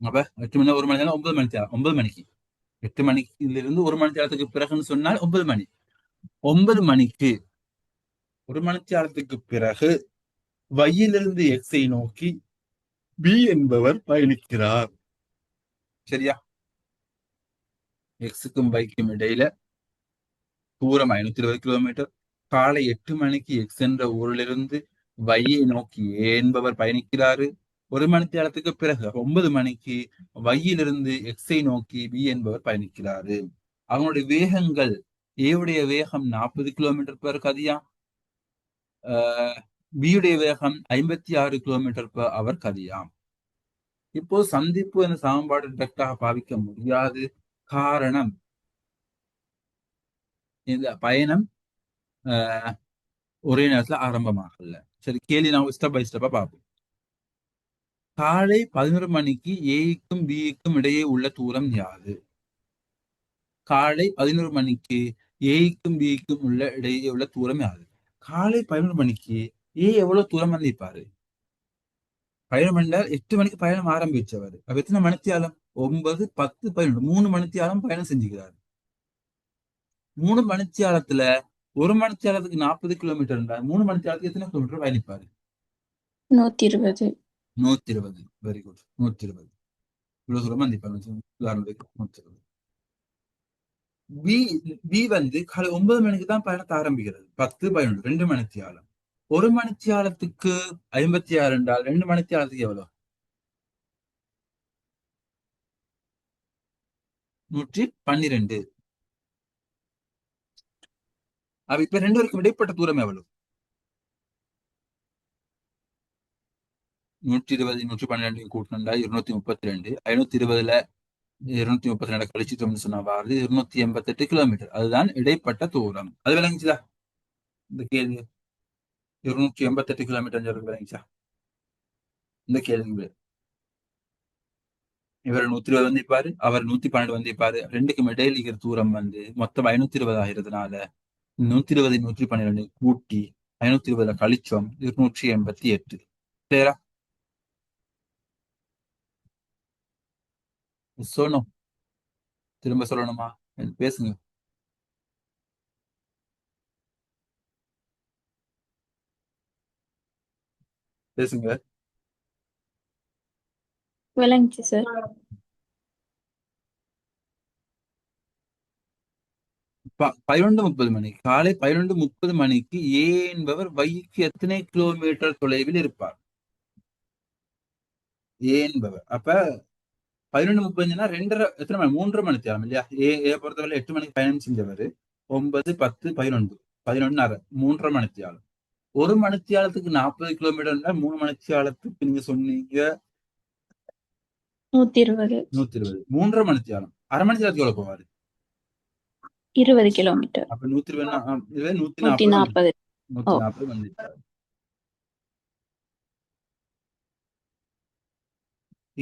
Speaker 1: அப்ப 8 மணி 1 மணி 9 மணித்தியாலம் 9 மணிக்கு 8 மணியிலிருந்து 1 மணித்தியாலத்துக்கு பிறகுன்னு சொன்னால் 9 மணி. 9 மணிக்கு 1 மணித்தியாலத்துக்கு பிறகு வையிலிருந்து எக்ஸை நோக்கி பி என்பவர் பயணிக்கிறார். சரியா? எக்ஸுக்கும் வைக்கும் இடையில தூரம் 520 கிலோமீட்டர். காலை 8 மணிக்கு எக்ஸ் என்ற ஊரிலிருந்து வையை நோக்கி ஏ என்பவர் பயணிக்கிறாரு. 1 மணித்தியாலத்துக்கு பிறகு 9 மணிக்கு வையிலிருந்து எக்ஸை நோக்கி பி என்பவர் பயணிக்கிறாரு. அவங்களுடைய வேகங்கள், ஏவுடைய வேகம் 40 km/h பியுடைய வேகம் 56 km/h கதியாம். இப்போ சந்திப்பு என்ற சமன்பாடு டைரக்டாக பாவிக்க முடியாது. காரணம், இந்த பயணம் ஒரே நேரத்துல ஆரம்பமாகல. சரி, கேள்வி நான் ஸ்டெப் பை ஸ்டெப்பா பார்ப்போம். காலை 11 மணிக்கு ஏக்கும் பிக்கும் இடையே உள்ள தூரம் யாது? காலை 11 மணிக்கு ஏக்கும் பிக்கும் இடையே உள்ள தூரம் யாது? காலை 11 மணிக்கு ஏ எவ்வளவு தூரம் வந்திருப்பாரு? பயணம் என்றால் 8 மணிக்கு பயணம் ஆரம்பிச்சவர். அப்ப எத்தனை மணித்தியாலம்? 9, 10, 11 3 மணித்தியாலம் பயணம் செஞ்சுக்கிறாரு. 3 மணித்தியாலத்துல 1 மணித்தியாலத்துக்கு 40 கிலோமீட்டர் என்றால் 3 மணித்தியாலத்துக்கு எத்தனை கிலோமீட்டர் பயணிப்பாரு?
Speaker 3: 120.
Speaker 1: 120. Very good. 120. இவ்வளவு தூரம் வந்திப்பாங்க. உதாரணத்துக்கு பி பி வந்து காலை 9 மணிக்கு தான் பயணத்தை ஆரம்பிக்கிறது. 10, 11 2 மணித்தியாலம். 1 மணித்தியாலத்துக்கு 56 என்றால் 2 மணித்தியாலத்துக்கு எவ்வளவு? 112. அப்ப இப்ப ரெண்டு பேருக்கும் இடைப்பட்ட தூரம் எவ்வளவு? 120 112 கூட்டினா 232. 520ல 232 கழிச்சிட்டோம்னு சொன்னா வாருது 288 கிலோமீட்டர். அதுதான் இடைப்பட்ட தூரம். அது விளங்குச்சுதா இந்த கேள்வி? 288 கிலோமீட்டர் விளங்குச்சா இந்த கேள்வி? இவர் 120 வந்திருப்பாரு, அவர் 112 வந்திருப்பாரு. ரெண்டுக்கும் இடையில இருக்கிற தூரம் வந்து மொத்தம் 520 ஆகிறதுனால 120 112 கூட்டி 520 கழிச்சோம் 288. சரியா? சொல்லணும், திரும்ப சொல்லணுமா? பேசுங்க, பேசுங்க.
Speaker 4: விளங்குச்சு சார்.
Speaker 1: 11:30 மணிக்கு, காலை 11:30 மணிக்கு ஏ என்பவர் வைக்கு எத்தனை கிலோமீட்டர் தொலைவில் இருப்பார்? ஏ என்பவர் அப்ப 11:30 2:30 எத்தனை மணி? 3:30 மணி தேவை இல்லையா? ஏ பொறுத்தவரை 8 மணிக்கு பயணம் செஞ்சவர் 9, 10, 11 11:30 3:30 மணி தேவை. 1 மணித்தியாலத்துக்கு 40 கிலோமீட்டர், 3 மணித்தியாலத்துக்கு நீங்க சொன்னீங்க
Speaker 4: 120
Speaker 1: 120. 3:30 மணித்தியாலம், அரை மணி நேரத்துக்கு எவ்வளவு போவாரு?
Speaker 4: 20 கிலோமீட்டர்.
Speaker 1: அப்ப 120
Speaker 4: 140.
Speaker 1: 140 வந்துட்டாரு.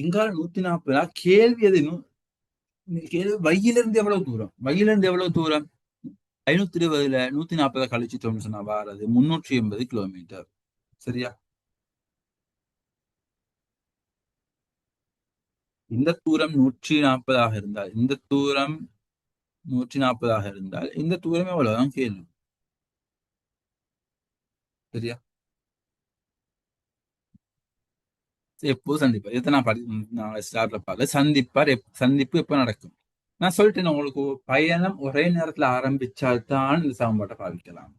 Speaker 1: இங்கால 140. கேள்வி எது? கேள்வி வையிலிருந்து எவ்வளவு தூரம்? வையிலிருந்து எவ்வளவு தூரம்? 520ல 140 கழிச்சிட்டோம்னு சொன்னா வாரது 380 கிலோமீட்டர். சரியா? இந்த தூரம் 140 இருந்தால், இந்த தூரம் 140 இருந்தால் இந்த தூரம் எவ்வளவுதான் கேள்வி. சரியா? எப்போ சந்திப்பார்? இதை நான் ஸ்டார்ட்ல பார்த்து சந்திப்பு எப்ப நடக்கும்? நான் சொல்லிட்டேன் உங்களுக்கு, பயணம் ஒரே நேரத்துல ஆரம்பிச்சால்தான் இந்த சமன்பாட்டை பாவிக்கலாம்.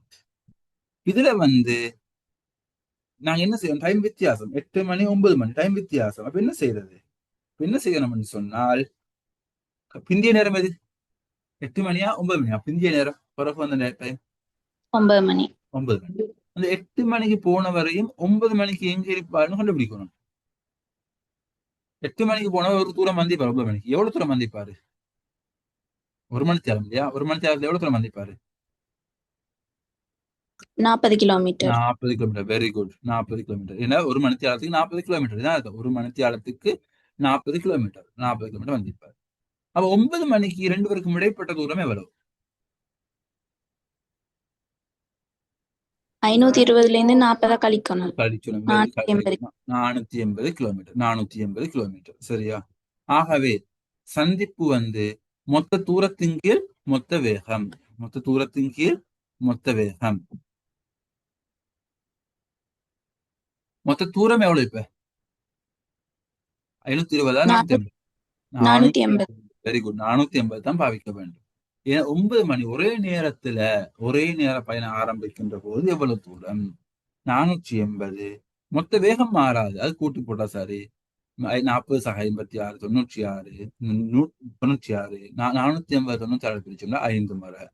Speaker 1: இதுல வந்து நாங்க என்ன செய்யணும்? டைம் வித்தியாசம் 8 மணி 9 மணி டைம் வித்தியாசம். அப்ப என்ன செய்யறது? என்ன செய்யணும்னு சொன்னால், பிந்திய நேரம் எது? 8 மணியா 9 மணியா? பிந்திய நேரம் பிறகு வந்த டைம்
Speaker 4: 9 மணி.
Speaker 1: 9 மணி. அந்த 8 மணிக்கு போன வரையும் 9 மணிக்கு எங்க இருப்பாருன்னு கண்டுபிடிக்கணும். 8 மணிக்கு போனவர் ஒரு தூரம் வந்திப்பாரு. 9 மணிக்கு எவ்வளவு தூரம் வந்திப்பாரு? 1 மணி தேரம் இல்லையா? 1 மணி தேரத்துல எவ்வளவு தூரம் வந்திப்பாரு?
Speaker 4: 40 kilometre.
Speaker 1: 40 kilometre. Very good. 40 kilometre. ஏன்னா 1 மணி தேரத்துக்கு 40 கிலோமீட்டர் தான் அர்த்தம். 1 மணி தேரத்துக்கு 40 கிலோமீட்டர். 40 கிலோமீட்டர் வந்திருப்பாரு. அப்ப 9 மணிக்கு 2 பேருக்கும் இடைப்பட்ட தூரம் எவ்வளவு?
Speaker 4: 520ல இருந்து 40 கழிக்கணும்.
Speaker 1: 480 கிலோமீட்டர். 480 கிலோமீட்டர். சரியா? ஆகவே சந்திப்பு வந்து மொத்த தூரத்தின் கீழ் மொத்த வேகம். மொத்த தூரத்தின் கீழ் மொத்த வேகம். மொத்த தூரம் எவ்வளவு இப்ப? 520
Speaker 4: 480.
Speaker 1: Very good. 480 தான் பாவிக்க வேண்டும். ஏன்னா 9 மணி ஒரே நேர பயணம் ஆரம்பிக்கின்ற போது எவ்வளவு தூரம்? 480. மொத்த வேகம் மாறாது, அது கூட்டி போட்டா சரி. 40 சக 56 96 96 480 96 பிரிச்சோம்னா 5 முறை.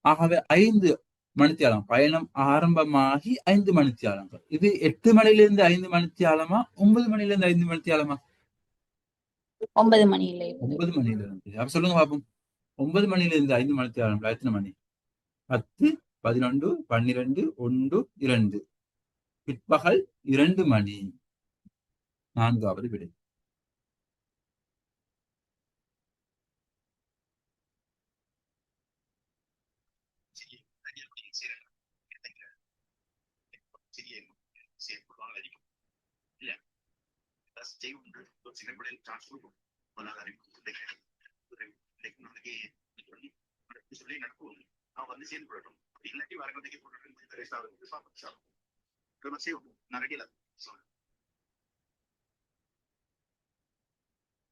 Speaker 1: ஆகவே 5 மணித்தியாலம் பயணம் ஆரம்பமாகி 5 மணித்தியாலங்கள். இது 8 மணிலிருந்து 5 மணித்தியாலமா 9 மணிலிருந்து 5 மணித்தியாலமா?
Speaker 4: 9 மணியில இருந்து.
Speaker 1: 9 மணிலிருந்து. அப்ப சொல்லுங்க பாப்போம். 9 மணிலிருந்து 5 மணித்தியாலம் எத்தனை மணி? 10, 11, 12, 1, 2. பிற்பகல் 2 மணி. 4வது விடை.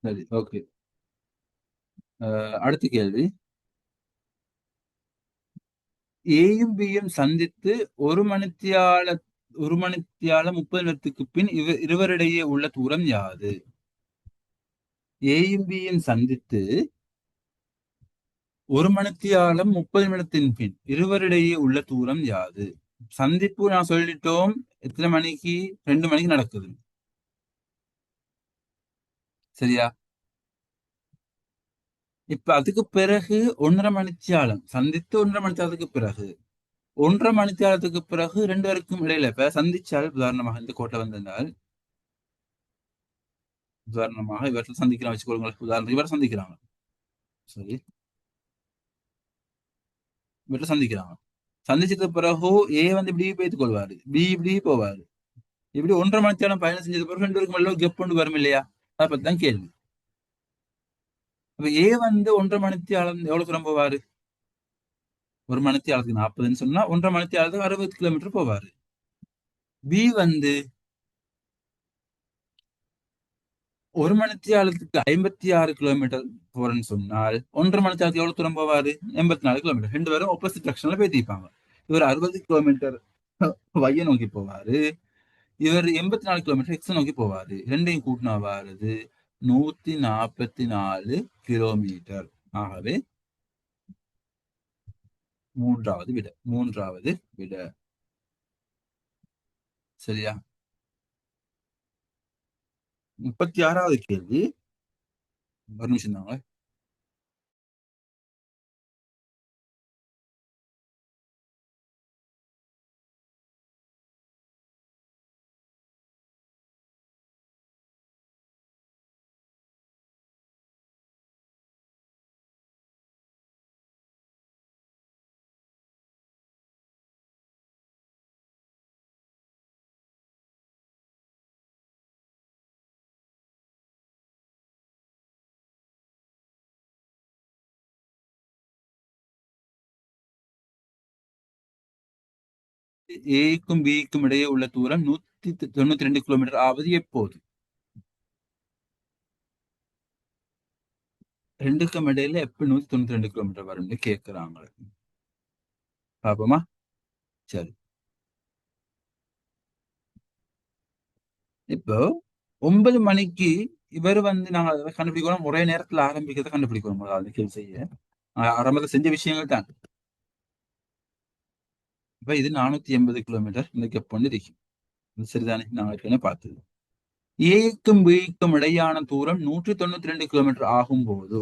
Speaker 1: சரி, ஓகே. அடுத்த கேள்வி. ஏயும் பியும் சந்தித்து ஒரு மணித்தியால 30 நிமிடத்துக்கு பின் இருவரிடையே உள்ள தூரம் யாது? ஏயும் பியும் சந்தித்து 1 மணித்தியாலம் 30 நிமிடத்தின் பின் இருவரிடையே உள்ள தூரம் யாது? சந்திப்பு நான் சொல்லிட்டோம் எத்தனை மணிக்கு? 2 மணிக்கு நடக்குது. சரியா? இப்ப அதுக்கு பிறகு 1.5 மணித்தியாலம் சந்தித்து 1.5 மணித்தியாலத்துக்கு பிறகு 1.5 மணித்தியாலத்துக்கு பிறகு 2 பேருக்கும் இடையில இப்ப சந்திச்சால் உதாரணமாக இந்த கோட்டை வந்திருந்தால் உதாரணமாக இவர்கள் சந்திக்கிறாங்க வச்சுக்கொள்ளுங்க. உதாரணத்துக்கு இவரை சந்திக்கிறாங்க. சரி, இவரை சந்திக்கிறாங்க. சந்திச்சதுக்கு பிறகு ஏ வந்து இப்படி பேத்துக் கொள்வாரு, பி இப்படி போவாரு. இப்படி 1.5 மணித்தியாலம் பயணம் செஞ்சது பிறகு 2 பேருக்கும் எல்லாம் கெப் கொண்டு வரும் இல்லையா? அதை பத்தி தான் கேள்வி. அப்ப ஏ வந்து 1.5 மணித்தியாலம் எவ்வளவு தூரம் போவாரு? 1 மணித்தியாலத்துக்கு 40ன்னு சொன்னா 1.5 மணித்தியாலத்துக்கு 60 கிலோமீட்டர் போவாரு. பி வந்து 1 மணித்தியாலத்துக்கு 56 கிலோமீட்டர் போறேன்னு சொன்னால் 1.5 மணித்தியாலத்துக்கு எவ்வளவு தூரம் போவாரு? 84 கிலோமீட்டர். 2 பேரும் ஆப்போசிட் டிரெக்ஷன்ல பேத்திப்பாங்க. இவர் 60 கிலோமீட்டர் வைய நோக்கி போவாரு, இவர் 84 கிலோமீட்டர் எக்ஸ் நோக்கி போவாரு. ரெண்டையும் கூட்டினா வாருது 144 கிலோமீட்டர். ஆகவே மூன்றாவது விட. சரியா? 36வது கேள்வி. ஒரு நிமிஷம் தாங்க. ஏக்கும் பிக்கும் இடையே உள்ள தூரம் 192 கிலோமீட்டர் ஆவது எப்போது? ரெண்டுக்கும் இடையில எப்ப 192 கிலோமீட்டர் வரும்னு கேட்கிறாங்க. பாப்போமா? சரி, இப்போ 9 மணிக்கு இவர் வந்து நாங்க அதை கண்டுபிடிக்கணும். ஒரே நேரத்துல ஆரம்பிக்கிறத கண்டுபிடிக்கணும். அதாவது கேள்வி செய்ய ஆரம்பத்தில் செஞ்ச விஷயங்கள் தான். இப்ப இது 480 கிலோமீட்டர் இந்த கெப் ஒன்று இருக்கும். இது சரிதானே? நாங்க ஏற்கனவே பார்த்தது. ஏக்கும் பிக்கும் இடையான தூரம் 192 கிலோமீட்டர் ஆகும் போது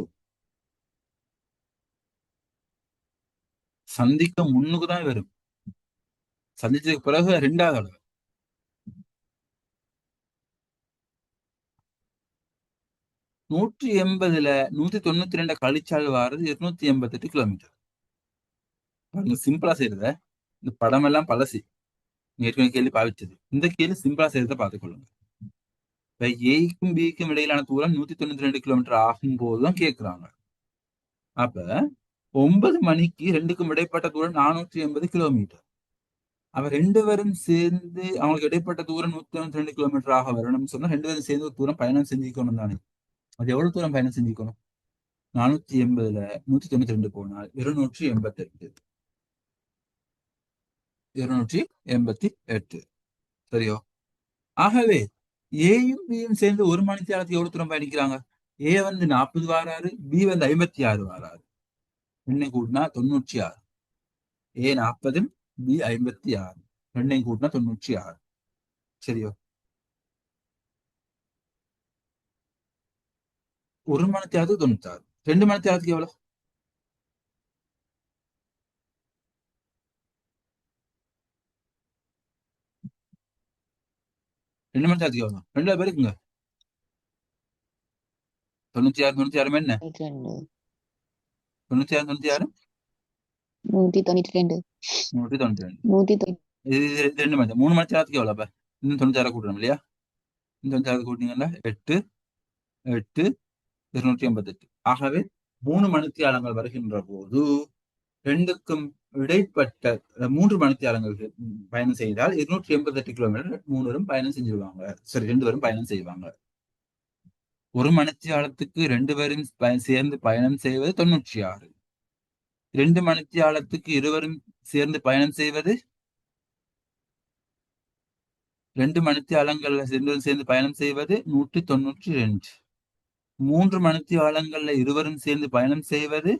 Speaker 1: சந்திக்க முன்னுக்கு தான் வரும். சந்திச்சதுக்கு பிறகு 2வது அளவு 180ல 192 கழிச்சால் வாரது 288 கிலோமீட்டர். பாருங்க, சிம்பிளா செய்யறத. இந்த படம் எல்லாம் பழசி, ஏற்கனவே கேள்வி பாவிச்சது. இந்த கேள்வி சிம்பிளா செய்யறத பார்த்துக்கொள்ளுங்க. இப்ப ஏக்கும் பிக்கும் இடையிலான தூரம் 192 கிலோமீட்டர் ஆகும் போதுதான் கேட்கிறாங்க. அப்ப 9 மணிக்கு 2க்கும் இடைப்பட்ட தூரம் 480 கிலோமீட்டர். அவ 2 பேரும் சேர்ந்து அவங்களுக்கு இடைப்பட்ட தூரம் 192 கிலோமீட்டர் ஆக வரணும்னு சொன்னா 2 பேரும் சேர்ந்து ஒரு தூரம் பயணம் செஞ்சுக்கணும் தானே? அது எவ்வளவு தூரம் பயணம் செஞ்சுக்கணும்? 480ல 192 போனால் 288. சரியோ? ஆகவே ஏயும் பியும் சேர்ந்து 1 மணித்தியாலத்துக்கு எவ்வளவு தூரம் பயணிக்கிறாங்க? ஏ வந்து 40 வாராரு, பி வந்து 56 வாராரு. ரெண்டையும் கூட்டினா 96. ஏ 40, பி 56. ரெண்டையும் கூட்டினா 96. சரியோ? 1 மணித்தியாலத்துக்கு 96. 2 மணித்தியாலத்துக்கு எவ்வளவு? 2 மணித்தியாலத்துக்கு எவ்வளவு? 2 பேருக்குங்க 96 96 என்ன? 96 96
Speaker 3: 192
Speaker 1: 192. இது 2 மணி 3 மணித்தியாலத்துக்கு எவ்வளவு? அப்ப இன்னும் 96 கூட்டணும் இல்லையா? இன்னும் 96 கூட்டினீங்கன்னா 8 8 288. ஆகவே 3 மணித்தியாலங்கள் வருகின்ற போது 2க்கும் இடைப்பட்ட 3 மணித்தியாலங்கள் பயணம் செய்தால் 288 கிலோமீட்டர் 3 பேரும் பயணம் செஞ்சிருவாங்க. சரி, 2 பேரும் பயணம் செய்வாங்க. ஒரு மணித்தியாலத்துக்கு 2 பேரும் சேர்ந்து பயணம் செய்வது 96. 2 மணித்தியாலத்துக்கு இருவரும் சேர்ந்து பயணம் செய்வது 2 மணித்தியாலங்கள்ல சேர்ந்து பயணம் செய்வது 192. 3 மணித்தியாலங்கள்ல இருவரும் சேர்ந்து பயணம் செய்வது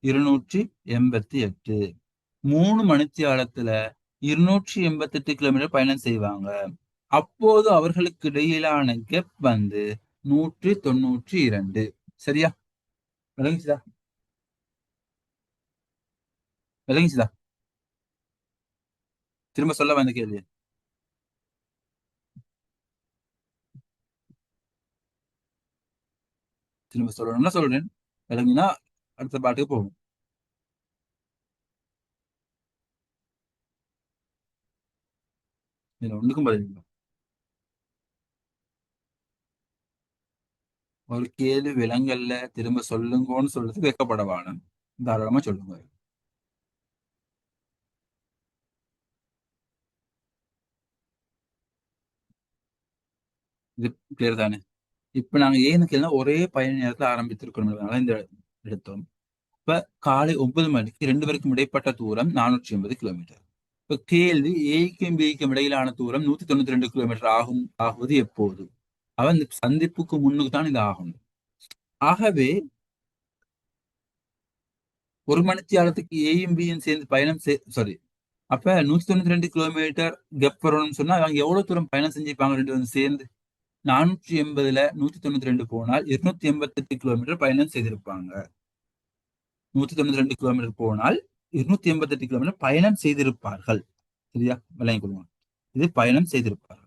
Speaker 1: 288. 3 மணித்தியாலத்துல 288 கிலோமீட்டர் பயணம் செய்வாங்க. அப்போது அவர்களுக்கு இடையிலான கெப் வந்து 192. சரியா? விளங்குச்சுதா? விளங்குச்சுதா? திரும்ப சொல்ல வந்த கேள்வி. திரும்ப சொல்லணும்னா சொல்றேன். விளங்கினா அடுத்த பாட்டுக்கு போகும். இதுல ஒண்ணுக்கும் பதில் இல்லை. ஒரு கேள்வி விலங்கல்ல திரும்ப சொல்லுங்கன்னு சொல்றதுக்கு வெக்கப்படவான தாராளமா சொல்லுங்க. இது கிளியர் தானே? இப்ப நாங்க ஏன்னு கேள்வி ஒரே பயண நேரத்துல ஆரம்பித்திருக்கணும் இந்த எடுத்தோம். இப்ப காலை 9 மணிக்கு 2 பேருக்கும் இடைப்பட்ட தூரம் 480 கிலோமீட்டர். இப்ப கேள்வி ஏக்கும் பிக்கும் இடையிலான தூரம் 192 கிலோமீட்டர் ஆகுவது எப்போது? அவன் இந்த சந்திப்புக்கு முன்னுக்கு தான் இது ஆகும். ஆகவே ஒரு மணித்தியாலத்துக்கு ஏயும் பியும் சேர்ந்து பயணம் சாரி அப்ப 192 கிலோமீட்டர் கெப் வரணும்னு சொன்னா அவங்க எவ்வளவு தூரம் பயணம் செஞ்சிருப்பாங்க 2 பேரும் சேர்ந்து? 480ல 192 போனால் 288 கிலோமீட்டர் பயணம் செய்திருப்பாங்க. 192 கிலோமீட்டர் போனால் 288 கிலோமீட்டர் பயணம் செய்திருப்பார்கள். சரியா? விளங்கிக் கொள்ளுங்க. இது பயணம் செய்திருப்பார்கள்.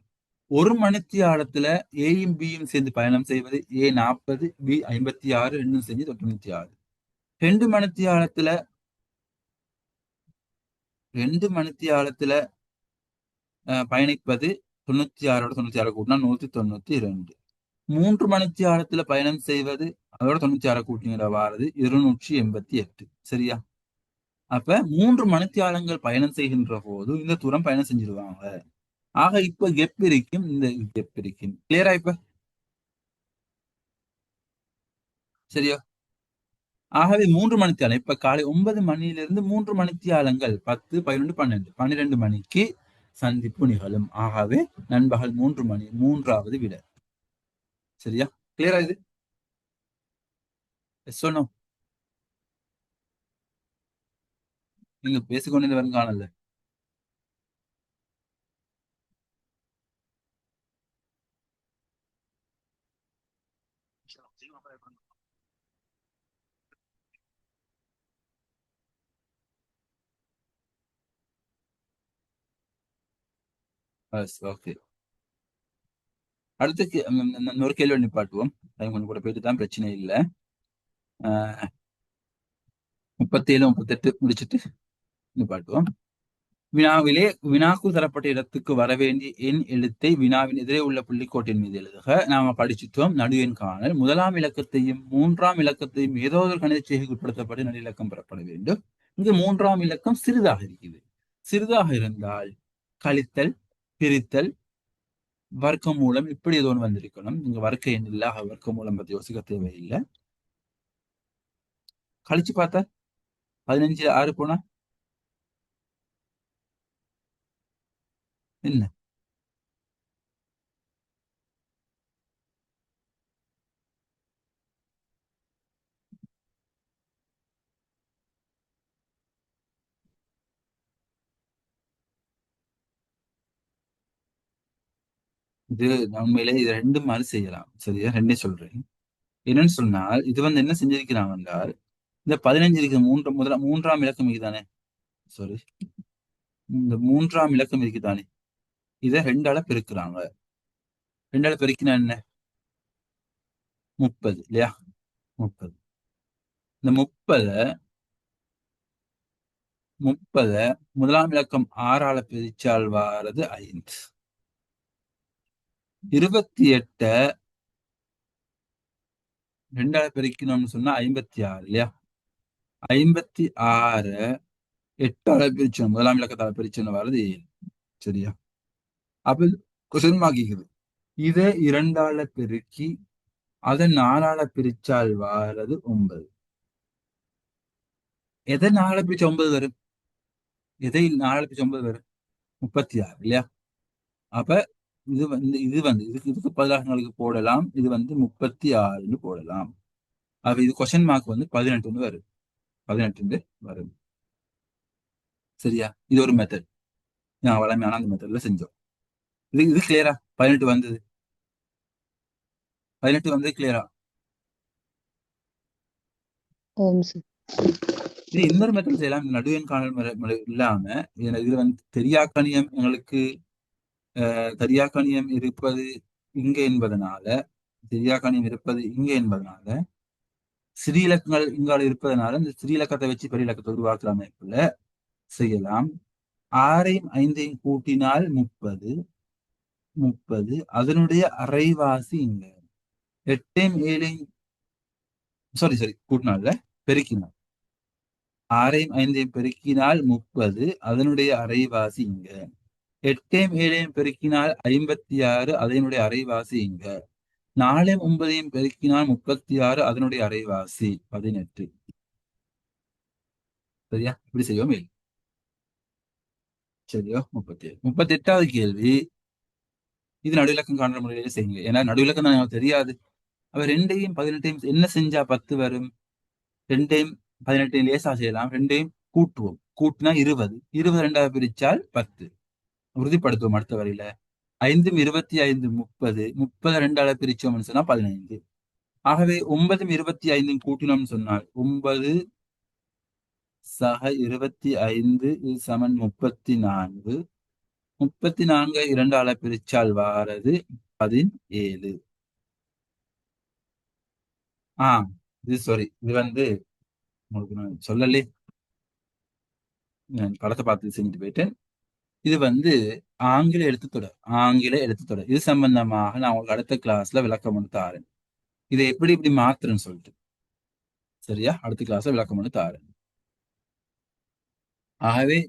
Speaker 1: ஒரு மணித்தியாலத்துல ஏயும் பியும் சேர்ந்து பயணம் செய்வது A 40, B 56, ரெண்டும் செஞ்சு 96. 2 மணித்தியாலத்துல பயணிப்பது 96 96 கூட்டினா 192. 3 மணித்தியாலத்துல பயணம் செய்வது அதோட 96 கூட்டிங்கிற வாரது 288. சரியா? அப்ப 3 மணித்தியாலங்கள் பயணம் செய்கின்ற போது இந்த தூரம் பயணம் செஞ்சிருவாங்க. ஆக இப்ப கெப் இருக்கும், இந்த கெப் இருக்கும். கிளியரா இப்ப? சரியா? ஆகவே 3 மணித்தியாலம் இப்ப காலை 9 மணியிலிருந்து 3 மணித்தியாலங்கள் 10, 11, 12, 12 மணிக்கு சந்திப்பு நிகழும். ஆகவே நண்பகல் 3 மணி 3வது விட. சரியா? கிளியரா இது? சொன்னோம். நீங்க பேசிக்கொண்டு வரும் காணல. ஓகே. அடுத்து ஒரு கேள்வி நிப்பாட்டுவோம். டைம் கொஞ்சம் கூட போயிட்டு தான், பிரச்சனை இல்லை. 37, 38 முடிச்சுட்டு நிப்பாட்டுவோம். வினாவிலே வினாக்கு தரப்பட்ட இடத்துக்கு வரவேண்டிய எண் எழுத்தை வினாவின் எதிரே உள்ள புள்ளிக்கோட்டின் மீது எழுதுக. நாம படிச்சுட்டோம். நடு எண் காணல். 1ஆம் இலக்கத்தையும் 3ஆம் இலக்கத்தையும் ஏதோ ஒரு கணித செய்கைக்கு உட்படுத்தப்பட்டு நடு இலக்கம் பெறப்பட வேண்டும். இங்கு 3ஆம் இலக்கம் சிறிதாக இருக்குது. சிறிதாக இருந்தால் கழித்தல், பிரித்தல், வர்க்க மூலம் இப்படி ஏதோ ஒன்று வந்திருக்கணும். இங்க வர்க்க எண் இல்ல, வர்க்க மூலம் பத்தி யோசிக்க தேவையில்லை. கழிச்சு பார்த்தா 15 6 போனா என்ன? இது உண்மையிலே இது ரெண்டு மாதிரி செய்யலாம். சரியா? ரெண்டே சொல்றேன். என்னன்னு சொன்னால் இது என்ன செஞ்சிருக்கிறாங்க என்றால், இந்த 15 இருக்கு 3ஆம் இலக்கம் இருக்குதானே, சாரி, இந்த 3ஆம் இலக்கம் இருக்குதானே, இதை 2ஆல பெருக்குறாங்க. 2ஆல பெருக்கினா என்ன? 30 இல்லையா? 30. இந்த 30 முதலாம் இலக்கம் 6ஆல பிரிச்சால் வாரது 5. 28 2ஆல பெருக்கணும்னு சொன்னா 56 இல்லையா? 56 8ஆல பிரிச்சோம், முதலாம் இலக்கத்தால பிரிச்சோன்னு வாரது 7. சரியா? அப்ப கொஸ்டின் மார்க் இருக்குது. இதை 2ஆல பெருக்கி அதை 4ஆல பிரிச்சால் வாரது 9. எதை 4ஆல பிரிச்ச 9 வரும்? எதை 4ஆல பிரிச்ச 9 வரும்? 36 இல்லையா? அப்ப இதுக்கு பதிலாக உங்களுக்கு போடலாம். இது 36 போடலாம். அப்ப இது கொஸ்டின் மார்க் 18 வரும். 18 வரும். சரியா? இது ஒரு மெத்தட். நான் வளமையான அந்த மெத்தட்ல செஞ்சோம். இது கிளியரா? 18 வந்தது. 18 வந்தது கிளியரா?
Speaker 3: ஓம் சார்.
Speaker 1: இது இன்னொரு மெத்தட் செய்யலாம். நடுவெண் காணல் முறை இல்லாம இது தெரியாக்கணியம் எங்களுக்கு தெரியாக்கணியம் இருப்பது இங்கே என்பதனால சிறிய இலக்கங்கள் இங்கால இருப்பதனால இந்த சிறிய இலக்கத்தை வச்சு பெரிய இலக்கத்தை உருவாக்குற அமைப்புல செய்யலாம். 6ஐயும் 5ஐயும் கூட்டினால் 30 அதனுடைய அரைவாசி இங்க. 8ஐயும் 7ஐயும் கூட்டினால பெருக்கினால் 6ஐயும் 5ஐயும் பெருக்கினால் 30 அதனுடைய அரைவாசி இங்க. 8ஐயும் 7ஐயும் பெருக்கினால் 56 அதனுடைய அரைவாசி இங்க. 4ஐயும் 9ஐயும் பெருக்கினால் 36 அதனுடைய அரைவாசி 18. சரியா? இப்படி செய்வோம். சரியோ? 38வது கேள்வி. இது நடுவிலக்கம் காண்ற முறையிலே செய்யுங்க. ஏன்னா நடுவிலக்கம் தான் தெரியாது. அப்ப 2ஐயும் 18ஐயும் என்ன செஞ்சா 10 வரும்? 2ஐயும் 18ஐயும் லேசா செய்யலாம். 2ஐயும் கூட்டுவோம். கூட்டினா 20. 20 2ஆக பிரிச்சால் 10. உறுதிப்படுத்துவோம் அடுத்த வரையில. 5ம் 25 30. 30 2ஆல பிரிச்சோம்னு சொன்னா 15. ஆகவே 9ம் 25ம் கூட்டினோம்னு சொன்னால் 9 சக 25 சமன் 34. 34 2ஆல பிரிச்சால் வாரது 17. இது உங்களுக்கு நான் சொல்லலே, நான் படத்தை பார்த்து செஞ்சுட்டு போயிட்டேன். இது ஆங்கில எழுத்துத்தொடர். இது சம்பந்தமாக நான் உங்களுக்கு அடுத்த கிளாஸ்ல விளக்கம் தாரேன். இதை எப்படி மாத்துறேன்னு சொல்லிட்டு. சரியா? அடுத்த கிளாஸ்ல விளக்கம் தாரேன். ஆகவே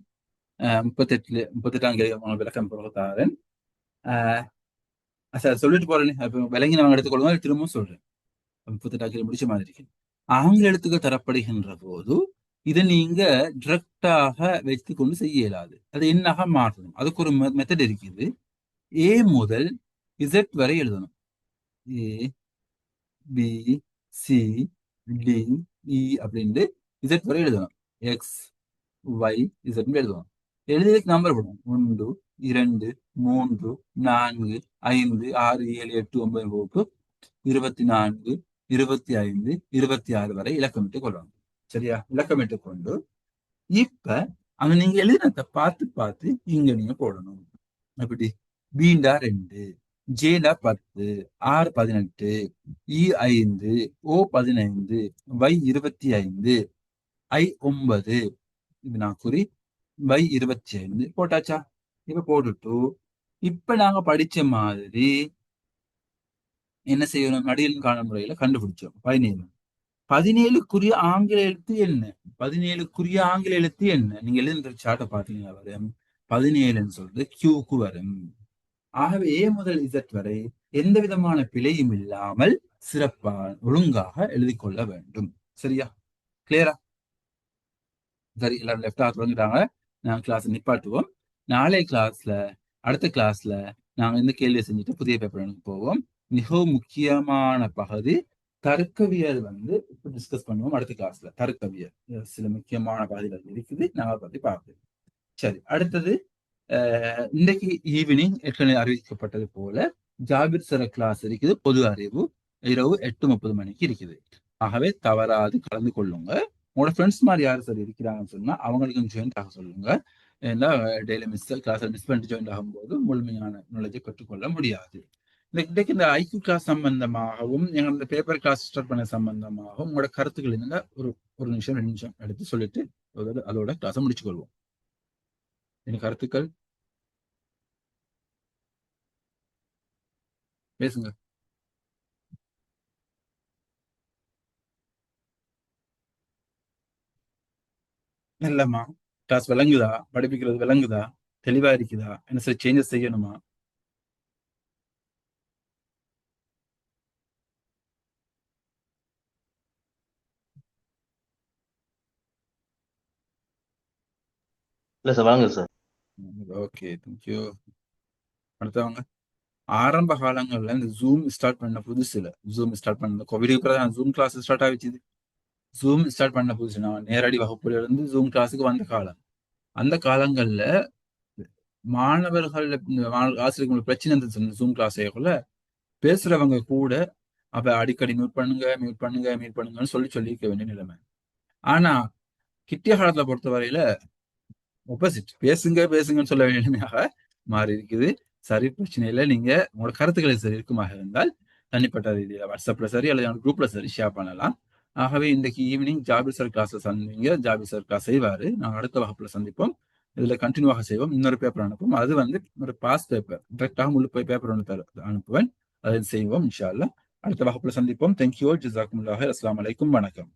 Speaker 1: 38ஆம் கேள்வி விளக்கம் தாரேன். சொல்லிட்டு போறேன். அப்ப விளங்கி நம்ம எடுத்துக்கொள்ளுங்க. திரும்பவும் சொல்றேன். 38ஆம் கேள்வி முடிச்ச மாதிரி இருக்கு. ஆங்கில எழுத்துக்கள் தரப்படுகின்ற போது இதை நீங்க டிரெக்டாக வைத்து கொண்டு செய்ய இயலாது. அது என்னாக மாற்றணும். அதுக்கு ஒரு மெத்தட் இருக்குது. ஏ முதல் இசட் வரை எழுதணும். ஏ பி சி டி இ அப்படின்ட்டு இசட் வரை எழுதணும். எக்ஸ் ஒய் இசட் எழுதணும். எழுதியதுக்கு நம்பர் போடணும். 1 2 3 4 5 6 7 8 9 போட்டு 24 25 26 வரை இலக்கமிட்டு கொள்ளணும். சரியா? இலக்கமிட்டு கொண்டு இப்ப அங்க நீங்க எழுதினத்தை பார்த்து இங்க நீங்க போடணும். அப்படி பீண்டா 2, ஜேடா 10, ஆர் 18, இ 5, ஓ 15, வை 25, ஐ 9. இது நான் குறி வை 25 போட்டாச்சா? இப்ப போட்டுட்டு இப்ப நாங்க படிச்ச மாதிரி என்ன செய்யணும்? நடிகன் காண முறையில கண்டுபிடிச்சோம். 17க்குரிய ஆங்கில எழுத்து என்ன? 17க்குரிய ஆங்கில எழுத்து என்ன? நீங்க எழுதுன்ற சார்ட்டை பாத்தீங்கன்னா வரும் 17ன்னு சொல்றது கியூக்கு வரும். ஆகவே ஏ முதல் இசட் வரை எந்த விதமான பிழையும் இல்லாமல் சிறப்பா ஒழுங்காக எழுதி கொள்ள வேண்டும். சரியா? கிளியரா? சரி, எல்லாரும் லெஃப்டா தொடங்கிட்டாங்க. நாங்க கிளாஸ் நிப்பாட்டுவோம். அடுத்த கிளாஸ்ல நாங்க இந்த கேள்வியை செஞ்சுட்டு புதிய பேப்பருக்கு போவோம். மிகவும் முக்கியமான பகுதி தர்க்கவியல் இப்ப டிஸ்கஸ் பண்ணுவோம் அடுத்த கிளாஸ்ல. தர்க்கவியல் சில முக்கியமான பகுதிகள் இருக்குது. நாங்க பத்தி பார்ப்போம். சரி, அடுத்தது இன்றைக்கு ஈவினிங் ஏற்கனவே அறிவிக்கப்பட்டது போல ஜாபிர் சார் கிளாஸ் இருக்குது. பொது அறிவு இரவு 8:30 மணிக்கு இருக்குது. ஆகவே தவறாது கலந்து கொள்ளுங்க. உங்களோட ஃப்ரெண்ட்ஸ் மாதிரி யாரு சார் இருக்கிறாங்கன்னு சொன்னா அவங்களுக்கும் ஜாயின் ஆக சொல்லுங்க. ஏன்னா டெய்லி கிளாஸ் மிஸ் பண்ணிட்டு ஜாயின் ஆகும்போது முழுமையான நாலேஜை பெற்றுக்கொள்ள முடியாது. இன்றைக்கு இந்த ஐக்யூ கிளாஸ் சம்பந்தமாகவும் எங்களோட பேப்பர் கிளாஸ் ஸ்டார்ட் பண்ண சம்பந்தமாகவும் உங்களோட கருத்துக்கள் இருந்தா ஒரு நிமிஷம் 2 நிமிஷம் எடுத்து சொல்லிட்டு அதோட கிளாஸை முடிச்சுக்கொள்வோம். என் கருத்துக்கள் பேசுங்க. இல்லம்மா, கிளாஸ் விளங்குதா? படிப்பிக்கிறது விளங்குதா? தெளிவா இருக்குதா? என்ன சில சேஞ்சஸ் செய்யணுமா?
Speaker 5: இல்ல சார் வாங்க சார்.
Speaker 1: Okay, thank you. அடுத்தவங்க. ஆரம்ப காலங்கள்ல இந்த ஜூம் ஸ்டார்ட் பண்ண புதுசுல ஸ்டார்ட் பண்ண கோவிடுக்கு தான் ஜூம் கிளாஸ் ஸ்டார்ட் ஆகிடுச்சு. ஜூம் ஸ்டார்ட் பண்ண புதுசு நான் நேரடி வகுப்புல இருந்து ஜூம் கிளாஸுக்கு வந்த காலம். அந்த காலங்கள்ல மாணவர்கள் ஆசிரியர்களுக்கு பிரச்சனை இருந்துச்சு. ஜூம் கிளாஸ் செய்யக்குள்ள பேசுறவங்க கூட அப்ப அடிக்கடி மியூட் பண்ணுங்கன்னு சொல்லிக்க வேண்டிய நிலைமை. ஆனா கிட்டிய காலத்துல பொறுத்த வரையில ஆப்போசிட், பேசுங்கன்னு சொல்ல வேண்டிய நிலைமையாக மாறி இருக்குது. சரி, பிரச்சனை இல்லை. நீங்க உங்களோட கருத்துக்களை சரி இருக்குமாக இருந்தால் தனிப்பட்ட ரீதியில வாட்ஸ்அப்ல சரி அல்லது குரூப்ல சரி ஷேர் பண்ணலாம். ஆகவே இன்றைக்கு ஈவினிங் ஜாபி சார் கிளாஸை சந்திங்க. ஜாபி சார் கிளாஸ் செய்வாரு. நாங்கள் அடுத்த வகுப்புல சந்திப்போம். இதுல கண்டினியூவாக செய்வோம். இன்னொரு பேப்பர் அனுப்புவோம். அது வந்து ஒரு பாஸ் பேப்பர். கரெக்டாக முழு பேப்பர் ஒன்று அனுப்புவேன். அதை செய்வோம் இன்ஷா அல்லாஹ். அடுத்த வகுப்புல சந்திப்போம். தேங்க்யூ. ஜஸாக்குமுல்லாஹ். அஸ்ஸலாமு அலைக்கும். வணக்கம்.